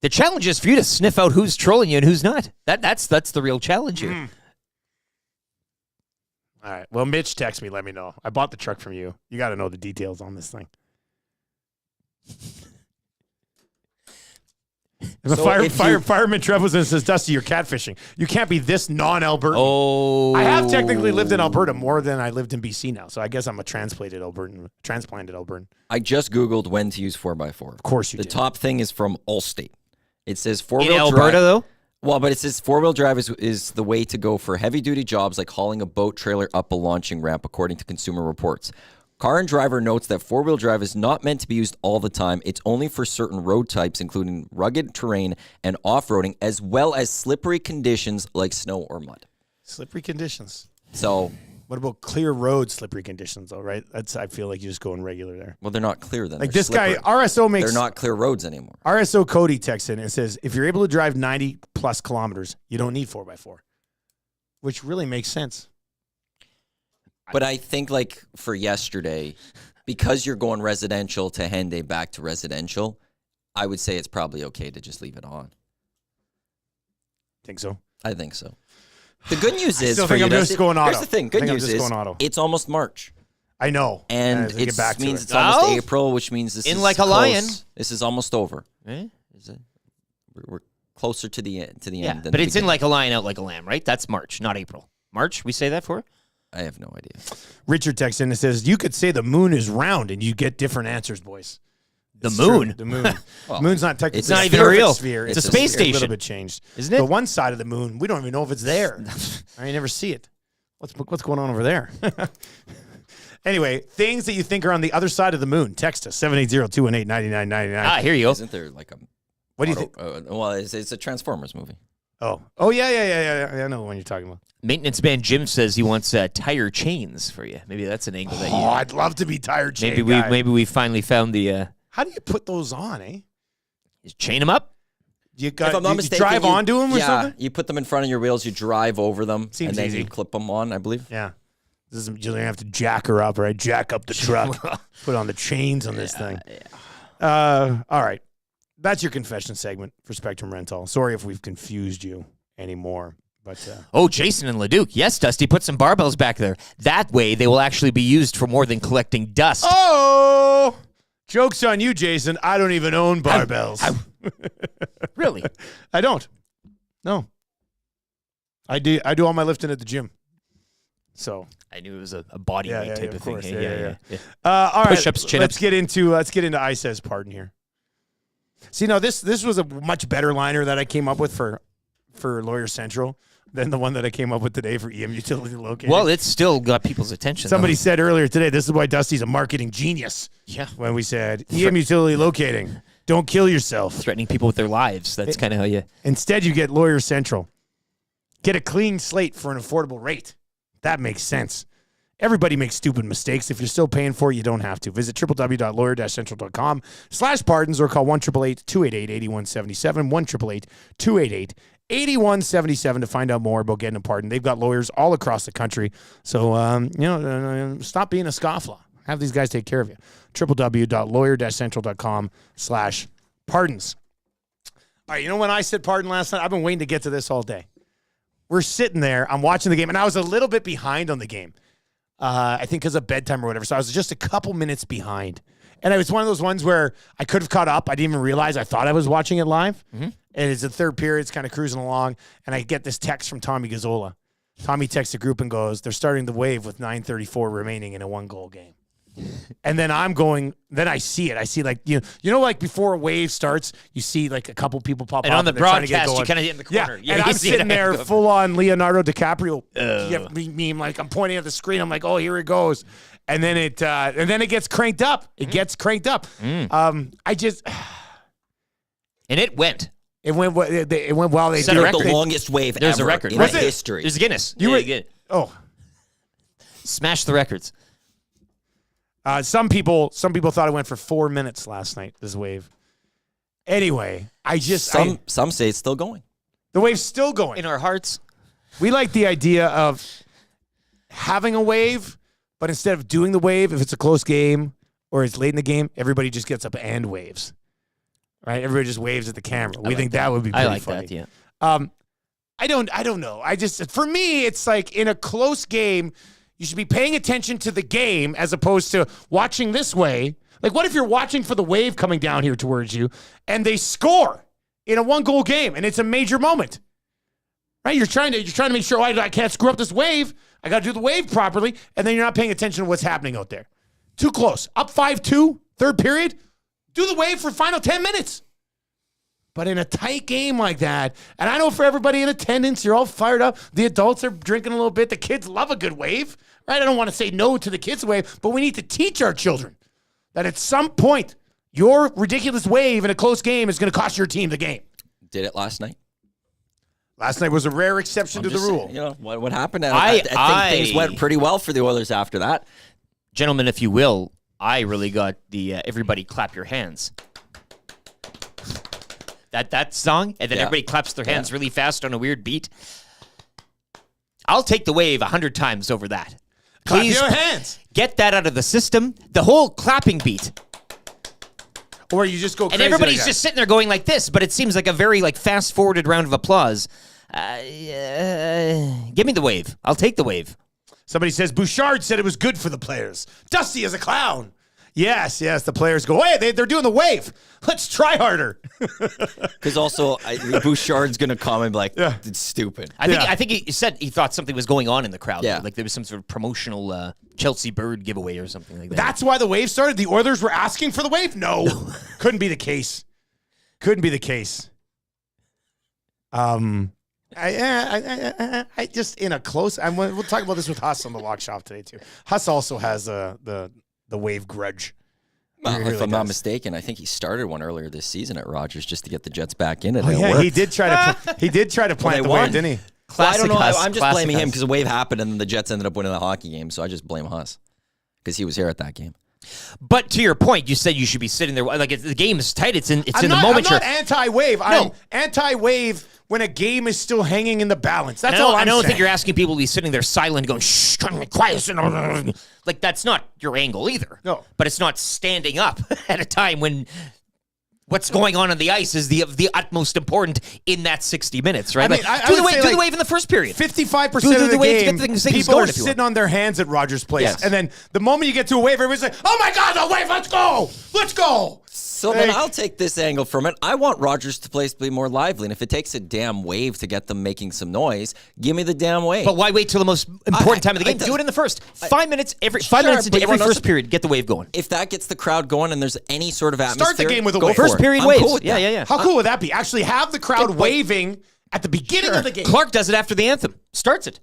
The challenge is for you to sniff out who's trolling you and who's not. That's the real challenge here. All right. Well, Mitch, text me. Let me know. I bought the truck from you. You got to know the details on this thing. Fireman Trevelyan says, Dusty, you're catfishing. You can't be this non-Albertan. Oh. I have technically lived in Alberta more than I lived in BC now, so I guess I'm a transplanted Albertan. I just Googled when to use 4x4. Of course you did. The top thing is from Allstate. It says In four-wheel drive. Alberta, though? Well, but it says four-wheel drive is the way to go for heavy-duty jobs like hauling a boat trailer up a launching ramp, according to Consumer Reports. Car and Driver notes that four-wheel drive is not meant to be used all the time. It's only for certain road types, including rugged terrain and off-roading, as well as slippery conditions like snow or mud. Slippery conditions. So, what about clear road slippery conditions, though, right? I feel like you're just going regular there. Well, they're not clear then. Like They're this guy, slippery. RSO makes... They're not clear roads anymore. RSO Cody texts in and says, if you're able to drive 90-plus kilometers, you don't need 4x4, which really makes sense. But I think, like, for yesterday, because you're going residential to Henday back to residential, I would say it's probably okay to just leave it on. Think so? I think so. The good news is, still for think you, I'm just going auto. Here's the thing. I Good think I'm news just is, going auto. it's almost March. I know. And it means it's almost Oh. April, which means this In is like a close. lion. This is almost over. Eh? We're closer to the end. Yeah, end than but the it's in beginning. like a lion, out like a lamb, right? That's March, not April. March, we say that for? I have no idea. Richard texts in and says, you could say the moon is round and you get different answers, boys. The It's moon? true. The moon. Moon's not technically it's not a even perfect real. sphere. It's a space A little station. bit changed. Isn't it? The one side of the moon, we don't even know if it's there. I never see it. What's going on over there? Anyway, things that you think are on the other side of the moon. Text us, 780-218-9999. Ah, here you go. Isn't there like a... What do you think? Well, it's a Transformers movie. Oh, yeah. I know the one you're talking about. Maintenance man Jim says he wants tire chains for you. Maybe that's an angle that you... Oh, I'd love to be tired chain Maybe guy. we finally found the... How do you put those on, eh? Just chain them up? You If I'm not you mistaken, drive onto them or something? you put them in front of your wheels, you drive over them, Seems and then easy. you clip them on, I believe. Yeah. This is, you're going to have to jack her up, right? Jack up the truck. Put on the chains on this thing. All right. That's your confession segment for Spectrum Rental. Sorry if we've confused you anymore. But Oh, Jason and Leduc. Yes, Dusty, put some barbells back there. That way they will actually be used for more than collecting dust. Oh! Joke's on you, Jason. I don't even own barbells. Really? I don't. No. I do all my lifting at the gym. So I knew it was a body weight type of thing. course. Yeah. All right. Push-ups, chin-ups. Let's get into I Says Pardon here. See, now this was a much better liner that I came up with for Lawyer Central than the one that I came up with today for EM Utility Locating. Well, it's still got people's attention. Somebody though. said earlier today, this is why Dusty's a marketing genius. Yeah. When we said EM Utility Locating, don't kill yourself. Threatening people with their lives. That's kind of how you... Instead, you get Lawyer Central. Get a clean slate for an affordable rate. That makes sense. Everybody makes stupid mistakes. If you're still paying for it, you don't have to. Visit www.lawyer-central.com/pardons or call 1-888-288-8177, 1-888-288-8177 to find out more about getting a pardon. They've got lawyers all across the country. So, stop being a scofflaw. Have these guys take care of you. www.lawyer-central.com/pardons. All right, you know when I said pardon last night? I've been waiting to get to this all day. We're sitting there. I'm watching the game, and I was a little bit behind on the game. I think because of bedtime or whatever. So I was just a couple minutes behind. And it was one of those ones where I could have caught up. I didn't even realize. I thought I was watching it live. Mm-hmm. And it's the third period. It's kind of cruising along. And I get this text from Tommy Gazzola. Tommy texts the group and goes, they're starting the wave with 9:34 remaining in a one-goal game. And then I'm going, then I see it. I see like, like before a wave starts, you see like a couple people pop And up. on the and they're trying to get broadcast, you going. kind of hit in the corner. Yeah, and I'm you see sitting it. there full on Leonardo DiCaprio meme. Like I'm pointing at the screen. I'm like, oh, here it goes. And then it gets cranked up. It gets cranked up. And it went. It went well. They Set did a record. The longest wave There's ever a record. in history. There's a Guinness. Smash the records. Some people thought it went for 4 minutes last night, this wave. Anyway, Some say it's still going. The wave's still going. In our hearts. We like the idea of having a wave, but instead of doing the wave, if it's a close game or it's late in the game, everybody just gets up and waves. Right? Everybody just waves at the camera. We think that would be pretty funny. That, yeah. I don't know. For me, it's like in a close game, you should be paying attention to the game as opposed to watching this way. Like, what if you're watching for the wave coming down here towards you and they score in a 1-goal game, and it's a major moment. Right? You're trying to make sure I can't screw up this wave. I got to do the wave properly, and then you're not paying attention to what's happening out there. Too close. Up 5-2, third period. Do the wave for final 10 minutes. But in a tight game like that, and I know for everybody in attendance, you're all fired up. The adults are drinking a little bit. The kids love a good wave. Right? I don't want to say no to the kids' wave, but we need to teach our children that at some point, your ridiculous wave in a close game is going to cost your team the game. Did it last night? Last night was a rare exception to the rule. You know, what happened? I think things went pretty well for the Oilers after that. Gentlemen, if you will, I really got the everybody clap your hands. That song, and then everybody claps their hands really fast on a weird beat. I'll take the wave 100 times over that. Please clap your hands. Get that out of the system. The whole clapping beat. Or you just go crazy. And everybody's just sitting there going like this, but it seems like a very fast-forwarded round of applause. Give me the wave. I'll take the wave. Somebody says, Bouchard said it was good for the players. Dusty is a clown. Yes, the players go, hey, they're doing the wave. Let's try harder. Because also, Bouchard's going to come and be like, it's stupid. I think he said he thought something was going on in the crowd. Yeah. Like there was some sort of promotional Chelsea Bird giveaway or something like that. That's why the wave started? The Oilers were asking for the wave? No. Couldn't be the case. Couldn't be the case. I just in a close. We'll talk about this with Huss on the Walk Shop today too. Huss also has the wave grudge. Well, if I'm not mistaken, I think he started one earlier this season at Rogers just to get the Jets back in it. He did try to plant the wave, didn't he? Well, I don't know. I'm just blaming him because the wave happened and the Jets ended up winning the hockey game. So I just blame Huss because he was here at that game. But to your point, you said you should be sitting there like the game is tight. It's in the moment. I'm not anti-wave. I'm anti-wave when a game is still hanging in the balance. That's all I'm saying. I don't think you're asking people to be sitting there silent going, shh, quiet. Like, that's not your angle either. No. But it's not standing up at a time when what's going on the ice is the utmost important in that 60 minutes, right? I mean, do the wave in the first period. 55% of the game, people are sitting on their hands at Rogers Place. Yes. And then the moment you get to a wave, everybody's like, oh my God, the wave, let's go. Let's go. So then I'll take this angle from it. I want Rogers Place to be more lively. And if it takes a damn wave to get them making some noise, give me the damn wave. But why wait till the most important time of the game? Do it in the first. 5 minutes into every first period. Get the wave going. If that gets the crowd going and there's any sort of atmosphere, start the game with a wave. First period waves. Cool yeah. How cool would that be? Actually have the crowd waving at the beginning of the game. Clark does it after the anthem. Starts it.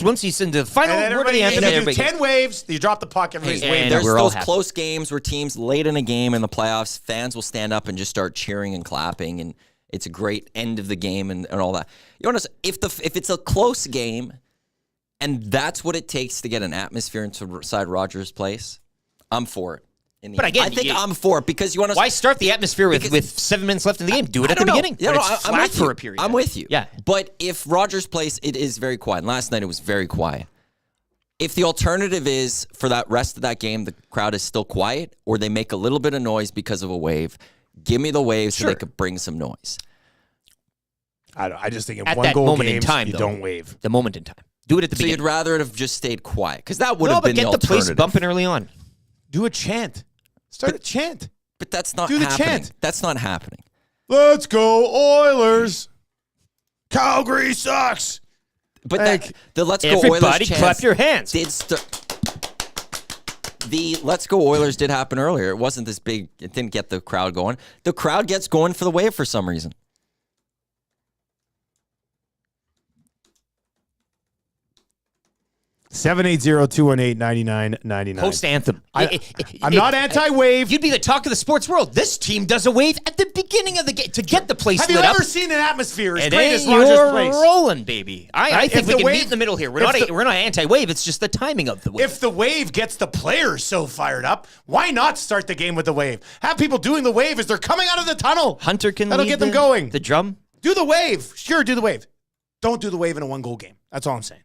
Once he's into the final word of the anthem. You do 10 waves, you drop the puck, everybody's waving. There's those close games where teams late in a game in the playoffs, fans will stand up and just start cheering and clapping, and it's a great end of the game and all that. You want to if it's a close game, and that's what it takes to get an atmosphere inside Rogers Place, I'm for it. But again, I think I'm for it because you want to. Why start the atmosphere with 7 minutes left in the game? Do it at the beginning. Yeah, it's flat for a period. I'm with you. Yeah. But if Rogers Place, it is very quiet. And last night it was very quiet. If the alternative is for that rest of that game, the crowd is still quiet, or they make a little bit of noise because of a wave, give me the wave so they could bring some noise. I just think at one goal games, in time, you don't wave. The moment in time. Do it at the beginning. So you'd rather it have just stayed quiet because that would have been the alternative. Get the place bumping early on. Do a chant. Start a chant. But that's not happening. Do the chant. That's not happening. Let's go Oilers. Calgary sucks. But the Let's Go Oilers Everybody clap your hands. The Let's Go Oilers did happen earlier. It wasn't this big. It didn't get the crowd going. The crowd gets going for the wave for some reason. $780-218-9999. Post anthem. I'm not anti-wave. You'd be the talk of the sports world. This team does a wave at the beginning of the game to get the place lit up. Have you ever seen an atmosphere as and great as Rogers Place? Rolling, baby. I think we can meet in the middle here. We're not anti-wave. It's just the timing of the wave. If the wave gets the players so fired up, why not start the game with the wave? Have people doing the wave as they're coming out of the tunnel. Hunter can That'll get them going. The drum. Do the wave. Sure, do the wave. Don't do the wave in a one-goal game. That's all I'm saying.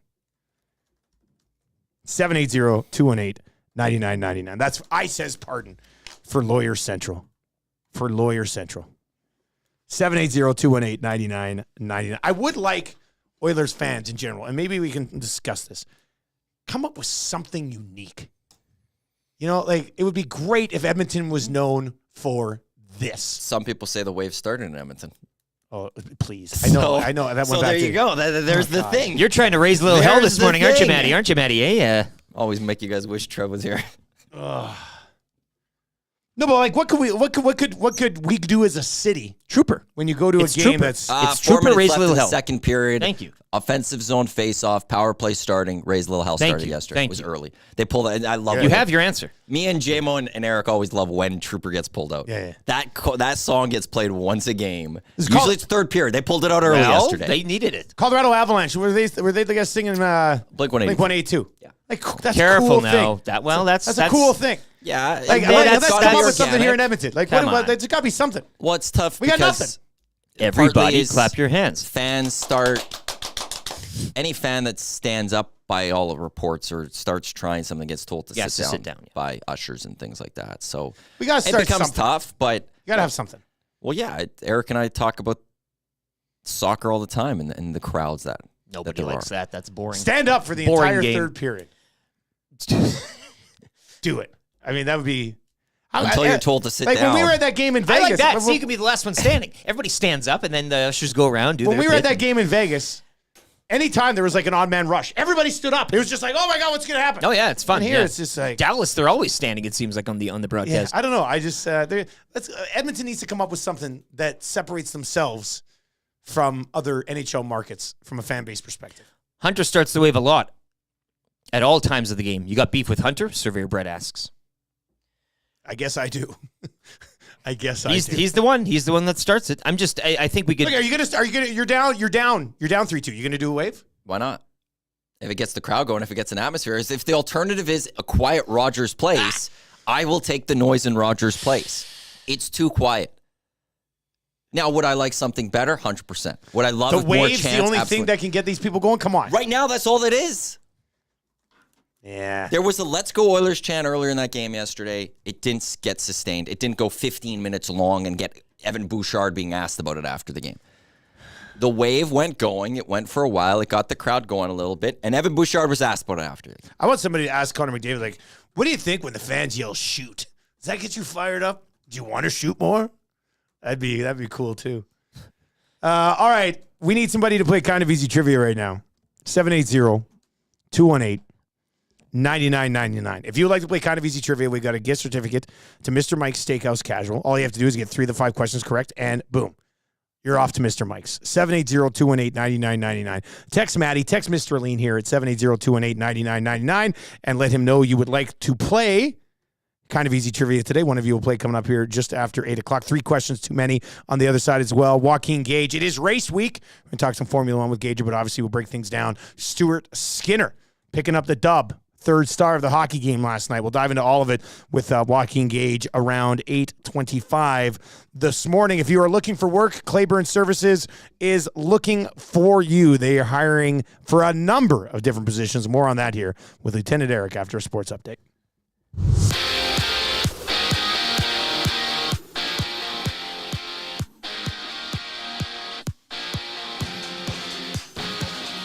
780-218-9999. That's I says pardon for Lawyer Central. 780-218-9999. I would like Oilers fans in general, and maybe we can discuss this, come up with something unique. You know, like it would be great if Edmonton was known for this. Some people say the wave started in Edmonton. Oh, please. I know. That went So back there to you go. There's the thing. You're trying to raise a little hell There's this the morning, aren't you, thing. Maddie? Aren't you, Maddie? Eh? Always make you guys wish Trev was here. No, but like, what could we do as a city? Trooper. When you go to It's a game Trooper. that's It's 4 Trooper, minutes raise left a little in the hell. second period. Thank you. Offensive zone face-off, power play starting, raise little hell Thank started you. yesterday. Thank It was you. early. They pulled it. I love You it. have your answer. Me and JMO and Eric always love when Trooper gets pulled out. Yeah. That song gets played once a game. It's Usually called- it's third period. They pulled it out early yesterday. They needed it. Colorado Avalanche. Were they the guys singing Blink-182. Yeah. Like, that's Careful a cool now. thing. That's a cool thing. Yeah. Like, man, let's that's come up with organic. something here in Edmonton. Like, Come on. there's got to be something. Well, it's tough We got because nothing. Everybody partly is clap your hands. Fans start. Any fan that stands up by all the reports or starts trying something gets told to Yes, to sit sit down down, yeah. by ushers and things like that. So We got to it start becomes something. tough, but You got to have something. well, yeah. Eric and I talk about soccer all the time and the crowds that Nobody there likes are. that. That's boring. Stand up for the Boring entire game. third period. Do it. I mean, that would be. Until you're told to sit like down. when we were at that game in Vegas. I like that. So you can be the last one standing. Everybody stands up, and then the ushers go around. Do when their we were at bit. that game in Vegas, anytime there was like an odd man rush, everybody stood up. It was just like, oh my God, what's going to happen? Oh yeah, it's fun. And here yeah. it's just like Dallas. They're always standing. It seems like on the Yeah, broadcast. I don't know. I just Edmonton needs to come up with something that separates themselves from other NHL markets from a fan base perspective. Hunter starts to wave a lot at all times of the game. You got beef with Hunter? Surveyor Brett asks. I guess I do. I guess He's I do. he's the one. He's the one that starts it. I think we could. Look, are you gonna? You're down 3-2. You gonna do a wave? Why not? If it gets the crowd going, if it gets an atmosphere, if the alternative is a quiet Rogers Place, I will take the noise in Rogers Place. It's too quiet. Now, would I like something better? 100%. Would I love The if more wave's chants? the only thing Absolutely. that can get these people going. Come on. Right now, that's all it is. Yeah. There was a Let's Go Oilers chant earlier in that game yesterday. It didn't get sustained. It didn't go 15 minutes long and get Evan Bouchard being asked about it after the game. The wave went going. It went for a while. It got the crowd going a little bit. And Evan Bouchard was asked about it after. I want somebody to ask Connor McDavid, like, what do you think when the fans yell shoot? Does that get you fired up? Do you want to shoot more? That'd be cool too. All right. We need somebody to play Kind of Easy Trivia right now. 780-218-9999. If you would like to play Kind of Easy Trivia, we got a gift certificate to Mr. Mike's Steakhouse Casual. All you have to do is get 3 of the 5 questions correct, and boom. You're off to Mr. Mike's. 780-218-9999. Text Maddie. Text Mr. Aline here at 780-218-9999 and let him know you would like to play Kind of Easy Trivia today. One of you will play coming up here just after 8 o'clock. 3 questions too many on the other side as well. Joaquin Gage. It is race week. We're going to talk some Formula 1 with Gager, but obviously we'll break things down. Stuart Skinner picking up the dub. 3rd star of the hockey game last night. We'll dive into all of it with Joaquin Gage around 8:25 this morning. If you are looking for work, Claiborne Services is looking for you. They are hiring for a number of different positions. More on that here with Lieutenant Eric after a sports update.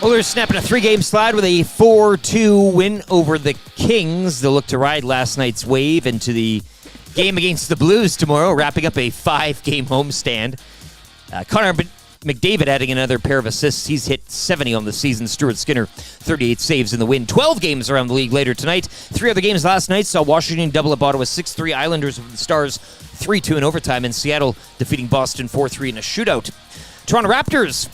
Oilers snapping a 3-game slide with a 4-2 win over the Kings. They'll look to ride last night's wave into the game against the Blues tomorrow, wrapping up a 5-game homestand. Connor McDavid adding another pair of assists. He's hit 70 on the season. Stuart Skinner, 38 saves in the win. 12 games around the league later tonight. 3 other games last night saw Washington double up Ottawa 6-3. Islanders with the Stars 3-2 in overtime. And Seattle defeating Boston 4-3 in a shootout. Toronto Raptors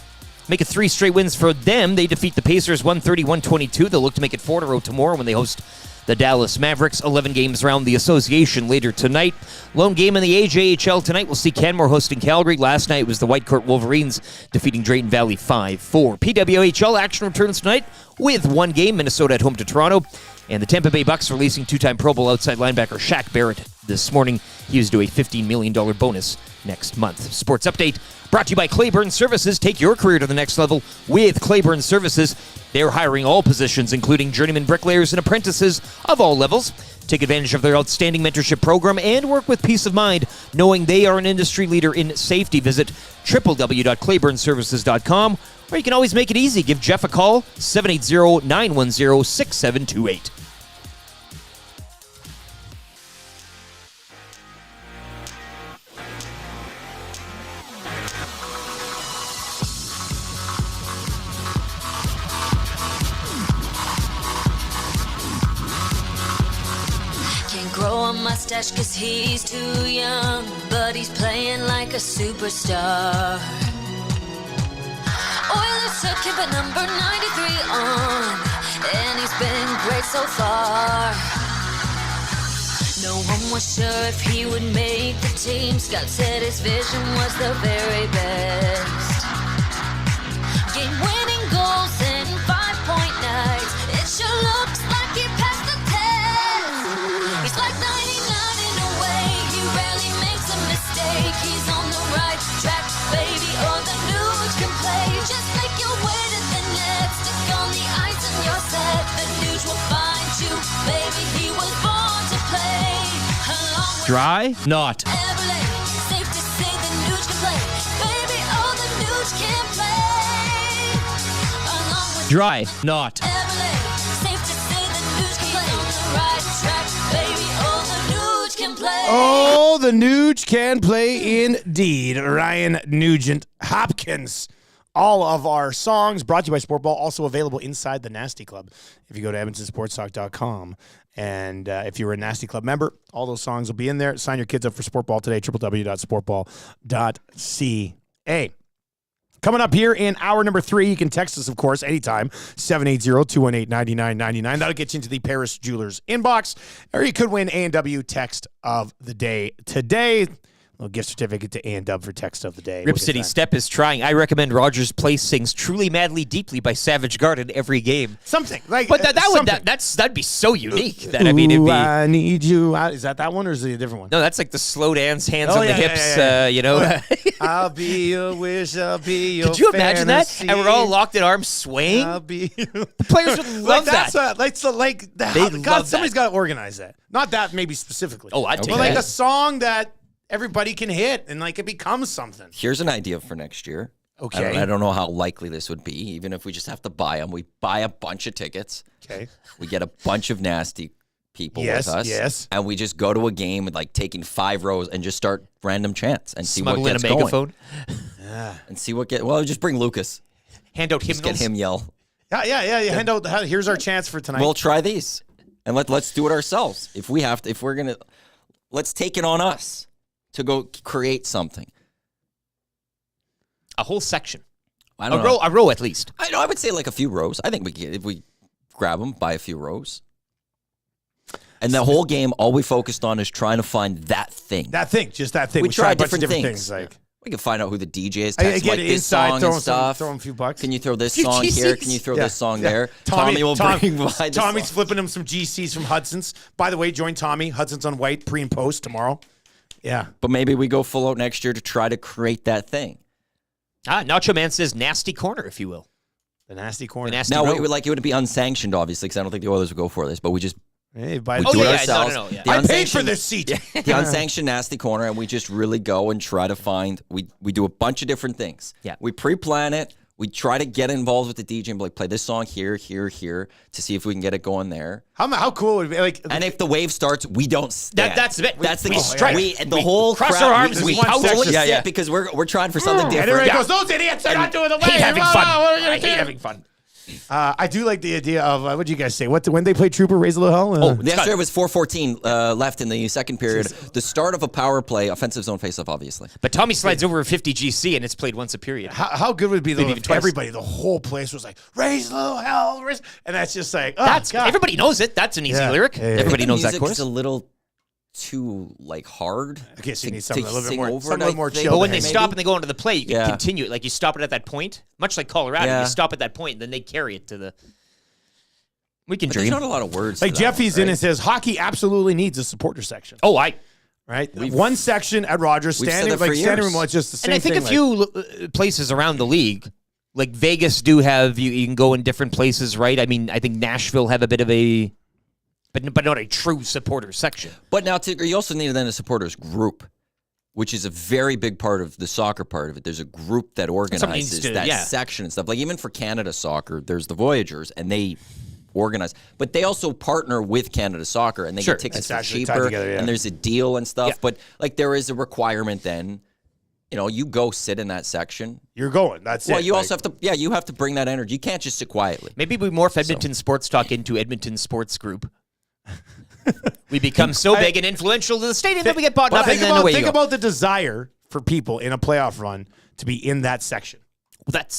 make it 3 straight wins for them. They defeat the Pacers 130-122. They'll look to make it 4 in a row tomorrow when they host the Dallas Mavericks. 11 games around the association later tonight. Lone game in the AJHL tonight. We'll see Canmore hosting Calgary. Last night was the Whitecourt Wolverines defeating Drayton Valley 5-4. PWHL action returns tonight with 1 game. Minnesota at home to Toronto. And the Tampa Bay Bucks releasing 2-time Pro Bowl outside linebacker Shaq Barrett this morning. He was due a $15 million bonus next month. Sports Update brought to you by Claiborne Services. Take your career to the next level with Claiborne Services. They're hiring all positions, including journeyman bricklayers and apprentices of all levels. Take advantage of their outstanding mentorship program and work with peace of mind, knowing they are an industry leader in safety. Visit www.claiborneservices.com, or you can always make it easy. Give Jeff a call, 780-910-6728. mustache cause he's too young, but he's playing like a superstar. Oilers took him at number 93 on, and he's been great so far. No one was sure if he would make the team. Scott said his vision was the very best. Game-winning goals and 5-point nights. It sure looks like he passed the test. He's like 99 in a way. He rarely makes a mistake. He's on the right track, baby. Oh, the Nuge can play. Just make your way to the net. Stick on the ice and you're set. The Nuge will find you, baby. He was born to play. Dry? Not. Safe to say the Nuge can play. Baby, oh, the Nuge can play. Along with Dry? Not. safe to say the Nuge can play. On the right track, baby, oh, the Nuge can play. Oh, the Nuge can play indeed. Ryan Nugent Hopkins. All of our songs brought to you by Sportball, also available inside the Nasty Club. If you go to edmontonsportstalk.com, and if you're a Nasty Club member, all those songs will be in there. Sign your kids up for Sportball today, www.sportball.ca. Coming up here in hour number 3, you can text us, of course, anytime, 780-218-9999. That'll get you into the Paris Jewelers inbox, or you could win A&W Text of the Day today. A gift certificate to A&W for Text of the Day. Rip City Step is trying. I recommend Rogers Place sings "Truly Madly Deeply" by Savage Garden every game. Something like, but that'd be so unique. That I mean, it'd be. I need you. Is that one or is it a different one? No, that's like the slow dance, hands on the hips. You know. I'll be your wish. I'll be your. Could you imagine fantasy. that? And we're all locked in arms, swaying. I'll be. The players would love that. Somebody's got to organize that. Not that maybe specifically. Oh, I'd take but like that. a song that everybody can hit and like it becomes something. Here's an idea for next year. Okay. I don't know how likely this would be, even if we just have to buy them. We buy a bunch of tickets. Okay. We get a bunch of nasty people with us. Yes. And we just go to a game with like taking 5 rows and just start random chants and see Smuggle what in gets a going. megaphone. And see what get. Well, just bring Lucas. Hand out Just hymnals. get him yell. Yeah. Hand out. Here's our chance for tonight. We'll try these, and let's do it ourselves. If we're gonna, let's take it on us to go create something. A whole section. I don't know. A row at least. I would say like a few rows. I think we could, if we grab them, buy a few rows. And the whole game, all we focused on is trying to find that thing. Just that thing. We tried a bunch of different things. Like We can find out who the DJ is. I Text get like it this inside, song throw and stuff. him a few bucks. Can you throw this Few song GCs. here? Can you throw this song there? Tommy Tommy will bring by the Tommy's song. flipping him some GCs from Hudson's. By the way, join Tommy. Hudson's on White, pre and post tomorrow. Yeah. But maybe we go full out next year to try to create that thing. Nacho Man says nasty corner, if you will. The nasty corner. The nasty Now, row. it would be unsanctioned, obviously, because I don't think the Oilers would go for this, but we just Hey, we do it ourselves. No, yeah. The I paid for unsanctioned- this seat. The unsanctioned nasty corner, and we just really go and try to find. We do a bunch of different things. Yeah. We pre-plan it. We try to get involved with the DJ and be like, play this song here, here, here, to see if we can get it going there. How cool would it be? Like, And if the wave starts, we don't stand. That's it. That's the We key. strike. The whole cross crowd, our arms. We We fully pout. sit because we're trying for something and different. everybody goes, those idiots are not doing the wave. Hate having fun. What are you gonna I hate do? having fun. I do like the idea of what do you guys say? When they play Trooper, raise a little hell. Yesterday was 4:14 left in the second period. The start of a power play, offensive zone faceoff, obviously. But Tommy slides over a 50 GC and it's played once a period. How good would it be though Maybe if even twice. everybody, the whole place was like, raise a little hell, and that's just like, oh, That's God. everybody knows it. That's an easy lyric. Yeah. Everybody knows that music chorus. is a little too hard. Okay, so you to- need something to a little bit sing more, over something it, a little more I think. chill. But when they maybe. stop and they go into the play, you can Yeah. continue it. Like you stop it at that point, much like Colorado. Yeah. You stop at that point, and then they carry it to the. We can But dream. there's not a lot of words. Like to that Jeffy's one, in right? and says, hockey absolutely needs a supporter section. Oh, Right? One section at Rogers, we've said standing that for standing years. room was just the same And I think thing. a few places around the league, like Vegas, do have you can go in different places, right? I mean, I think Nashville have a bit of a, but not a true supporter section. But now you also need then a supporters group, which is a very big part of the soccer part of it. There's a group that organizes to- that yeah. section and stuff. Like even for Canada Soccer, there's the Voyagers, and they organize. But they also partner with Canada Soccer, and they Sure. get tickets It's for actually tied cheaper, together, yeah. and there's a deal and stuff. Yeah. But like there is a requirement then. You know, you go sit in that section. You're going. That's it. Well, you Like, also have to. Yeah, you have to bring that energy. You can't just sit quietly. Maybe we morph Edmonton Sports Talk into Edmonton Sports Group. We become so big and influential to the stadium that we get bought up, and then away you Think go. about the desire for people in a playoff run to be in that section.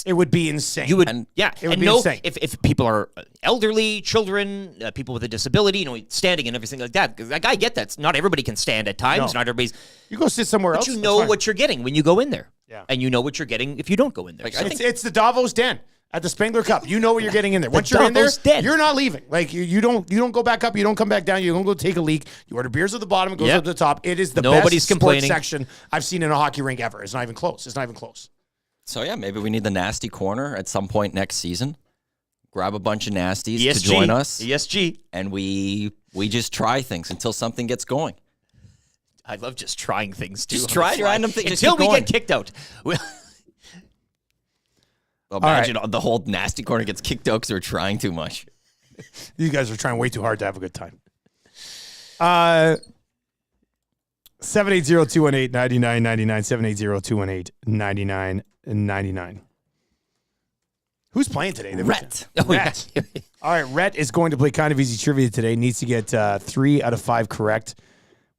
It would be insane. You would, It would and be no, insane. if people are elderly, children, people with a disability, standing and everything like that. Because I get that. Not everybody can stand at times. No. Not everybody's. You go sit somewhere but else. you that's know fine. what you're getting when you go in there. Yeah. And you know what you're getting if you don't go in there. So I think It's the Davos Den at the Spengler Cup. You know what you're getting in there. Once you're in there, Davos Den. you're not leaving. Like you don't go back up. You don't come back down. You don't go take a leak. You order beers at the bottom. It goes Yep. up to the top. It is the Nobody's best complaining. sports section I've seen in a hockey rink ever. It's not even close. So, yeah, maybe we need the nasty corner at some point next season. Grab a bunch of nasties to ESG. join us. ESG. And we just try things until something gets going. I love just trying things too. Just on the try fly. random things. Just until keep we going. get kicked out. Imagine the whole nasty corner gets kicked out because we're trying too much. You guys are trying way too hard to have a good time. 780-218-9999, 780-218-9999. Who's playing today? Rhett. Rhett. All right, Rhett is going to play kind of easy trivia today. Needs to get 3 out of 5 correct.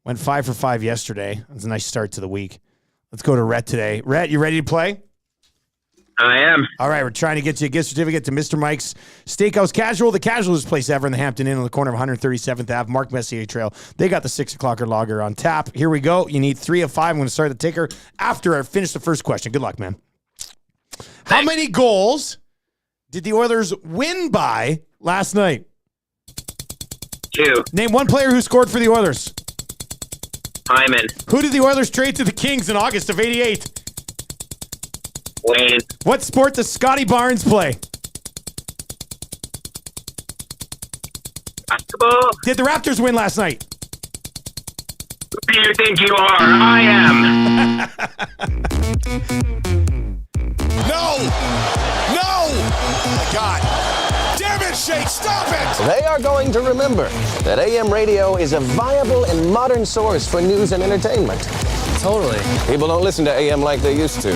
Went 5 for 5 yesterday. That's a nice start to the week. Let's go to Rhett today. Rhett, you ready to play? I am. All right, we're trying to get you a gift certificate to Mr. Mike's Steakhouse Casual, the casualest place ever in the Hampton Inn on the corner of 137th Ave, Mark Messier Trail. They got the 6 o'clocker lager on tap. Here we go. You need 3 of 5. I'm going to start the ticker after I finish the first question. Good luck, man. How many goals did the Oilers win by last night? 2. Name one player who scored for the Oilers. Hyman. Who did the Oilers trade to the Kings in August of '88? Wayne. What sport does Scotty Barnes play? Basketball. Did the Raptors win last night? Who do you think you are? I am. No! Oh, my God. Damn it, Shake, stop it! They are going to remember that AM radio is a viable and modern source for news and entertainment. Totally. People don't listen to AM like they used to.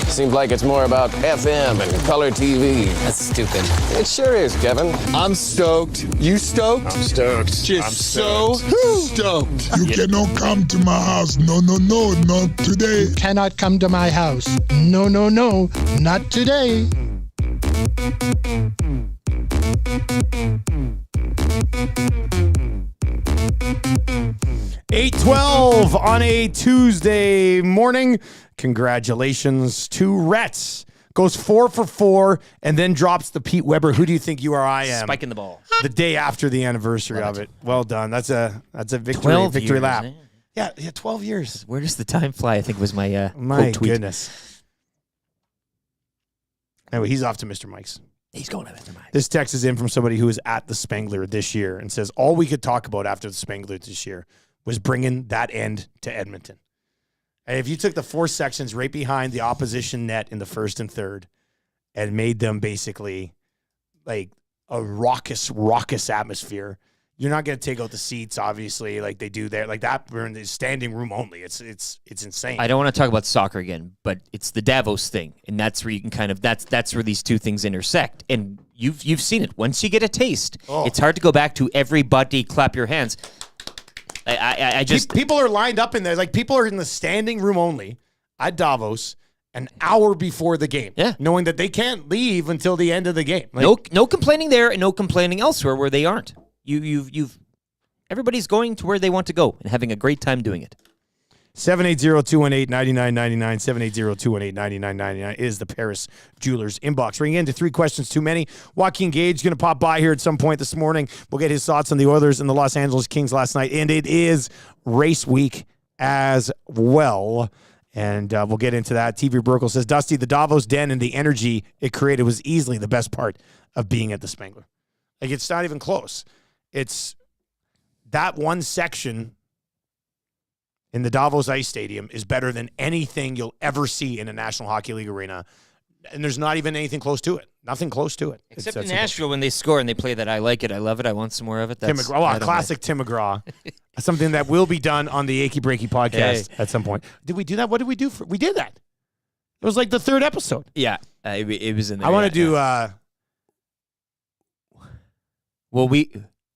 Seems like it's more about FM and color TV. That's stupid. It sure is, Kevin. I'm stoked. You stoked? I'm stoked. Just so stoked. You cannot come to my house. No, not today. Cannot come to my house. No, not today. 8:12 on a Tuesday morning. Congratulations to Rhett. Goes 4 for 4 and then drops the Pete Weber. Who do you think you are? I am. Spiking the ball. The day after the anniversary of it. Well done. That's a victory 12 victory years, lap. eh? Yeah, 12 years. Where does the time fly? I think was my My quote tweet. goodness. Anyway, he's off to Mr. Mike's. He's going to Mr. Mike's. This text is in from somebody who was at the Spengler this year and says all we could talk about after the Spengler this year was bringing that end to Edmonton. And if you took the 4 sections right behind the opposition net in the first and third and made them basically like a raucous atmosphere, you're not going to take out the seats, obviously, like they do there. Like that, we're in the standing room only. It's insane. I don't want to talk about soccer again, but it's the Davos thing, and that's where you can kind of that's where these two things intersect. And you've seen it. Once you get a taste, it's hard to go back to everybody clap your hands. I just people are lined up in there. Like people are in the standing room only at Davos an hour before the game, knowing that they can't leave until the end of the game. Like, no complaining there and no complaining elsewhere where they aren't. You've everybody's going to where they want to go and having a great time doing it. 780-218-9999, 780-218-9999 is the Paris Jewelers inbox. Ring into 3 questions too many. Joaquin Gage is going to pop by here at some point this morning. We'll get his thoughts on the Oilers and the Los Angeles Kings last night, and it is race week as well. And we'll get into that. TV Burkle says, Dusty, the Davos Den and the energy it created was easily the best part of being at the Spengler. Like, it's not even close. It's that one section in the Davos Ice Stadium is better than anything you'll ever see in a National Hockey League arena. And there's not even anything close to it. Nothing close to it. Except in Nashville when they score and they play that I like it, I love it, I want some more of it. Tim McGraw, classic Tim McGraw. Something that will be done on the Achy Breaky podcast at some point. Did we do that? What did we do? We did that. It was like the 3rd episode. Yeah, it was in there. I want to do... well, we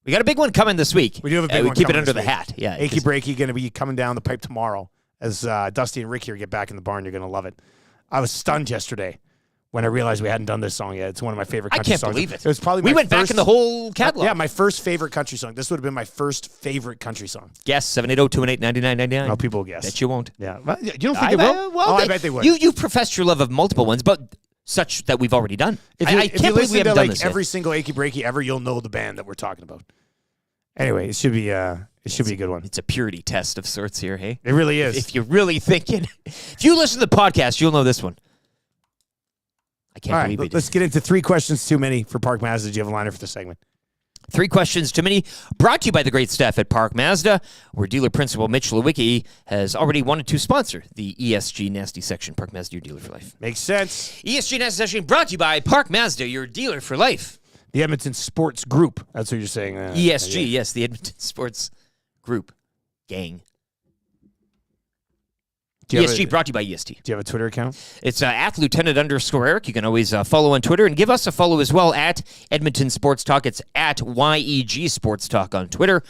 We got a big one coming this week. We do have a big we one keep it coming under this the week. hat. Yeah. Achy Breaky going to be coming down the pipe tomorrow as Dusty and Rick here get back in the barn. You're going to love it. I was stunned yesterday when I realized we hadn't done this song yet. It's one of my favorite country songs. I can't believe it. It was probably we my went back first- in the whole catalog. Yeah, my first favorite country song. This would have been my first favorite country song. Guess 780-218-9999. No, people will guess. Bet you won't. Yeah. Well, you don't think they will? Well, I bet they would. You professed your love of multiple ones, but such that we've already done. If you, I if can't you believe listen we haven't to done like this every single Achy Breaky ever, you'll know the band that we're talking about. Anyway, it should be a good one. It's a purity test of sorts here, hey? It really is. If you're really thinking, if you listen to the podcast, you'll know this one. I can't All believe we right, did. let's get into 3 questions too many for Park Mazda. Do you have a liner for the segment? 3 questions too many. Brought to you by the great staff at Park Mazda, where dealer principal Mitch Lewicki has already wanted to sponsor the ESG Nasty section. Park Mazda, your dealer for life. Makes sense. ESG Nasty section brought to you by Park Mazda, your dealer for life. The Edmonton Sports Group. That's what you're saying. ESG, yes, the Edmonton Sports Group gang. ESG brought to you by EST. Do you have a Twitter account? It's at Lieutenant_Eric. You can always follow on Twitter and give us a follow as well at Edmonton Sports Talk. It's at YEG Sports Talk on Twitter,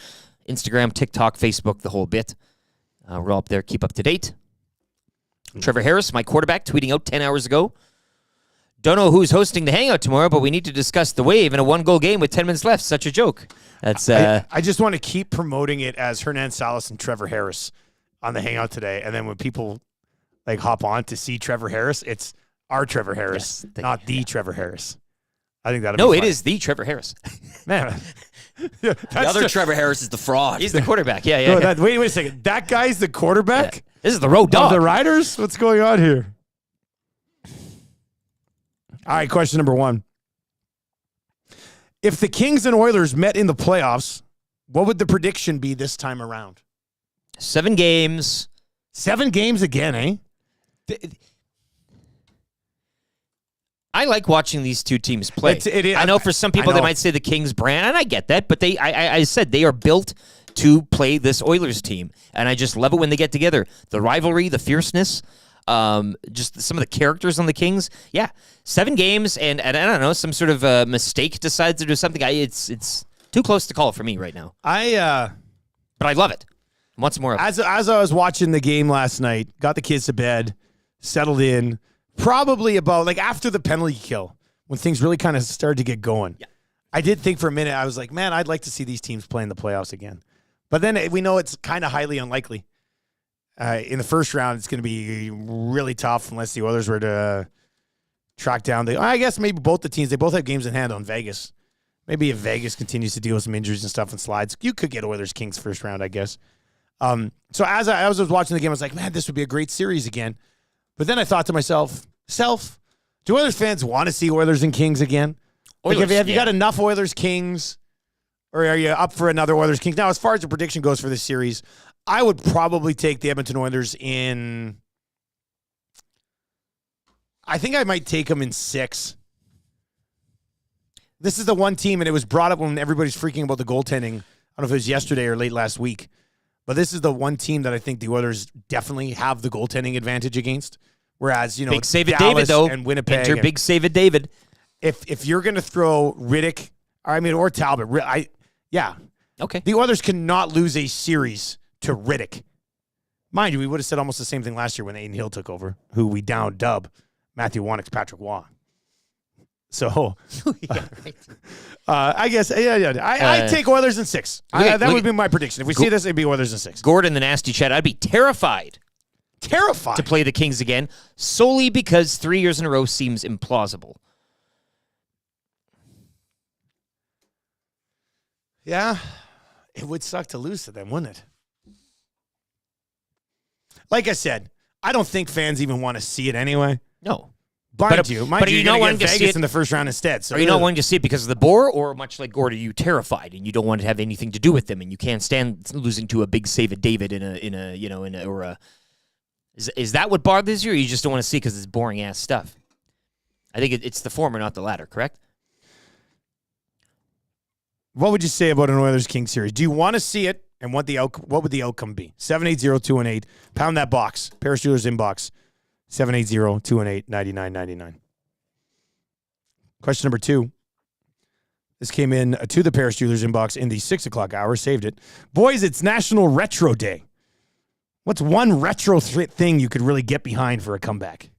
Instagram, TikTok, Facebook, the whole bit. We're all up there. Keep up to date. Trevor Harris, my quarterback, tweeting out 10 hours ago. Don't know who's hosting the hangout tomorrow, but we need to discuss the wave in a 1-goal game with 10 minutes left. Such a joke. That's I just want to keep promoting it as Hernan Salas and Trevor Harris on the hangout today, and then when people like hop on to see Trevor Harris, it's our Trevor Harris, not the Trevor Harris. I think that'll be No, fun. it is the Trevor Harris. Man, The other Trevor Harris is the fraud. He's the quarterback. Yeah, No, yeah. wait a second. That guy's the quarterback? Yeah. This is the road Of dog. the Riders? What's going on here? All right, question number 1. If the Kings and Oilers met in the playoffs, what would the prediction be this time around? 7 games. 7 games again, eh? I like watching these two teams play. I know for some people they might say the Kings brand, and I get that, but I said they are built to play this Oilers team, and I just love it when they get together. The rivalry, the fierceness, just some of the characters on the Kings. Yeah, 7 games, and I don't know, some sort of mistake decides to do something. It's too close to call for me right now. But I love it. What's more of it? As I was watching the game last night, got the kids to bed, settled in, probably about like after the penalty kill, when things really kind of started to get going. Yeah. I did think for a minute, I was like, man, I'd like to see these teams play in the playoffs again. But then we know it's kind of highly unlikely. In the first round, it's going to be really tough unless the Oilers were to track down I guess maybe both the teams, they both have games in hand on Vegas. Maybe if Vegas continues to deal with some injuries and stuff and slides, you could get Oilers Kings first round, I guess. So as I was watching the game, I was like, man, this would be a great series again. But then I thought to myself, do Oilers fans want to see Oilers and Kings again? Oilers, have you got enough Oilers Kings, or are you up for another Oilers Kings? Now, as far as the prediction goes for this series, I would probably take the Edmonton Oilers in. I think I might take them in 6. This is the one team, and it was brought up when everybody's freaking about the goaltending. I don't know if it was yesterday or late last week, but this is the one team that I think the Oilers definitely have the goaltending advantage against. Whereas, big save at Dallas David, though. and Winnipeg. Enter big save at David. If you're going to throw Riddick, or Talbot, Okay. The Oilers cannot lose a series to Riddick. Mind you, we would have said almost the same thing last year when Aiden Hill took over, who we downed dub Matthew Wannick's Patrick Waugh. So, I guess, I'd take Oilers in 6. That would be my prediction. If we see this, it'd be Oilers in 6. Gordon, the nasty chat, I'd be terrified to play the Kings again, solely because 3 years in a row seems implausible. Yeah, it would suck to lose to them, wouldn't it? Like I said, I don't think fans even want to see it anyway. No. Mind you, you're going to get Vegas it in the first round instead. So are you not wanting to see it because of the bore, or much like Gordon, are you terrified and you don't want to have anything to do with them, and you can't stand losing to a big save at David is that what bothers you, or you just don't want to see because it's boring ass stuff? I think it's the former, not the latter. Correct? What would you say about an Oilers Kings series? Do you want to see it, and what would the outcome be? 780-218. Pound that box. Paris Jewelers inbox. 780-218-9999. Question number 2. This came in to the Paris Steelers inbox in the 6 o'clock hour. Saved it. Boys, it's National Retro Day. What's one retro thing you could really get behind for a comeback?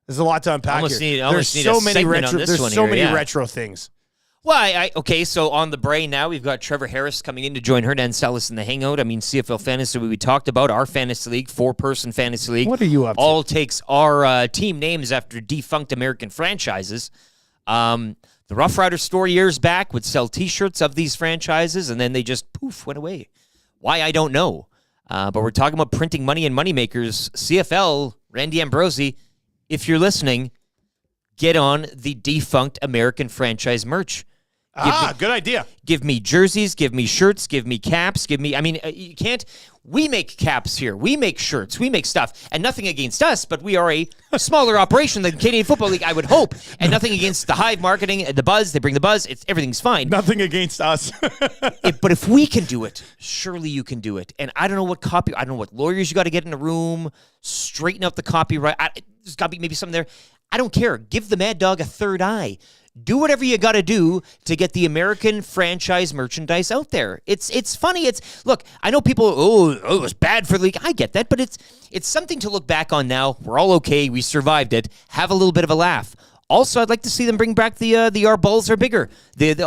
There's a lot to unpack here. There's so many retro things. Well, okay, so on the brain now, we've got Trevor Harris coming in to join Hernan Sellis in the Hangout. I mean, CFL Fantasy, we talked about our fantasy league, 4-person fantasy league. What are you up to? All takes our team names after defunct American franchises. The Rough Rider store years back would sell T-shirts of these franchises, and then they just, poof, went away. Why, I don't know. But we're talking about printing money and moneymakers. CFL, Randy Ambrosi, if you're listening, get on the defunct American franchise merch. Good idea. Give me jerseys, give me shirts, give me caps, you can't. We make caps here. We make shirts. We make stuff. And nothing against us, but we are a smaller operation than the Canadian Football League, I would hope. And nothing against the Hive marketing, the buzz. They bring the buzz. Everything's fine. Nothing against us. But if we can do it, surely you can do it. And I don't know what lawyers you got to get in a room, straighten out the copyright. There's got to be maybe something there. I don't care. Give the Mad Dog a third eye. Do whatever you got to do to get the American franchise merchandise out there. It's funny. Look, I know people, it was bad for the league. I get that, but it's something to look back on now. We're all okay. We survived it. Have a little bit of a laugh. Also, I'd like to see them bring back the Our Balls Are Bigger. Great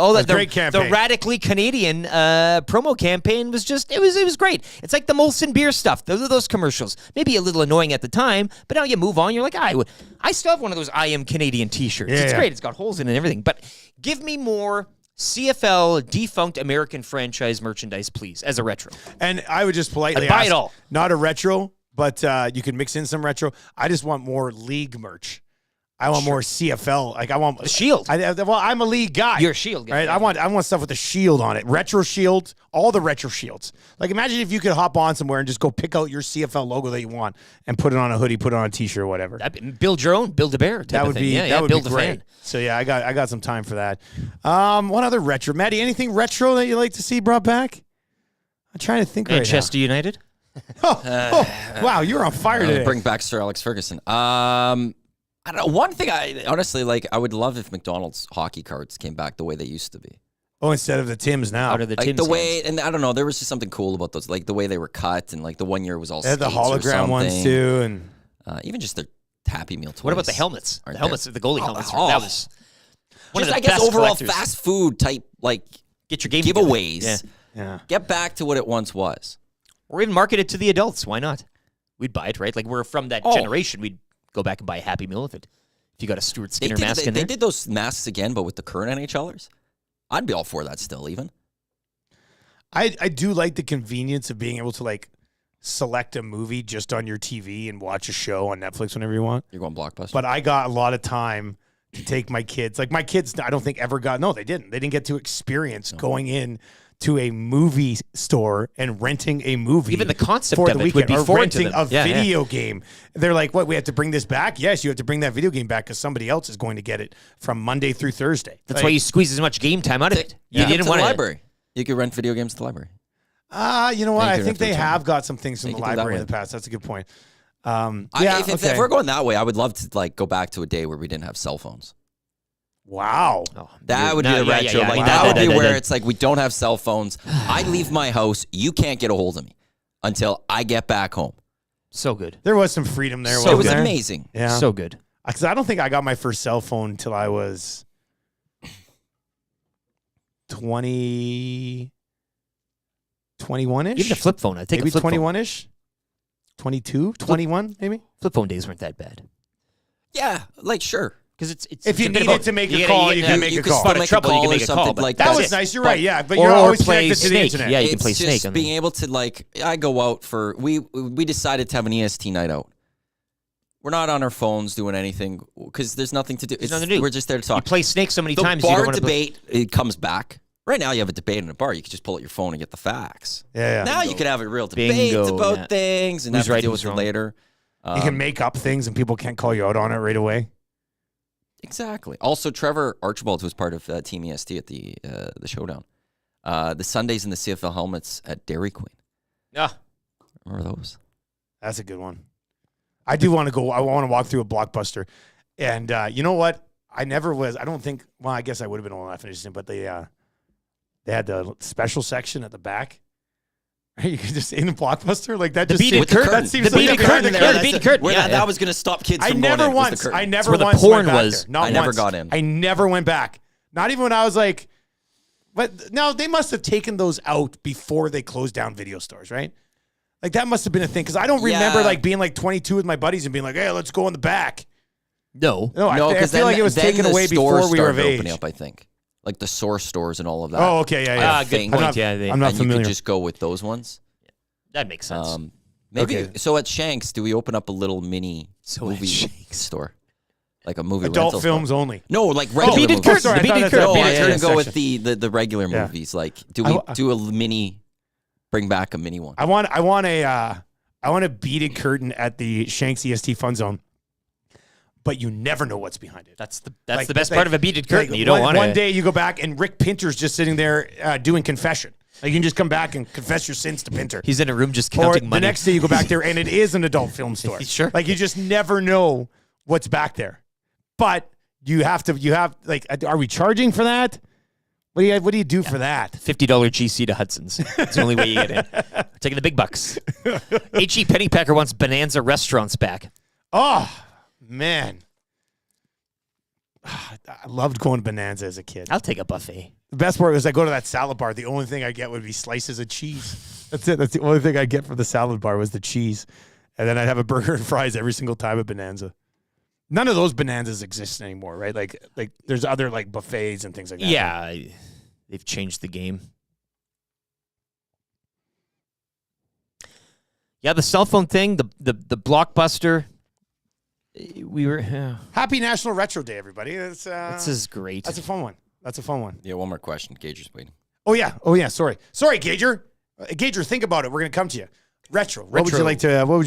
campaign. The radically Canadian promo campaign was just, it was great. It's like the Molson beer stuff. Those commercials. Maybe a little annoying at the time, but now you move on. You're like, I still have one of those I Am Canadian t-shirts. It's great. It's got holes in it and everything. But give me more CFL defunct American franchise merchandise, please, as a retro. And I would just politely buy ask, it all. Not a retro, but you can mix in some retro. I just want more league merch. I want more CFL. Like I want the shield. I'm a league guy. You're a shield guy. Right? Yeah. I want stuff with a shield on it. Retro shield, all the retro shields. Like imagine if you could hop on somewhere and just go pick out your CFL logo that you want and put it on a hoodie, put it on a t-shirt or whatever. Build your own, build a bear. That would be build be a great. fan. So yeah, I got some time for that. What other retro? Maddie, anything retro that you like to see brought back? I'm trying to think right now. Manchester United. Wow, you're on fire today. Bring back Sir Alex Ferguson. I don't know. One thing I honestly like, I would love if McDonald's hockey cards came back the way they used to be. Oh, instead of the Tims now. Out of the like Tims the way, and I don't know, there was just something cool about those, like the way they were cut, and like the one year was all They had the skates or hologram ones something. too, and even just the Happy Meal toys. What about the helmets? The helmets, the goalie helmets. Oh. That was one of the I guess best overall collectors. fast food type, like Get your game giveaways. Yeah. Get back to what it once was. Or even market it to the adults. Why not? We'd buy it, right? Like we're from that generation. We'd go back and buy a Happy Meal if you got a Stuart Skinner mask in there. They did those masks again, but with the current NHLers. I'd be all for that still, even. I do like the convenience of being able to like select a movie just on your TV and watch a show on Netflix whenever you want. You're going Blockbuster. But I got a lot of time to take my kids. Like my kids, I don't think ever got. No, they didn't. They didn't get to experience going in to a movie store and renting a movie. Even the concept for of the it would weekend, be or foreign to renting them. a video game. They're like, what? We have to bring this back? Yes, you have to bring that video game back because somebody else is going to get it from Monday through Thursday. That's why you squeeze as much game time out of it. You didn't want the library. You could rent video games at the library. You know what? Thank I you, think they Reference have got some things from They the can do that library in way. the past. That's a good point. If we're going that way, I would love to like go back to a day where we didn't have cell phones. Wow. That would be the retro. Like that would be where it's like we don't have cell phones. I leave my house. You can't get a hold of me until I get back home. So good. There was some freedom there. It was there? amazing. Yeah. So good. Because I don't think I got my first cell phone until I was 21-ish. Even a flip phone. I think maybe a flip 21-ish. 22, 21, maybe. Flip phone days weren't that bad. Yeah, like sure. Because it's if you needed to make a call, you can make a call. Spot of trouble, you can make a call. Like that was nice. You're right. Yeah, but you're always play connected to the Snake. internet. Yeah, you can It's play just Snake. being able to like, I go out for we decided to have an EST night out. We're not on our phones doing anything because there's nothing to do. There's nothing to do. We're just there to talk. You play Snake so many the times. You bar don't want to debate it comes back. Right now, you have a debate in a bar. You can just pull out your phone and get the facts. Yeah. Now you could have a real debate about things and Who's have right, to deal who's with it wrong. later. You can make up things and people can't call you out on it right away. Exactly. Also, Trevor Archibald was part of Team EST at the showdown. The Sundays in the CFL helmets at Dairy Queen. Yeah. Remember those? That's a good one. I do want to go. I want to walk through a Blockbuster. And you know what? I never was. I don't think. Well, I guess I would have been old enough to finish it, but they had the special section at the back. You could just in a Blockbuster like that. The Just beaded seems- curtain. That seems The beaded like curtain. behind Yeah, the beaded curtain. Yeah, that was going to stop kids from going in. Was the curtain. I never where the once porn went back was. there. Not I never once. got in. I never went back. Not even when I was like, but no, they must have taken those out before they closed down video stores, right? Like that must have been a thing because I don't remember Yeah. like being like 22 with my buddies and being like, hey, let's go in the back. No, No, I because feel like it was taken away before we were of age. opening up, I think. Like the source stores and all of that. Oh, okay, yeah. I good think. point. I'm not, Yeah, I'm not and familiar. you could just go with those ones. That makes sense. Maybe Okay. so at Shanks, do we open up a little mini So at movie Shanks. store? Like a movie Adult rental films store? only. No, like Oh, regular beaded movies. curtain. Sorry, The I thought beaded that's- No, curtain. I Beaded was curtain gonna go section. with the regular Yeah. movies. Like, do we do a mini? Bring back a mini one. I want a beaded curtain at the Shanks EST Fun Zone, but you never know what's behind it. That's the Like, best like- part of a beaded curtain. like, You don't want one to. day you go back and Rick Pinter's just sitting there doing confession. Like you can just come back and confess your sins to Pinter. He's in a room just Or counting the money. next day you go back there and it is an adult film store. Sure. Like you just never know what's back there. But you have like, are we charging for that? What do you do for that? $50 GC to Hudson's. It's the only way you get in. Taking the big bucks. H.E. Pennypacker wants Bonanza restaurants back. Oh, man. I loved going to Bonanza as a kid. I'll take a buffet. The best part was I go to that salad bar. The only thing I get would be slices of cheese. That's it. That's the only thing I get from the salad bar was the cheese. And then I'd have a burger and fries every single time at Bonanza. None of those Bonanzas exist anymore, right? Like there's other like buffets and things like that. Yeah, they've changed the game. Yeah, the cell phone thing, the Blockbuster. We were Happy National Retro Day, everybody. This is great. That's a fun one. That's a fun one. Yeah, one more question. Gager's waiting. Oh yeah. Sorry, Gager. Gager, think about it. We're gonna come to you. Retro. What would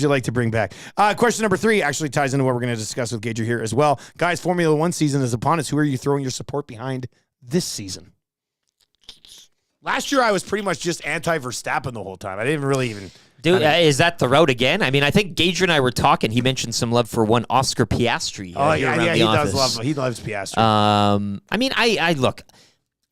you like to bring back? Question number 3 actually ties into what we're going to discuss with Gager here as well. Guys, Formula 1 season is upon us. Who are you throwing your support behind this season? Last year, I was pretty much just anti-Verstappen the whole time. I didn't really even... Dude, is that the route again? I mean, I think Gager and I were talking. He mentioned some love for one Oscar Piastri. Oh, here yeah, around the he office. does love. He loves Piastri. I mean, I look.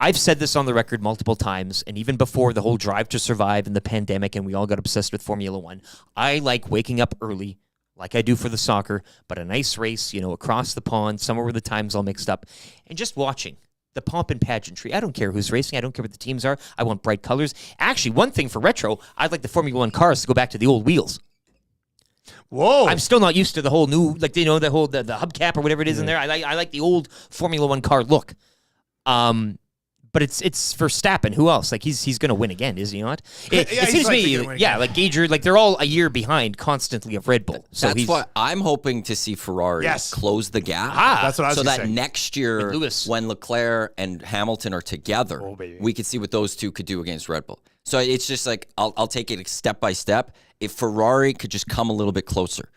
I've said this on the record multiple times, and even before the whole Drive to Survive and the pandemic, and we all got obsessed with Formula One. I like waking up early, like I do for the soccer, but a nice race, across the pond, somewhere where the time's all mixed up, and just watching the pomp and pageantry. I don't care who's racing. I don't care what the teams are. I want bright colors. Actually, one thing for retro, I'd like the Formula One cars to go back to the old wheels. Whoa! I'm still not used to the whole new, the hubcap or whatever it is in there. I like the old Formula One car look. But it's Verstappen. Who else? Like he's going to win again, is he not? It seems to me, like Gager, like they're all a year behind constantly of Red Bull. So That's why I'm hoping to see Ferrari close the gap. That's what I was so gonna that say. next year, when Leclerc and Hamilton are together, we could see what those two could do against Red Bull. So it's just like I'll take it step by step. If Ferrari could just come a little bit closer,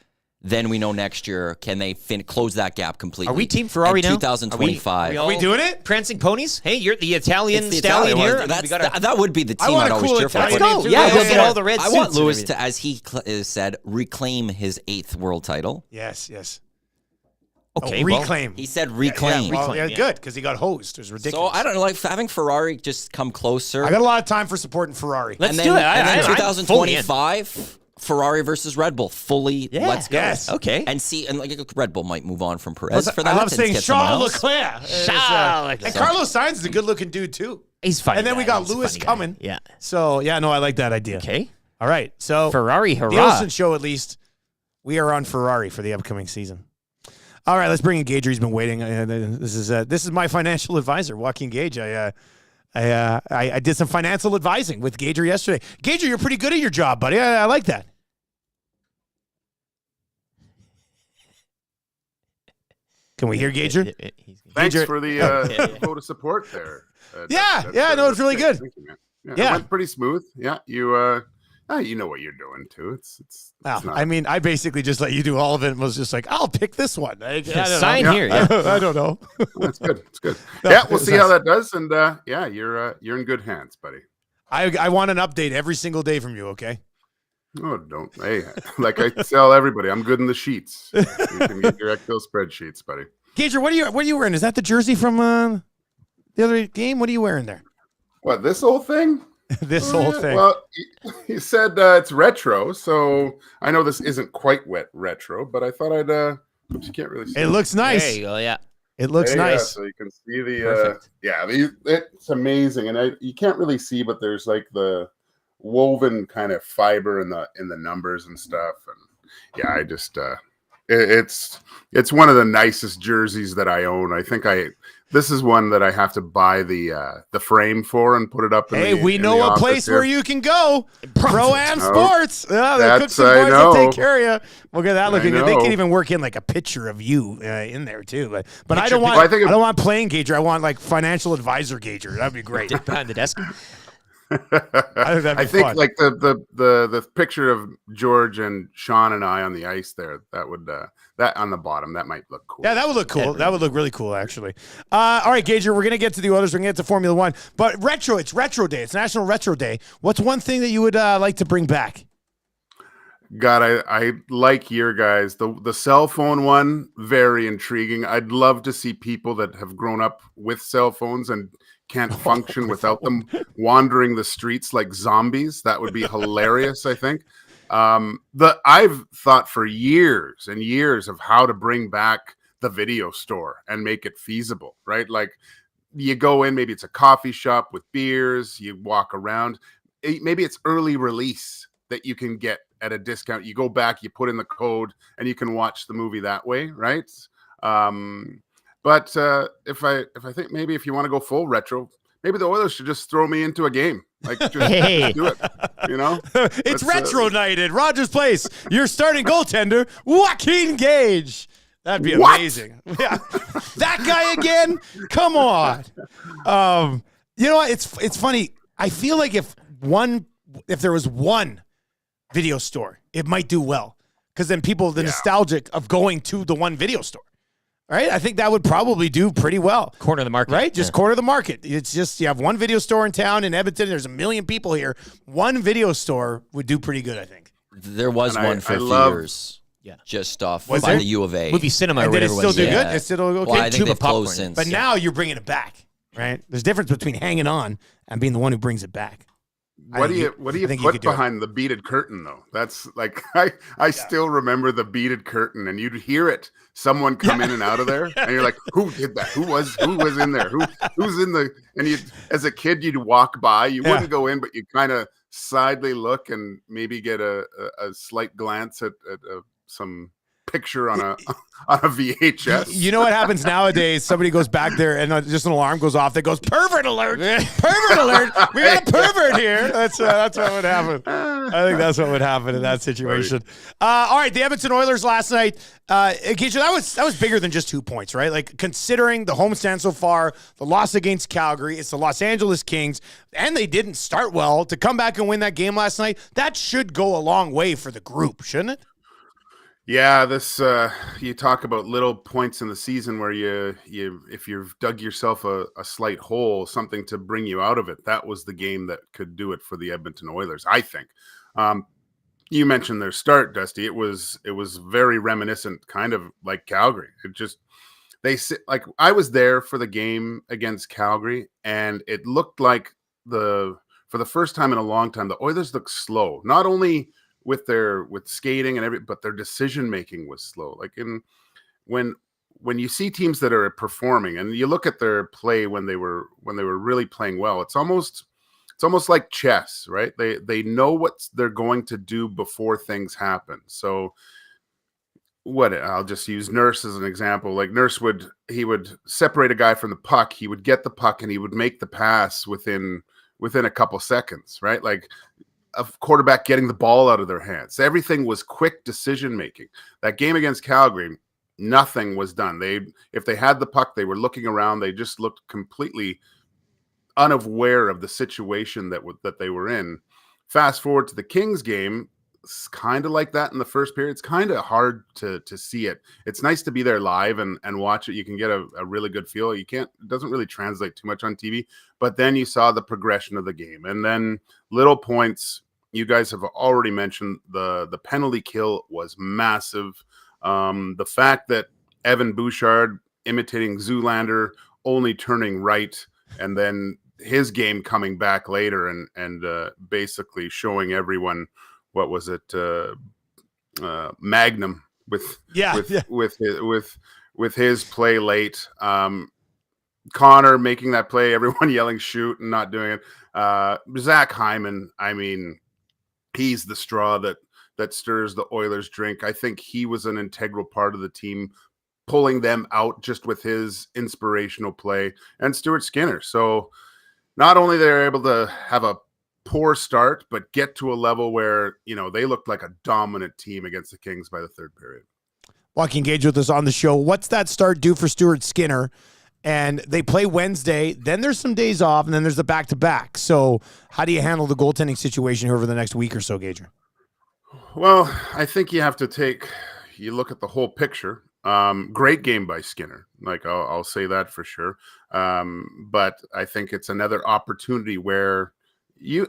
then we know next year can they close that gap completely. Are we Team Ferrari in now? 2025. Are we doing it? Prancing ponies? Hey, you're the Italian It's the stallion Italian here. one. That would be the team I'd always cheer for. Let's go. Yeah, we'll get all the red I suits want and Lewis everything. to, as he said, reclaim his 8th world title. Yes. Okay, reclaim. He said reclaim. Good, because he got hosed. It was ridiculous. So I don't know, like having Ferrari just come closer. I got a lot of time for supporting Ferrari. Let's and do then, it. And then I'm fully in. 2025, Ferrari versus Red Bull, fully. Let's go. Yes. Okay. And see, and like Red Bull might move on from Perez for that. I love and saying get someone Charles else. Leclerc. And Carlos Sainz is a good-looking dude too. He's funny. And then we guy. got He's a Lewis funny guy. coming. Yeah. So I like that idea. Okay. All right. So Ferrari, hurrah. Nielsen show at least. We are on Ferrari for the upcoming season. All right, let's bring in Gager. He's been waiting. This is my financial advisor, Joaquin Gage. I did some financial advising with Gager yesterday. Gager, you're pretty good at your job, buddy. I like that. Can we hear Gager? Thanks Gager- for the vote of support there. No, it's really good. Thank you, man. Yeah. It went pretty smooth. Yeah, you know what you're doing too. It's not, I mean, I basically just let you do all of it and was just like, I'll pick this one. I don't Sign know. here. Yeah. I don't know. That's good. It's good. No, Yeah, we'll it's see nice. how that does. And you're in good hands, buddy. I want an update every single day from you, okay? Oh, don't. Hey, like I tell everybody, I'm good in the sheets. You can get your Excel spreadsheets, buddy. Gager, what are you wearing? Is that the jersey from the other game? What are you wearing there? What, this whole thing? This whole thing. Well, he said it's retro, so I know this isn't quite retro, but I thought I'd. Oops, you can't really see It looks nice. There you go. Yeah. It looks nice. So you can see the. It's amazing, and you can't really see, but there's like the woven kind of fiber in the numbers and stuff, and yeah, I just. It's one of the nicest jerseys that I own. I think this is one that I have to buy the frame for and put it up. We know a place where you can go. Pro-Am Sports. Yeah, they cook some I boys know. and take care of you. Look at that looking good. They know. can even work in like a picture of you in there too. But I Picture don't want. people. I think I don't want playing Gager. I want like financial advisor Gager. That'd be great. Behind the desk. I think that'd be I think fun. like the picture of George and Sean and I on the ice there, that would that on the bottom, that might look cool. Yeah, that would look cool. That would look really cool, actually. All right, Gager, we're going to get to the Oilers. We're going to get to Formula One. But it's Retro Day. It's National Retro Day. What's one thing that you would like to bring back? God, I like your guys. The cell phone one, very intriguing. I'd love to see people that have grown up with cell phones and can't function without them wandering the streets like zombies. That would be hilarious, I think. I've thought for years and years of how to bring back the video store and make it feasible, right? Like you go in, maybe it's a coffee shop with beers, you walk around, maybe it's early release that you can get at a discount. You go back, you put in the code, and you can watch the movie that way, right? But if I think maybe if you want to go full retro, maybe the Oilers should just throw me into a game. Like, just do it, you know? It's retro night at Rogers Place. Your starting goaltender, Joaquin Gage. That'd be amazing. Yeah. That guy again? Come on. You know what? It's funny. I feel like if there was one video store, it might do well. Because then people, the nostalgic of going to the one video store. Right? I think that would probably do pretty well. Corner of the market. Right? Just corner of the market. It's just, you have one video store in town in Edmonton. There's 1 million people here. One video store would do pretty good, I think. There was one for a few years. Yeah. Just off Was by there? the U of A. Movie cinema or And did it whatever still it was. do Yeah. good? It's still okay? Well, I think Tube they've of popcorn. closed since. But now you're bringing it back, right? There's a difference between hanging on and being the one who brings it back. What do you put behind the beaded curtain though? That's like I still remember the beaded curtain, and you'd hear it. Someone come in and out of there, and you're like, "Who did that? Who was in there? Who's in the?" And you, as a kid, you'd walk by. You wouldn't go in, but you kind of sidely look and maybe get a slight glance at some picture on a VHS. You know what happens nowadays? Somebody goes back there and just an alarm goes off that goes, pervert alert, pervert alert. We got a pervert here. That's what would happen. I think that's what would happen in that situation. All right, the Edmonton Oilers last night. Gager, that was bigger than just 2 points, right? Like considering the homestand so far, the loss against Calgary, it's the Los Angeles Kings, and they didn't start well. To come back and win that game last night, that should go a long way for the group, shouldn't it? Yeah, this you talk about little points in the season where you if you've dug yourself a slight hole, something to bring you out of it. That was the game that could do it for the Edmonton Oilers, I think. You mentioned their start, Dusty. It was very reminiscent, kind of like Calgary. Like I was there for the game against Calgary, and it looked like for the first time in a long time, the Oilers looked slow. Not only with skating and but their decision making was slow. Like when you see teams that are performing and you look at their play when they were really playing well, it's almost like chess, right? They know what they're going to do before things happen. So I'll just use Nurse as an example. Like Nurse would separate a guy from the puck, he would get the puck and he would make the pass within a couple seconds, right? Like a quarterback getting the ball out of their hands. Everything was quick decision making. That game against Calgary, nothing was done. If they had the puck, they were looking around. They just looked completely unaware of the situation that they were in. Fast forward to the Kings game, it's kind of like that in the first period. It's kind of hard to see it. It's nice to be there live and watch it. You can get a really good feel. It doesn't really translate too much on TV, but then you saw the progression of the game. And then little points. You guys have already mentioned the penalty kill was massive. The fact that Evan Bouchard imitating Zoolander, only turning right, and then his game coming back later and basically showing everyone, what was it, Magnum with his play late. Connor making that play, everyone yelling shoot and not doing it. Zach Hyman, I mean, he's the straw that stirs the Oilers' drink. I think he was an integral part of the team, pulling them out just with his inspirational play, and Stuart Skinner. So not only they're able to have a poor start, but get to a level where, they looked like a dominant team against the Kings by the third period. Joaquin Gage with us on the show. What's that start do for Stuart Skinner? And they play Wednesday, then there's some days off, and then there's the back-to-back. So how do you handle the goaltending situation over the next week or so, Gager? Well, I think you have to look at the whole picture. Great game by Skinner. Like, I'll say that for sure. But I think it's another opportunity where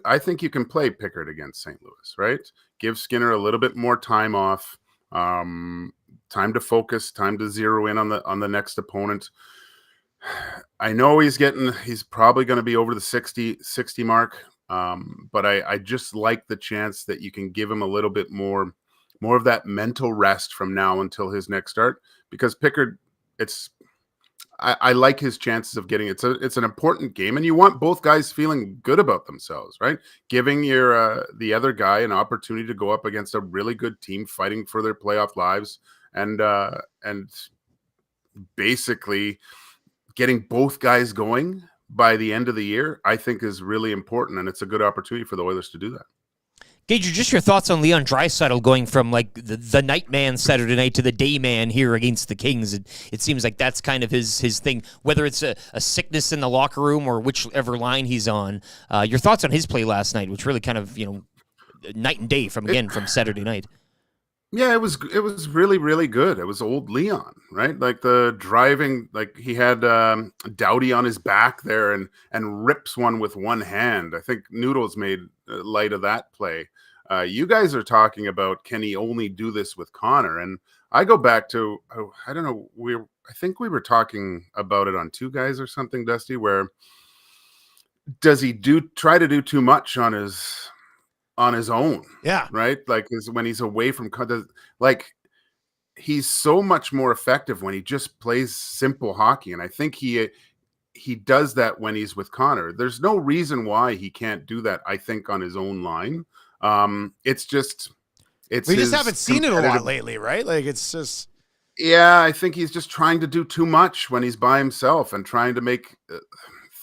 I think you can play Pickard against St. Louis, right? Give Skinner a little bit more time off, time to focus, time to zero in on the next opponent. I know he's probably going to be over the 60 mark. But I just like the chance that you can give him a little bit more of that mental rest from now until his next start, because Pickard, I like his chances of getting it's an important game, and you want both guys feeling good about themselves, right? Giving the other guy an opportunity to go up against a really good team fighting for their playoff lives, and basically getting both guys going by the end of the year, I think is really important, and it's a good opportunity for the Oilers to do that. Gager, just your thoughts on Leon Draisaitl going from like the night man Saturday night to the day man here against the Kings. It seems like that's kind of his thing, whether it's a sickness in the locker room or whichever line he's on. Your thoughts on his play last night, which really kind of, night and day from Saturday night. Yeah, it was really, really good. It was old Leon, right? Like the driving, like he had Doughty on his back there and rips one with one hand. I think Noodles made light of that play. You guys are talking about, can he only do this with Connor? And I go back to, I don't know, I think we were talking about it on Two Guys or something, Dusty, where does he try to do too much on his own? Yeah. Right? Like when he's away from, like, he's so much more effective when he just plays simple hockey. And I think he does that when he's with Connor. There's no reason why he can't do that, I think, on his own line. We just haven't seen it a lot lately, right? Like, it's just, yeah, I think he's just trying to do too much when he's by himself and trying to make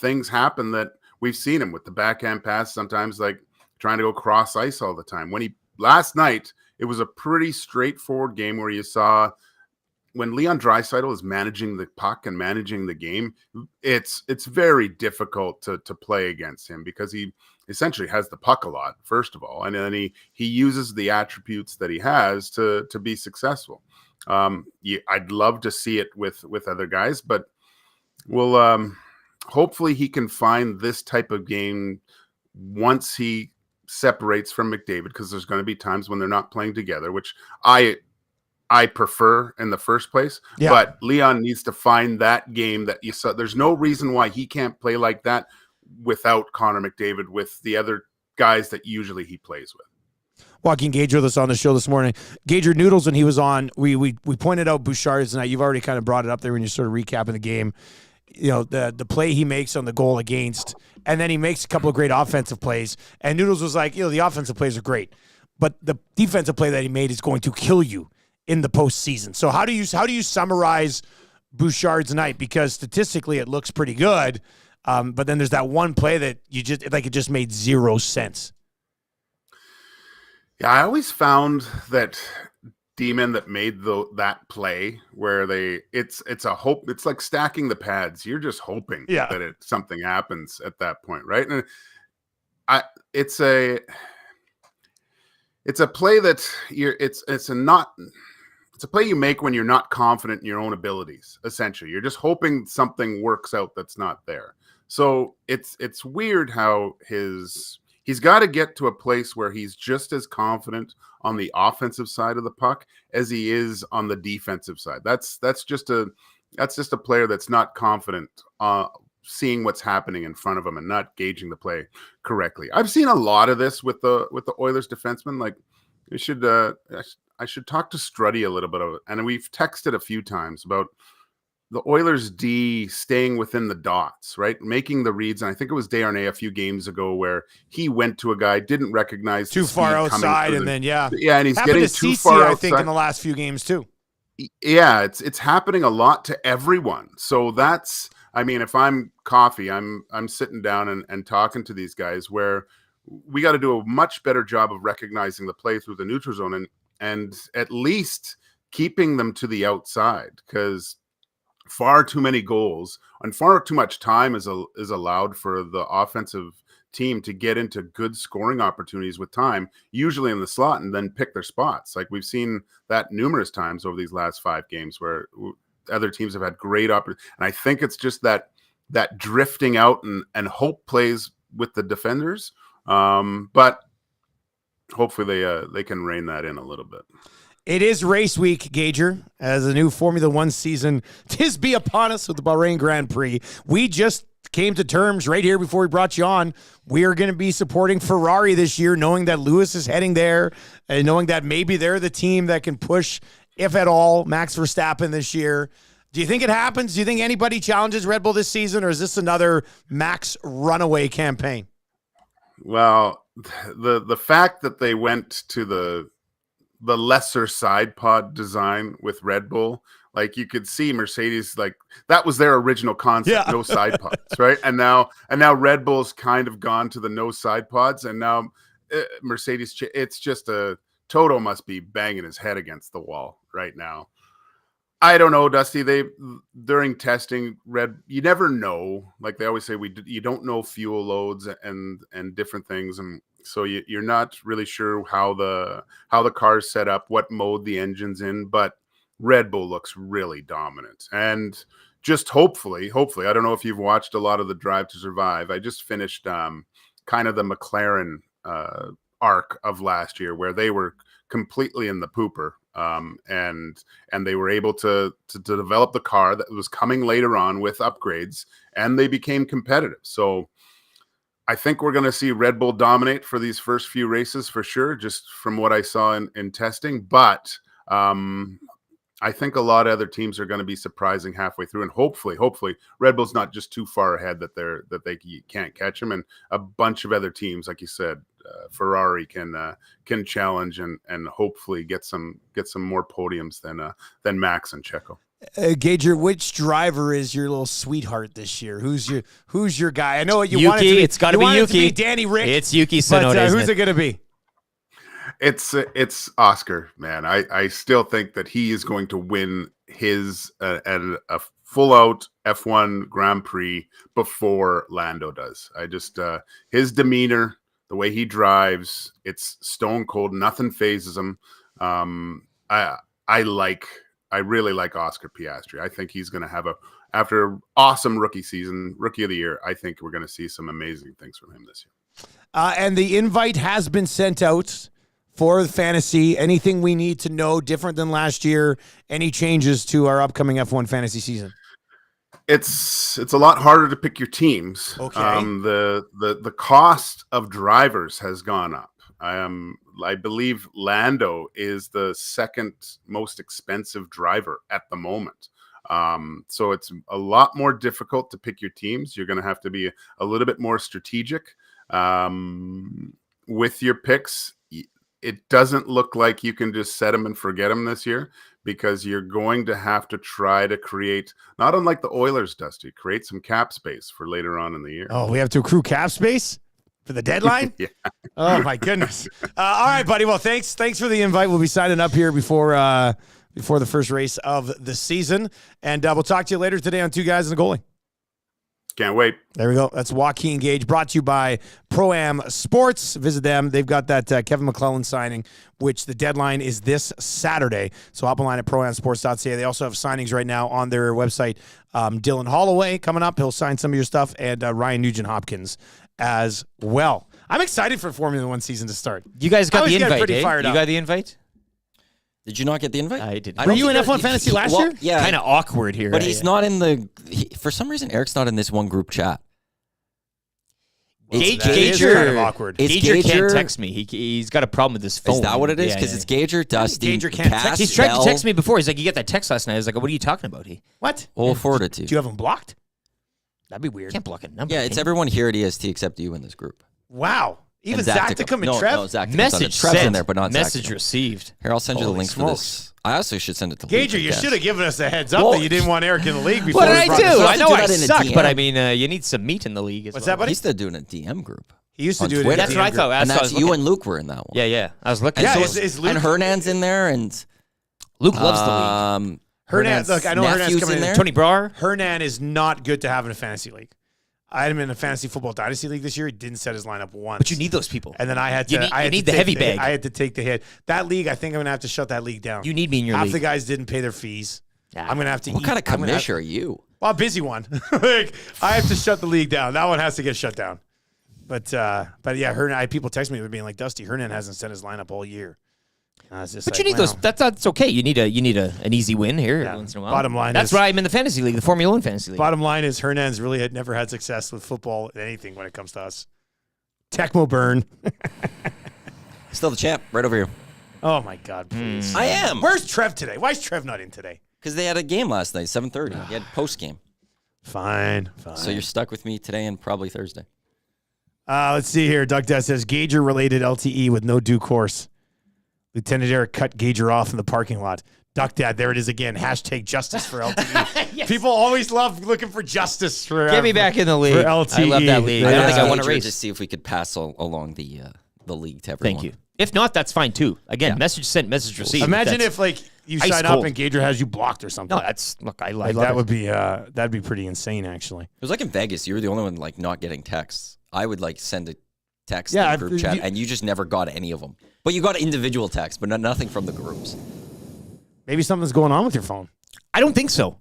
things happen that we've seen him with the backhand pass, sometimes like trying to go cross ice all the time. Last night, it was a pretty straightforward game where you saw when Leon Draisaitl is managing the puck and managing the game, it's very difficult to play against him, because he essentially has the puck a lot, first of all, and then he uses the attributes that he has to be successful. I'd love to see it with other guys, but we'll hopefully he can find this type of game once he separates from McDavid, because there's going to be times when they're not playing together, which I prefer in the first place. Yeah. But Leon needs to find that game that you saw. There's no reason why he can't play like that without Connor McDavid, with the other guys that usually he plays with. Joaquin Gage with us on the show this morning. Gager, Noodles, when he was on, we pointed out Bouchard tonight. You've already kind of brought it up there when you're sort of recapping the game. The play he makes on the goal against, and then he makes a couple of great offensive plays. And Noodles was like, the offensive plays are great, but the defensive play that he made is going to kill you in the postseason. So how do you summarize Bouchard's night? Because statistically it looks pretty good, but then there's that one play that it just made zero sense. Yeah, I always found that D-men that made that play where it's a hope. It's like stacking the pads. You're just hoping that something happens at that point, right? And it's a play that it's a play you make when you're not confident in your own abilities. Essentially, you're just hoping something works out that's not there. So it's weird how he's got to get to a place where he's just as confident on the offensive side of the puck as he is on the defensive side. That's just a That's just a player that's not confident, seeing what's happening in front of him and not gauging the play correctly. I've seen a lot of this with the Oilers defensemen. Like, I should talk to Struddy a little bit of it, and we've texted a few times about the Oilers D staying within the dots, right? Making the reads. And I think it was Desharnais a few games ago where he went to a guy, didn't recognize too far outside, and then yeah, and he's happened getting to too CC, far I outside. think, in the last few games too. Yeah, it's happening a lot to everyone. So that's, I mean, if I'm Coffee, I'm sitting down and talking to these guys where we got to do a much better job of recognizing the play through the neutral zone and at least keeping them to the outside, because far too many goals and far too much time is allowed for the offensive team to get into good scoring opportunities with time, usually in the slot, and then pick their spots. Like, we've seen that numerous times over these last 5 games where other teams have had great opportunities. And I think it's just that drifting out and hope plays with the defenders. But hopefully they can rein that in a little bit. It is race week, Gager, as the new Formula One season tis be upon us with the Bahrain Grand Prix. We just came to terms right here before we brought you on. We are going to be supporting Ferrari this year, knowing that Lewis is heading there and knowing that maybe they're the team that can push, if at all, Max Verstappen this year. Do you think it happens? Do you think anybody challenges Red Bull this season, or is this another Max runaway campaign? Well, the fact that they went to the lesser side pod design with Red Bull, like, you could see Mercedes, like, that was their original concept, no side pods, right? And now Red Bull's kind of gone to the no side pods, and now Mercedes, it's just Toto must be banging his head against the wall right now. I don't know, Dusty. During testing, you never know. Like they always say, you don't know fuel loads and different things, and so you're not really sure how the car's set up, what mode the engine's in. But Red Bull looks really dominant, and just hopefully, I don't know if you've watched a lot of the Drive to Survive. I just finished kind of the McLaren arc of last year, where they were completely in the pooper. And they were able to develop the car that was coming later on with upgrades, and they became competitive. So I think we're going to see Red Bull dominate for these first few races for sure, just from what I saw in testing. But I think a lot of other teams are going to be surprising halfway through, and hopefully Red Bull's not just too far ahead that they can't catch them, and a bunch of other teams, like you said, Ferrari can challenge and hopefully get some more podiums than Max and Checo. Gager, which driver is your little sweetheart this year? Who's your guy? I know you Yuki, want it to be. It's got to be Yuki. Danny Rick. It's Yuki Tsunoda. But who's it going to be? It's Oscar, man. I still think that he is going to win his a full out F1 Grand Prix before Lando does. I just his demeanor, the way he drives, it's stone cold. Nothing phases him. I really like Oscar Piastri. I think he's going to have after an awesome rookie season, rookie of the year. I think we're going to see some amazing things from him this year. And the invite has been sent out for the fantasy. Anything we need to know different than last year? Any changes to our upcoming F1 fantasy season? It's a lot harder to pick your teams. Okay. The cost of drivers has gone up. I believe Lando is the second most expensive driver at the moment. So it's a lot more difficult to pick your teams. You're going to have to be a little bit more strategic with your picks. It doesn't look like you can just set them and forget them this year, because you're going to have to try to create, not unlike the Oilers, Dusty, create some cap space for later on in the year. Oh, we have to accrue cap space for the deadline? Yeah. Oh, my goodness. All right, buddy. Well, thanks for the invite. We'll be signing up here before the first race of the season. And we'll talk to you later today on Two Guys and a Goalie. Can't wait. There we go. That's Joaquin Gage, brought to you by Pro-Am Sports. Visit them. They've got that Kevin McLennan signing, which the deadline is this Saturday. So hop online at proamsports.ca. They also have signings right now on their website. Dylan Holloway coming up. He'll sign some of your stuff. And Ryan Nugent-Hopkins as well. I'm excited for Formula One season to start. You guys got the invite, pretty eh? fired You up. got the invite? Did you not get the invite? I did. Were you in F1 Fantasy last year? Yeah. Kind of awkward here. But he's not in the... for some reason, Eric's not in this one group chat. Gager kind of awkward. Gager can't text me. He's got a problem with his phone. Is that what it is? Because it's Gager, Dusty, Gager can't Cass, text. He's tried Bell. to text me before. He's like, "You get that text last night?" I was like, "What are you talking about?" What? We'll forward it to you. Do you have him blocked? That'd be weird. Can't block a number. Yeah, it's everyone here at EST except you in this group. Wow. Even And Zach to come and Trev? No, Zach Message Trev's sent. in there, but not Message Zach. received. Here, I'll send you the Holy link for this. I also should send it to Gager, Luke, I you guess. should have given us a heads up Well, that you didn't want Eric in the league before What did we I brought this do? up. I know do I that in a suck, DM. but I mean, you need some meat in the league as What's well. that, buddy? He's still doing a DM group. He used to on do it. Twitter. That's what I thought. And That's what I that's was you looking and Luke were in that one. Yeah. I was looking. And, Yeah, so is Luke- and Hernan's in there, and Luke loves the league. Hernan, look, I know Hernan's nephew's coming in there. Tony Brar. Hernan is not good to have in a fantasy league. I had him in a fantasy football dynasty league this year. He didn't set his lineup once. But you need those people. And then I had to. You need- I had you to need the take heavy bag. I had to take the hit. That league, I think I'm gonna have to shut that league down. You need me in your Half league. the guys didn't pay their fees. Yeah. I'm gonna have to. What eat. kind of I'm gonna have- commissioner are you? Well, a busy one. Like, I have to shut the league down. That one has to get shut down. But yeah, Hernan. People text me being like, Dusty, Hernan hasn't set his lineup all year. But you need those. That's okay. You need an easy win here every once in a while. Bottom line that's is- why I'm in the fantasy league, the Formula One fantasy league. Bottom line is Hernan's really had never had success with football and anything when it comes to us. Tecmo burn. Still the champ, right over here. Oh my God, please. I am. Where's Trev today? Why is Trev not in today? Because they had a game last night, 7:30. He had post game. Fine. So you're stuck with me today and probably Thursday. Let's see here. Doug Dess says Gager related LTE with no due course. Lieutenant Eric cut Gager off in the parking lot. Duck Dad, there it is again. Hashtag justice for LTE. Yes. People always love looking for justice for Get me back in the league. for LTE. I love that league. I don't think I want to Gager race. to see if we could pass along the league to everyone. Thank you. If not, that's fine too. Again, message sent, message received. Imagine That's if like you ice sign cold. up and Gager has you blocked or something. No, that's look. I Like, love that it. would be that'd be pretty insane actually. It was like in Vegas. You were the only one like not getting texts. I would like send a text Yeah, in group chat, and you just never got any of them. But you got individual texts, but nothing from the groups. Maybe something's going on with your phone. I don't think so.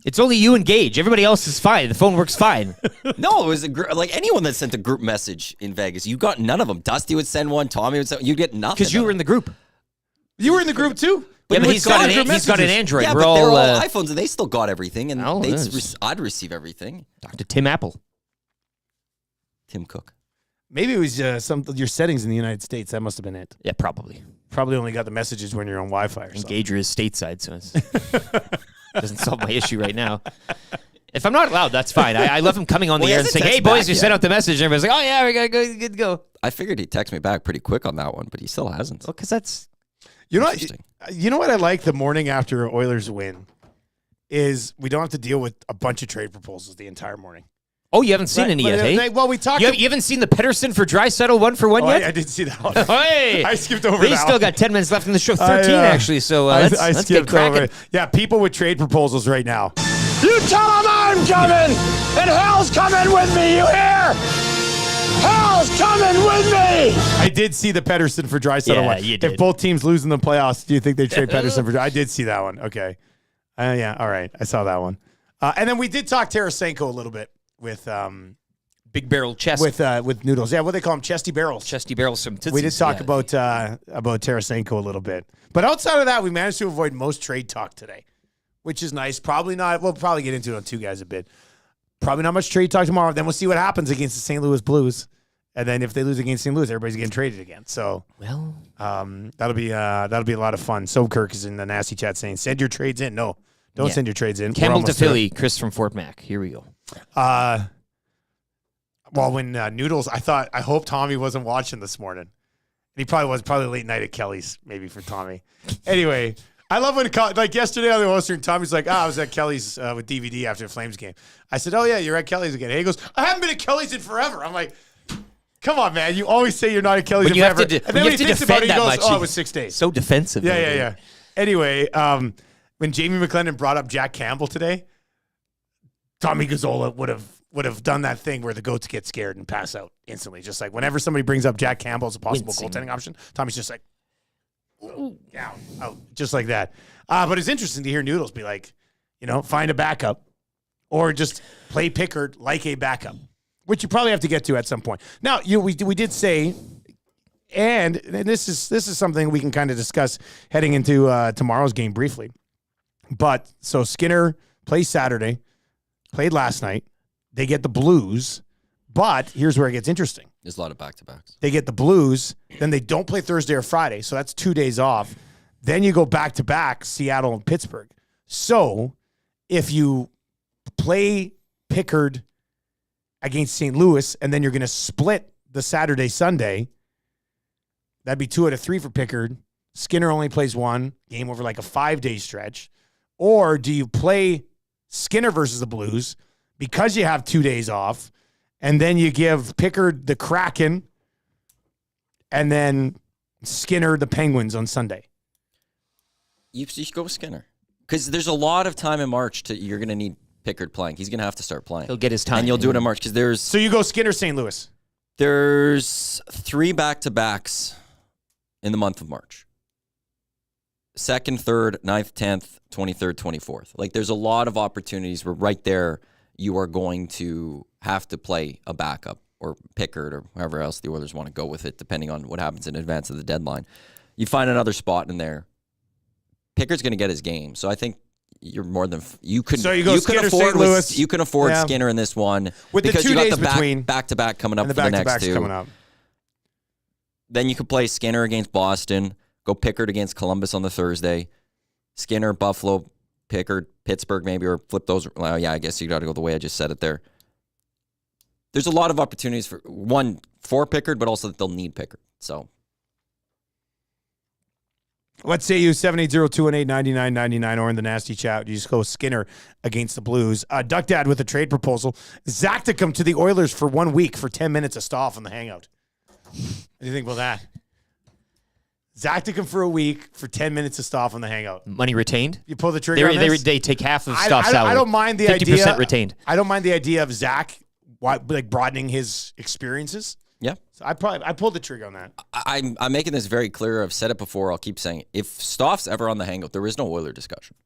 It's only you and Gage. Everybody else is fine. The phone works fine. No, it was like anyone that sent a group message in Vegas. You got none of them. Dusty would send one. Tommy would send. You get nothing Because you were in the group. You were in the group too. Yeah, but you he's would got call an group he's got an messages. Android. Yeah, We're but they're all all iPhones, and they still got everything, and Oh, I'd receive everything. Dr. Tim Apple. Tim Cook. Maybe it was your settings in the United States. That must have been it. Yeah, probably. Probably only got the messages when you're on Wi-Fi or And something. Gager is stateside, so it doesn't solve my issue right now. If I'm not allowed, that's fine. I love him coming on the Well, he air and hasn't saying, "Hey, texted boys, back you yet. sent out the message." And everybody's like, "Oh yeah, we got good to go." I figured he'd text me back pretty quick on that one, but he still hasn't. Well, because that's You know, interesting. you know what I like the morning after Oilers win is we don't have to deal with a bunch of trade proposals the entire morning. Oh, you haven't seen Right, any but, yet, hey? well, we talked. You haven't seen the Pedersen for Draisaitl 1-for-1 Oh, yet? I didn't see that one. Hey, I skipped over They that still one. got 10 minutes left in the show. 13 actually. So I let's get skipped cracking. over it. Yeah, people with trade proposals right now. You tell them I'm coming, and hell's coming with me, you hear? Hell's coming with me! I did see the Pedersen for Draisaitl Yeah, one. you If did. both teams lose in the playoffs, do you think they trade Pedersen for? I did see that one. Okay. Yeah. All right. I saw that one. And then we did talk Tarasenko a little bit with Big barrel chest. with Noodles. Yeah, what they call them, chesty barrels. Chesty barrels from Tootsies. We did talk yeah. about Tarasenko a little bit, but outside of that, we managed to avoid most trade talk today, which is nice. Probably not. We'll probably get into it on two guys a bit. Probably not much trade talk tomorrow. Then we'll see what happens against the St. Louis Blues, and then if they lose against St. Louis, everybody's getting traded again. So Well, that'll be a lot of fun. So Kirk is in the nasty chat saying, "Send your trades in." No, don't Yeah. send your trades in. We're Campbell to almost there. Philly, Chris from Fort Mac. Here we go. Well, when Noodles, I hope Tommy wasn't watching this morning. And he probably was, probably late night at Kelly's, maybe for Tommy. Anyway, I love when, like yesterday on the Western, Tommy's like, I was at Kelly's with DVD after the Flames game. I said, oh yeah, you're at Kelly's again. Hey, he goes, I haven't been at Kelly's in forever. I'm like, come on, man. You always say you're not at Kelly's When in you have forever. to, And when then you when have he to thinks about defend it, he that goes, much. oh, it was 6 days. So defensive. Yeah. Anyway, when Jamie McLennan brought up Jack Campbell today, Tommy Gazzola would have done that thing where the goats get scared and pass out instantly. Just like whenever somebody brings up Jack Campbell as a possible Wincing. goaltending option, Tommy's just like, down, out, just like that. But it's interesting to hear Noodles be like, find a backup or just play Pickard like a backup, which you probably have to get to at some point. Now, we did say and this is something we can kind of discuss heading into tomorrow's game briefly. But so Skinner plays Saturday, played last night. They get the Blues, but here's where it gets interesting. There's a lot of back-to-backs. They get the Blues, then they don't play Thursday or Friday, so that's 2 days off. Then you go back-to-back, Seattle and Pittsburgh. So if you play Pickard against St. Louis, and then you're going to split the Saturday, Sunday, that'd be 2 out of 3 for Pickard. Skinner only plays 1 game over like a 5-day stretch. Or do you play Skinner versus the Blues because you have 2 days off, and then you give Pickard the Kraken, and then Skinner the Penguins on Sunday? You should go with Skinner. Because there's a lot of time in March you're going to need Pickard playing. He's going to have to start playing. He'll get his time. And you'll do it in March. Because So you go Skinner, St. Louis. There's 3 back-to-backs in the month of March. 2nd, 3rd, 9th, 10th, 23rd, 24th. Like, there's a lot of opportunities where right there you are going to have to play a backup or Pickard or whoever else the Oilers want to go with it, depending on what happens in advance of the deadline. You find another spot in there. Pickard's going to get his game, so I think you're more than you could. So you go Skinner, St. Louis. You can afford Skinner in this one with because the 2 you got days the between back-to-back coming up and for the next 2. coming up. Then you could play Skinner against Boston. Go Pickard against Columbus on the Thursday. Skinner, Buffalo, Pickard, Pittsburgh maybe, or flip those. Well, yeah, I guess you got to go the way I just said it there. There's a lot of opportunities for Pickard, but also that they'll need Pickard. So. What say you, 780-218-9999, or in the nasty chat, you just go Skinner against the Blues. Duck Dad with a trade proposal. Zach to come to the Oilers for 1 week for 10 minutes of Stoff on the hangout. What do you think about that? Zach to come for a week for 10 minutes of Stoff on the hangout. Money retained? You pull the trigger on this? They take half of Stoff's salary. I don't mind the 50% idea. 50% retained. I don't mind the idea of Zach broadening his experiences. Yeah. So I pulled the trigger on that. I'm making this very clear. I've said it before. I'll keep saying it. If Stoff's ever on the hangout, there is no Oiler discussion.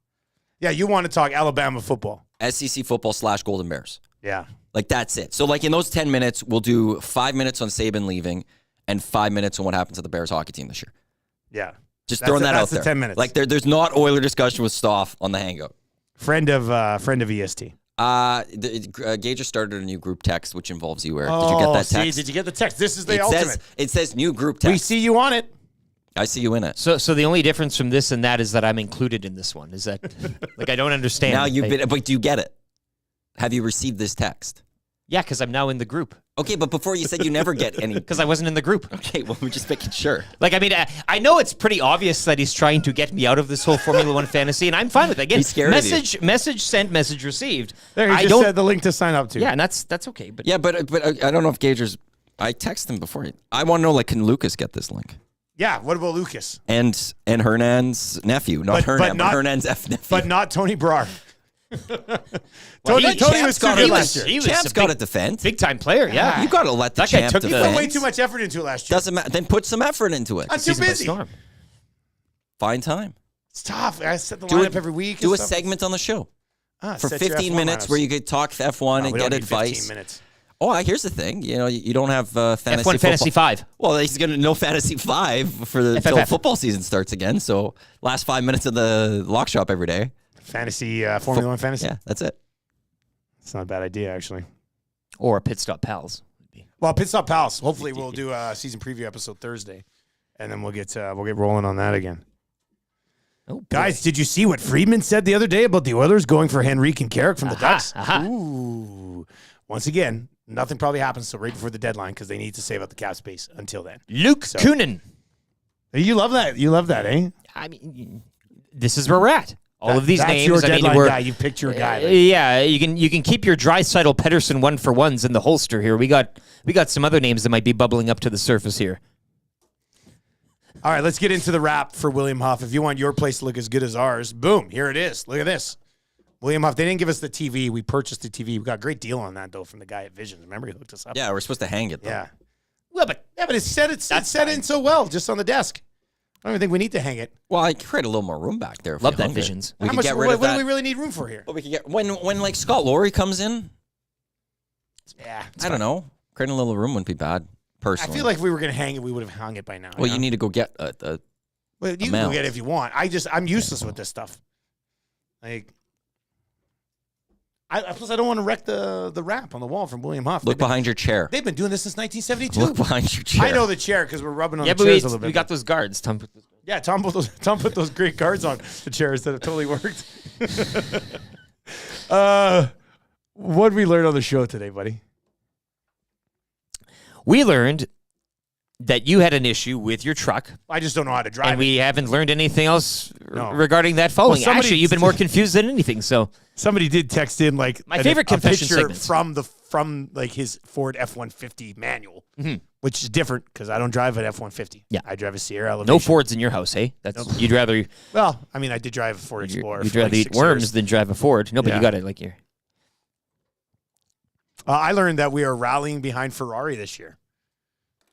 Yeah, you want to talk Alabama football. SEC football / Golden Bears. Yeah. Like, that's it. So, like, in those 10 minutes, we'll do 5 minutes on Saban leaving and 5 minutes on what happens to the Bears hockey team this year. Yeah. Just throwing that out there. That's the 10 minutes. Like, there's not Oiler discussion with Stoff on the hangout. Friend of EST. Gager started a new group text, which involves you, Eric. Did you get that text? See, did you get the text? This is the ultimate. It says new group text. We see you on it. I see you in it. So the only difference from this and that is that I'm included in this one. Is that like I don't understand? Now but do you get it? Have you received this text? Yeah, because I'm now in the group. Okay, but before you said you never get any. Because I wasn't in the group. Okay, well, we're just making sure. Like, I mean, I know it's pretty obvious that he's trying to get me out of this whole Formula One fantasy, and I'm fine with it. Again, he's scared message sent, message received. There, he just said the link to sign up to. Yeah, and that's okay. But yeah, but I don't know if Gager's. I texted him before. I want to know, like, can Lucas get this link? Yeah, what about Lucas? And Hernan's nephew, not Hernan, but Hernan's nephew. But not Tony Brar. Tony was too good last year. Champ's got to defend. Big time player, yeah. You got to let the champ defend. He put way too much effort into it last year. Doesn't matter. Then put some effort into it. I'm too busy. Find time. It's tough. I set the lineup every week. Do a segment on the show for 15 minutes where you could talk F1 and get advice. 15 minutes. Oh, here's the thing. You know, you don't have fantasy F1 Fantasy 5. Well, he's going to know Fantasy 5 for until football season starts again. So last 5 minutes of the lock shop every day. Fantasy, Formula 1 fantasy. Yeah, that's it. It's not a bad idea, actually. Or Pit Stop Pals. Well, Pit Stop Pals. Hopefully, we'll do a season preview episode Thursday, and then we'll get rolling on that again. Oh, guys, did you see what Friedman said the other day about the Oilers going for Henrique and Carrick from the Ducks? Ooh. Once again, nothing probably happens till right before the deadline because they need to save up the cap space until then. Luke Kunin. You love that. You love that, eh? I mean, this is where we're at. All of these that's names. Your I deadline mean, guy. You picked your guy. Yeah, you can keep your Draisaitl Pettersson 1-for-1s in the holster here. We got some other names that might be bubbling up to the surface here. All right, let's get into the wrap for William Huff. If you want your place to look as good as ours, boom, here it is. Look at this. William Huff, they didn't give us the TV. We purchased the TV. We got a great deal on that, though, from the guy at Visions. Remember, he hooked us up. Yeah, we're supposed to hang it, though. Yeah. Well, but it's set in so well, just on the desk. I don't even think we need to hang it. Well, I create a little more room back there. Love that Visions. We How could much? get rid What of that. do we really need room for here? Well, we could get when like Scott Laurie comes in. Yeah. I don't know. Creating a little room wouldn't be bad. personally. I feel like if we were going to hang it, we would have hung it by now. Well, you need to go get a well, you can mount. go get it if you want. I'm useless with this stuff. Like, plus I don't want to wreck the wrap on the wall from William Huff. Look behind your chair. They've been doing this since 1972. Look behind your chair. I know the chair because we're rubbing on Yeah, the but chairs a little bit. we got those guards. Tom put those guards. Yeah, Tom put those great guards on the chairs that have totally worked. What did we learn on the show today, buddy? We learned that you had an issue with your truck. I just don't know how to drive and we haven't learned anything else No. regarding that following. Well, Actually, you've been more confused than anything. So somebody did text in like my favorite a confession picture segment. from like his Ford F-150 manual, which is different because I don't drive an F-150. Yeah, I drive a Sierra Elevation. No Fords in your house, hey? That's you'd rather. Well, I mean, I did drive a Ford Explorer. You'd for rather like eat 6 worms years. than drive a Ford. No, but Yeah. you got it like you're. I learned that we are rallying behind Ferrari this year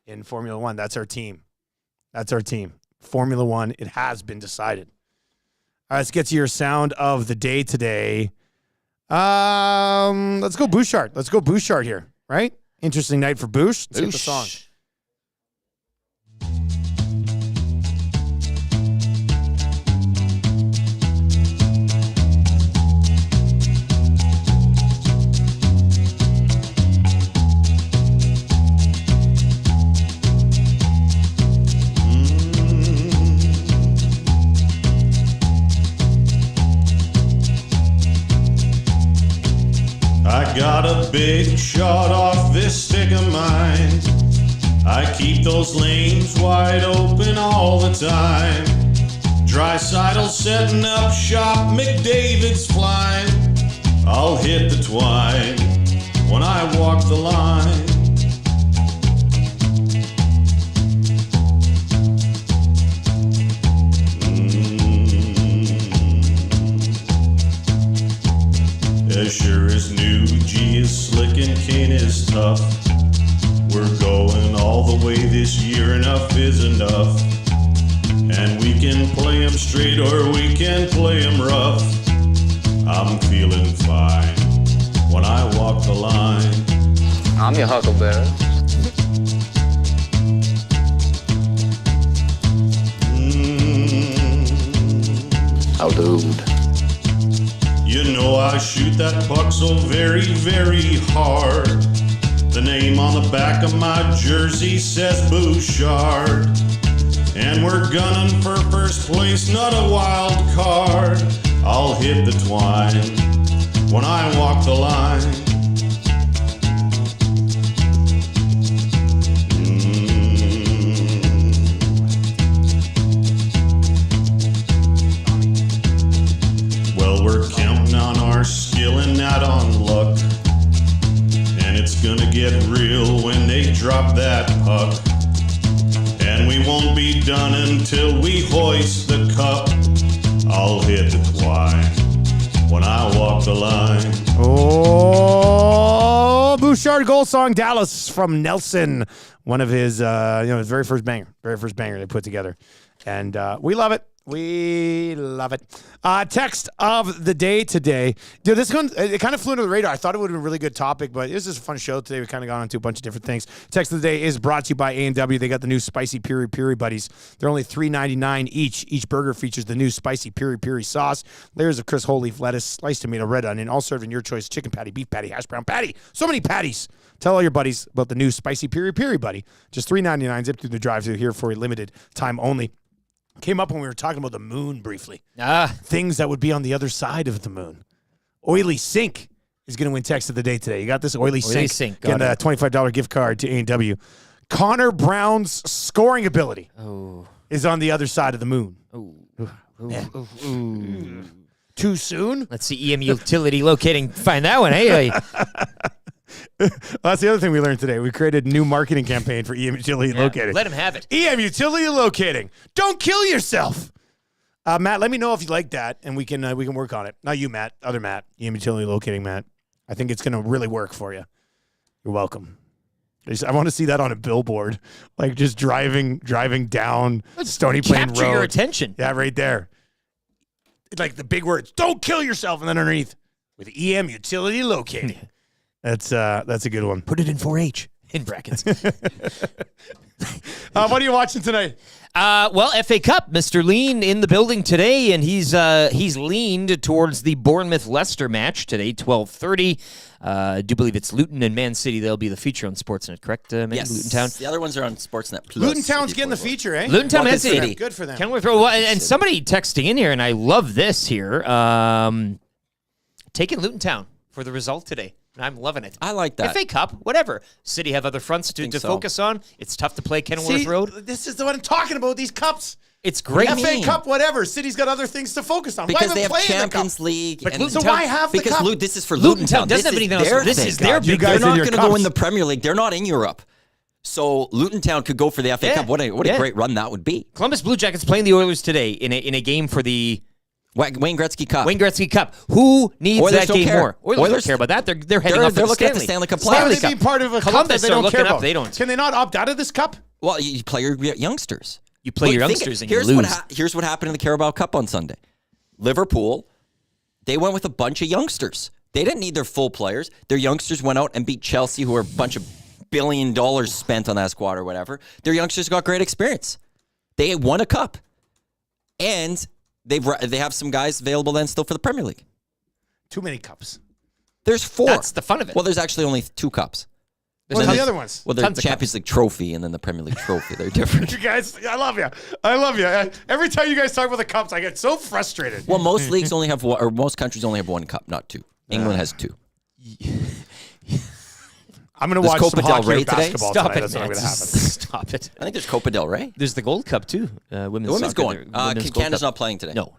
in Formula One. That's our team. Formula One. It has been decided. All right, let's get to your sound of the day today. Let's go Bouchard. Let's go Bouchard here, right? Interesting night for Bouch. Let's hit the song. I got a big shot off this stick of mine. I keep those lanes wide open all the time. Drysidle setting up shop, McDavid's flying. I'll hit the twine when I walk the line. As sure as new G is slick and Kane is tough. We're going all the way this year, enough is enough. And we can play 'em straight or we can play 'em rough. I'm feeling fine when I walk the line. I'm your huckleberry. How dude. You know I shoot that puck so very, very hard. The name on the back of my jersey says Bouchard. And we're gunning for first place, not a wild card. I'll hit the twine when I walk the line. Well, we're counting on our skill and not on luck. And it's gonna get real when they drop that puck. And we won't be done until we hoist the cup. I'll hit the twine when I walk the line. Oh, Bouchard goal song, Dallas from Nelson. One of his, his very first banger they put together. And we love it. We love it. Text of the day today. Dude, this one, it kind of flew under the radar. I thought it would have been a really good topic, but it was just a fun show today. We kind of got into a bunch of different things. Text of the day is brought to you by A&W. They got the new Spicy Piri Piri Buddies. They're only $3.99 each. Each burger features the new Spicy Piri Piri sauce, layers of crisp whole leaf lettuce, sliced tomato, red onion, all served in your choice: chicken patty, beef patty, hash brown patty. So many patties. Tell all your buddies about the new Spicy Piri Piri Buddy. Just $3.99. Zip through the drive-thru here for a limited time only. Came up when we were talking about the moon briefly. Things that would be on the other side of the moon. Oily Sink is going to win text of the day today. You got this? Oily Sink. Getting a $25 gift card to A&W. Connor Brown's scoring ability is on the other side of the moon. Too soon? Let's see EM Utility locating. Find that one. Hey. Well, that's the other thing we learned today. We created a new marketing campaign for EM Utility Locating. Let him have it. EM Utility Locating. Don't kill yourself. Matt, let me know if you like that, and we can work on it. Not you, Matt. Other Matt. EM Utility Locating, Matt. I think it's going to really work for you. You're welcome. I want to see that on a billboard, like just driving down Stony Plain Road. Capture your attention. Yeah, right there. Like the big words, don't kill yourself, and then underneath, with EM Utility Locating. That's a good one. Put it in 4-H. In brackets. What are you watching tonight? Well, FA Cup, Mr. Lean in the building today, and he's leaned towards the Bournemouth-Leicester match today, 12:30. I do believe it's Luton and Man City. They'll be the feature on Sportsnet, correct? Yes. Luton Town. The other ones are on Sportsnet Plus. Luton Town's getting the feature, eh? Luton Town, Man City. Good for them. Can we throw? And somebody texting in here, and I love this here. Taking Luton Town for the result today. I'm loving it. I like that. FA Cup, whatever. City have other fronts to focus on. It's tough to play Kenilworth Road. This is what I'm talking about, these cups. It's great. FA Cup, whatever. City's got other things to focus on. Because why they have play Champions League. But and Luton so why have the because cup? this is for Luton Town. doesn't have anything else. This is their big. They're not going to go in the Premier League. They're not in Europe. So Luton Town could go for the FA Cup. What a great run that would be. Columbus Blue Jackets playing the Oilers today in a game for the Wayne Gretzky Cup. Wayne Gretzky Cup. Who needs Oilers that don't game care. more? Oilers don't care about that. They're heading up. They're looking at the Stanley Cup Why playoffs. would they be part of a cup that they don't care about? They don't. Can they not opt out of this cup? Well, you play your youngsters. You play your youngsters and you here's lose. Here's what happened in the Carabao Cup on Sunday. Liverpool, they went with a bunch of youngsters. They didn't need their full players. Their youngsters went out and beat Chelsea, who are a bunch of $1 billion spent on that squad or whatever. Their youngsters got great experience. They won a cup. And they have some guys available then still for the Premier League. Too many cups. There's 4. That's the fun of it. Well, there's actually only 2 cups. What are the other ones? Well, there's Champions League trophy and then the Premier League trophy. They're different. You guys, I love you. Every time you guys talk about the cups, I get so frustrated. Well, most leagues only have one, or most countries only have 1 cup, not 2. England has 2. I'm going to watch Copa some del hockey Rey or today. basketball Stop tonight. it, That's not man. going to happen. Stop it. I think there's Copa del Rey. There's the Gold Cup too. Women's The women's soccer, going. women's Gold Canada's Cup. not playing today. No.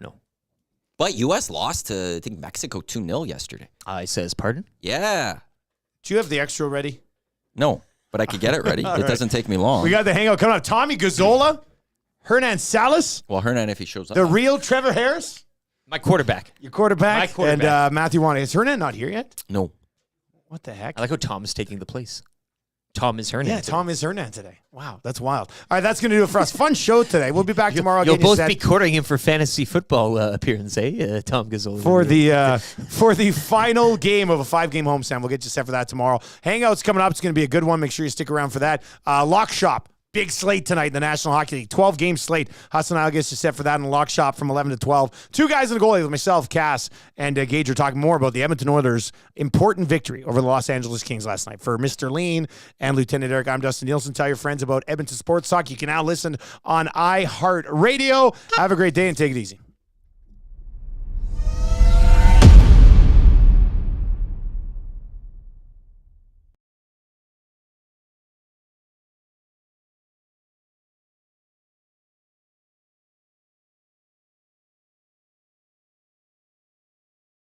But U.S. lost to, I think, Mexico 2-0 yesterday. I says, pardon? Yeah. Do you have the extra ready? No, but I could get it ready. It doesn't take me long. We got the hangout coming up. Tommy Gazzola, Hernan Salas, Well, Hernan, if he shows up. the real Trevor Harris, My quarterback. your quarterback, My quarterback. and Matthew Wan. Is Hernan not here yet? No. What the heck? I like how Tom is taking the place. Tom is Hernan. Yeah, Tom is Hernan today. Wow, that's wild. All right, that's going to do it for us. Fun show today. We'll be back tomorrow. You'll getting you both set be courting him for fantasy football appearance, eh? Tom Gazzola. for the final game of a 5-game homestand. We'll get you set for that tomorrow. Hangout's coming up. It's going to be a good one. Make sure you stick around for that. Lock Shop. Big slate tonight in the National Hockey League. 12-game slate. Hudson I'll get you set for that in the Lock Shop from 11 to 12. 2 guys in the goalie with myself, Cass, and Gager talking more about the Edmonton Oilers' important victory over the Los Angeles Kings last night. For Mr. Lean and Lieutenant Eric, I'm Dustin Nielson. Tell your friends about Edmonton Sports Talk. You can now listen on iHeartRadio. Have a great day and take it easy.